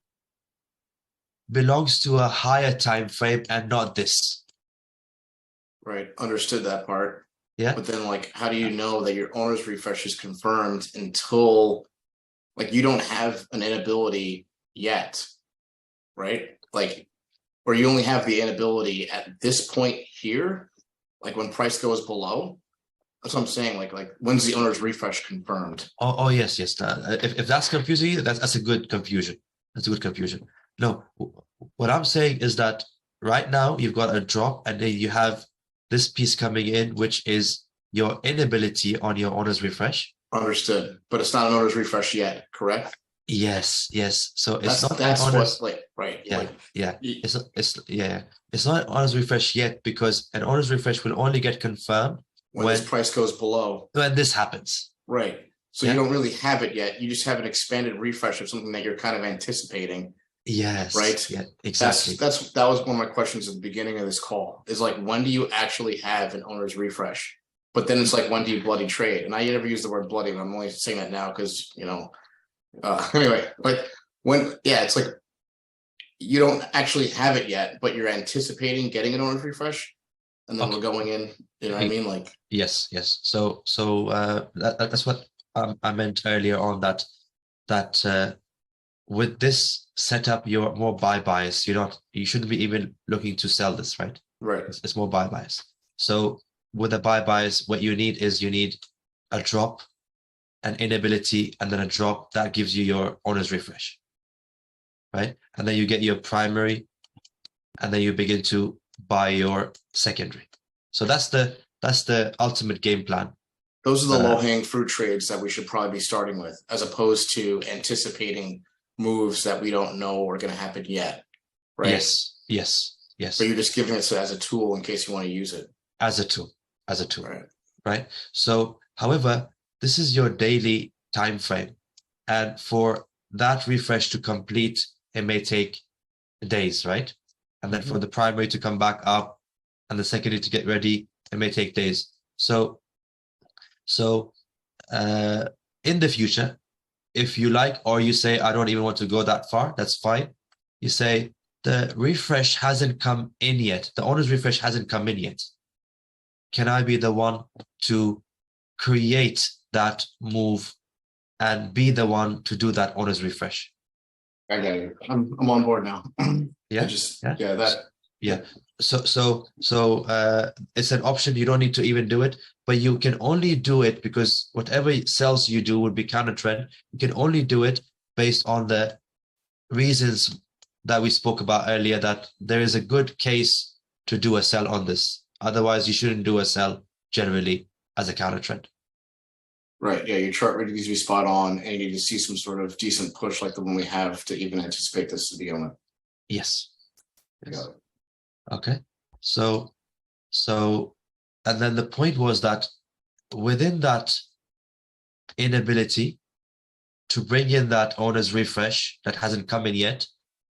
belongs to a higher time frame and not this. Right, understood that part. Yeah. But then, like, how do you know that your owner's refresh is confirmed until, like, you don't have an inability yet, right? Like, or you only have the inability at this point here, like when price goes below. That's what I'm saying. Like when's the owner's refresh confirmed? Oh yes. If that's confusing you, that's a good confusion. That's a good confusion. No, what I'm saying is that right now you've got a drop, and then you have this piece coming in, which is your inability on your owner's refresh. Understood, but it's not an owner's refresh yet, correct? Yes. So it's not that's owner's, what's like, right? Yeah, like, yeah. It's not an owner's refresh yet, because an owner's refresh will only get confirmed when this price goes below. When this happens. Right. So you don't really have it yet. You just have an expanded refresh of something that you're kind of anticipating. Yes. Right. Yeah, exactly. That was one of my questions at the beginning of this call, is like, when do you actually have an owner's refresh? But then it's like, when do you bloody trade? And I never use the word bloody, but I'm only saying that now because, anyway, like it's like you don't actually have it yet, but you're anticipating getting an owner's refresh, and then we're going in. You know what I mean? Like, yes. So that's what I meant earlier on, that with this setup, you're more buy bias. You shouldn't be even looking to sell this, right? Right. It's more buy bias. So with a buy bias, what you need a drop, an inability, and then a drop that gives you your owner's refresh, right? And then you get your primary, and then you begin to buy your secondary. So that's the ultimate game plan. Those are the low-hanging fruit trades that we should probably be starting with, as opposed to anticipating moves that we don't know are going to happen yet, right? Yes. But you're just giving it as a tool in case you want to use it. As a tool. as a tool, Right. right? So, however, this is your daily time frame, and for that refresh to complete, it may take days, right? And then for the primary to come back up and the secondary to get ready, it may take days. So in the future, if you like, or you say, I don't even want to go that far, that's fine. You say, the refresh hasn't come in yet. The owner's refresh hasn't come in yet. Can I be the one to create that move and be the one to do that owner's refresh? I got it. I'm on board now. Yeah. Yeah. So it's an option. You don't need to even do it, but you can only do it because whatever sales you do would be counter trend. You can only do it based on the reasons that we spoke about earlier, that there is a good case to do a sell on this. Otherwise, you shouldn't do a sell generally as a counter trend. Right. Yeah. Your chart really needs to be spot on, and you need to see some sort of decent push like the one we have to even anticipate this to be on it. Yes. Got it. Okay. So, and then the point was that within that inability to bring in that owner's refresh that hasn't come in yet,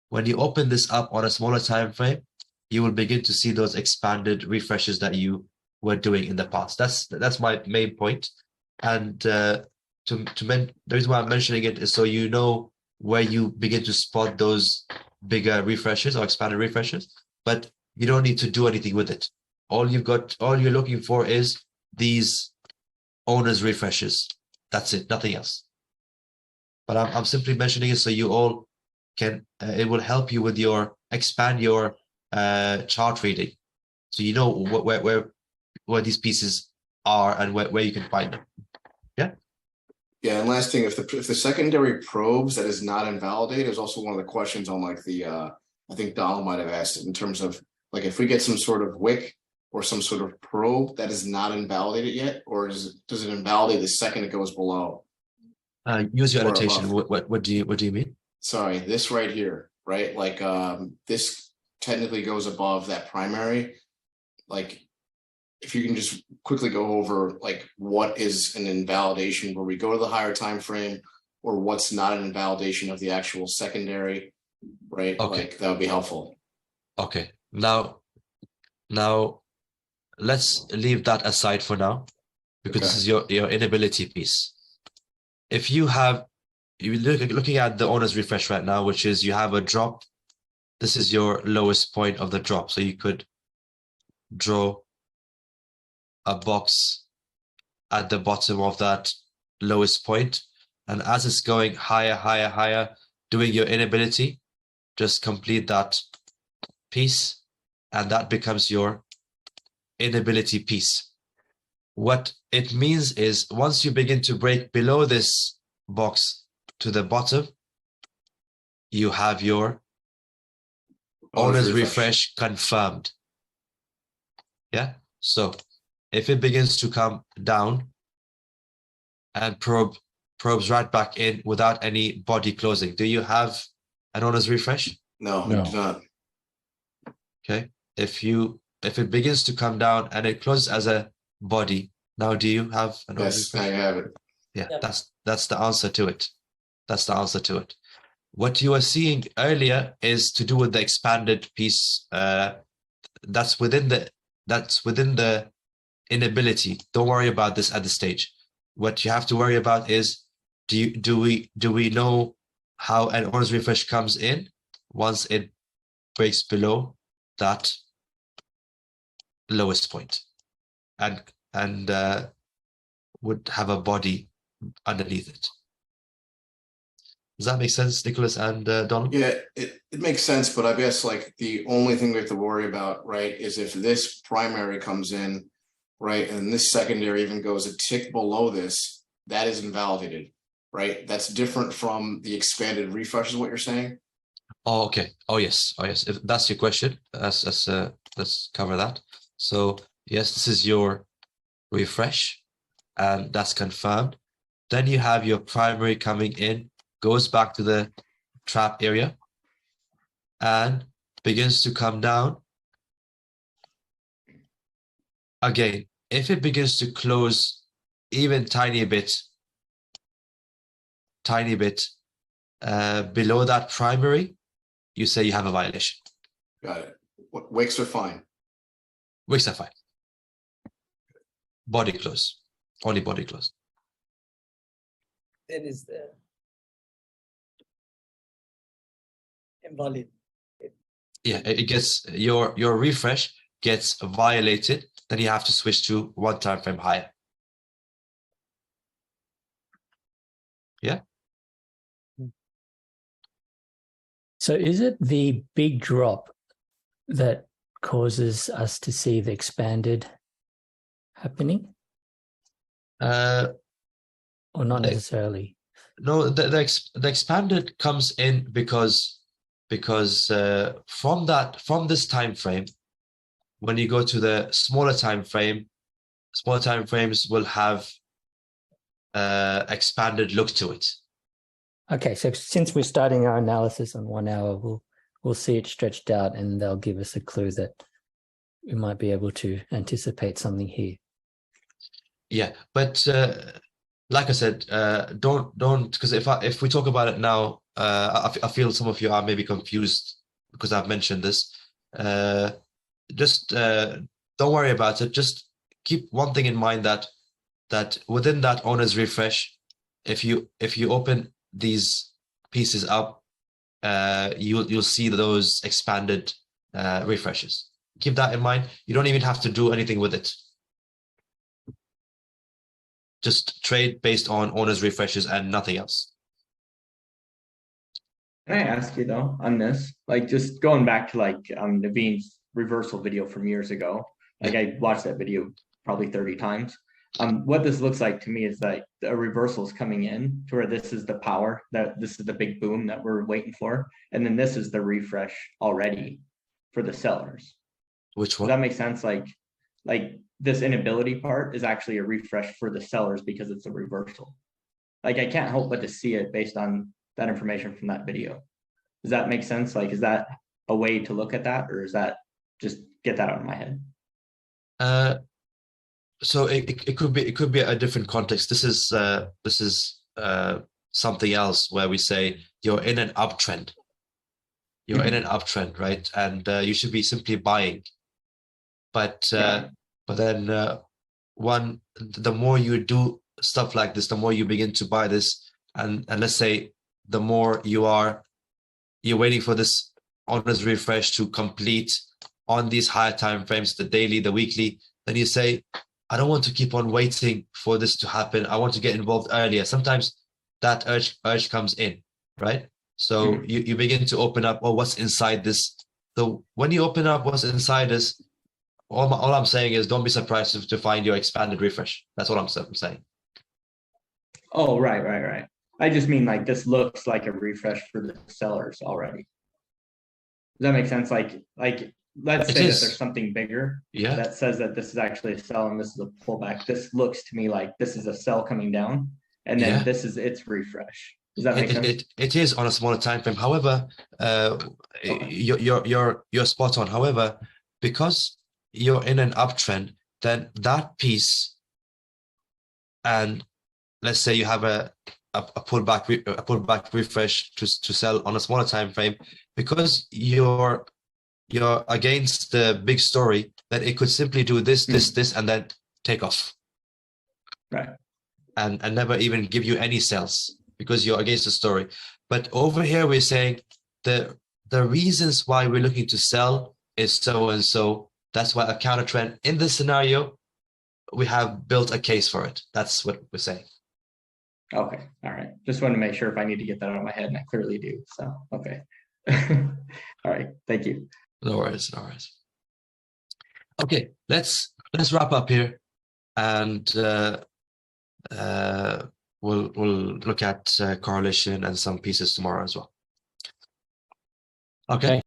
when you open this up on a smaller time frame, you will begin to see those expanded refreshes that you were doing in the past. That's my main point. And the reason why I'm mentioning it is so you know where you begin to spot those bigger refreshes or expanded refreshes, but you don't need to do anything with it. All you're looking for is these owners refreshes. That's it, nothing else. But I'm simply mentioning it so you all can, it will help you with expand your chart reading. So you know where these pieces are and where you can find them. Yeah. Yeah, and last thing, if the secondary probes that is not invalidated is also one of the questions on like the I think Donald might have asked it in terms of like if we get some sort of wick or some sort of probe that is not invalidated yet, or does it invalidate the second it goes below? Use your Or annotation. above. What do you mean? Sorry, this right here, right? Like this technically goes above that primary. Like if you can just quickly go over like what is an invalidation where we go to the higher time frame, or what's not an invalidation of the actual secondary, right? Okay. Like that would be helpful. Okay. Now let's leave that aside for now, because this is your inability piece. If you looking at the owner's refresh right now, which is you have a drop. This is your lowest point of the drop. So you could draw a box at the bottom of that lowest point. And as it's going higher, doing your inability, just complete that piece. And that becomes your inability piece. What it means is once you begin to break below this box to the bottom, you have your owner's refresh confirmed. Yeah. So if it begins to come down and probes right back in without any body closing, do you have an owner's refresh? No, No. we do not. Okay. If it begins to come down and it closes as a body, now do you have an owner's Yes, I refresh? have it. Yeah, Yep. that's the answer to it. That's the answer to it. What you were seeing earlier is to do with the expanded piece. That's within the inability. Don't worry about this at this stage. What you have to worry about is do we know how an owner's refresh comes in once it breaks below that lowest point and would have a body underneath it. Does that make sense, Nicholas and Donald? Yeah, it makes sense, but I guess like the only thing we have to worry about, right, is if this primary comes in, right, and this secondary even goes a tick below this, that is invalidated, right? That's different from the expanded refresh is what you're saying? Oh, okay. Oh, yes. If that's your question, let's cover that. So yes, this is your refresh, and that's confirmed. Then you have your primary coming in, goes back to the trap area, and begins to come down. Again, if it begins to close even tiny bit below that primary, you say you have a violation. Got it. Wicks are fine. Wicks are fine. Body close, only body close. Then is the invalid. Yeah, it gets your refresh gets violated, then you have to switch to one time frame higher. Yeah. So is it the big drop that causes us to see the expanded happening? Or not necessarily? No, the expanded comes in because from this time frame, when you go to the smaller time frame, smaller time frames will have expanded look to it. Okay, so since we're starting our analysis on 1 hour, we'll see it stretched out, and they'll give us a clue that we might be able to anticipate something here. Yeah, but like I said, don't because if we talk about it now, I feel some of you are maybe confused because I've mentioned this. Just don't worry about it. Just keep one thing in mind, that within that owner's refresh, if you open these pieces up, you'll see those expanded refreshes. Keep that in mind. You don't even have to do anything with it. Just trade based on owner's refreshes and nothing else. Can I ask you though on this, like just going back to like Naveen's reversal video from years ago, like I watched that video probably 30 times. What this looks like to me is that a reversal is coming in to where this is the power, that this is the big boom that we're waiting for, and then this is the refresh already for the sellers. Which one? Does that make sense? Like this inability part is actually a refresh for the sellers because it's a reversal. Like I can't help but to see it based on that information from that video. Does that make sense? Like, is that a way to look at that, or is that just get that out of my head? So it could be a different context. This is something else where we say you're in an uptrend. You're in an uptrend, right? And you should be simply buying. But then the more you do stuff like this, the more you begin to buy this, and let's say the more you're waiting for this owner's refresh to complete on these higher time frames, the daily, the weekly, then you say, I don't want to keep on waiting for this to happen. I want to get involved earlier. Sometimes that urge comes in, right? So you begin to open up, what's inside this? So when you open up what's inside this, all I'm saying is don't be surprised to find your expanded refresh. That's what I'm saying. Oh, right. I just mean like this looks like a refresh for the sellers already. Does that make sense? Like let's say that there's something bigger that says that this is actually a sell and this is a pullback. This looks to me like this is a sell coming down, and then this is its refresh. Does that make sense? It is on a smaller time frame. However, you're spot on. However, because you're in an uptrend, then that piece, and let's say you have a pullback refresh to sell on a smaller time frame, because you're against the big story, then it could simply do this, and then take off. Right. And never even give you any sales because you're against the story. But over here, we're saying the reasons why we're looking to sell is so and so. That's why a counter trend in this scenario, we have built a case for it. That's what we're saying. Okay. All right. Just wanted to make sure if I need to get that out of my head, and I clearly do. So, okay. All right. Thank you. No worries. Okay, let's wrap up here, and we'll look at correlation and some pieces tomorrow as well. Okay.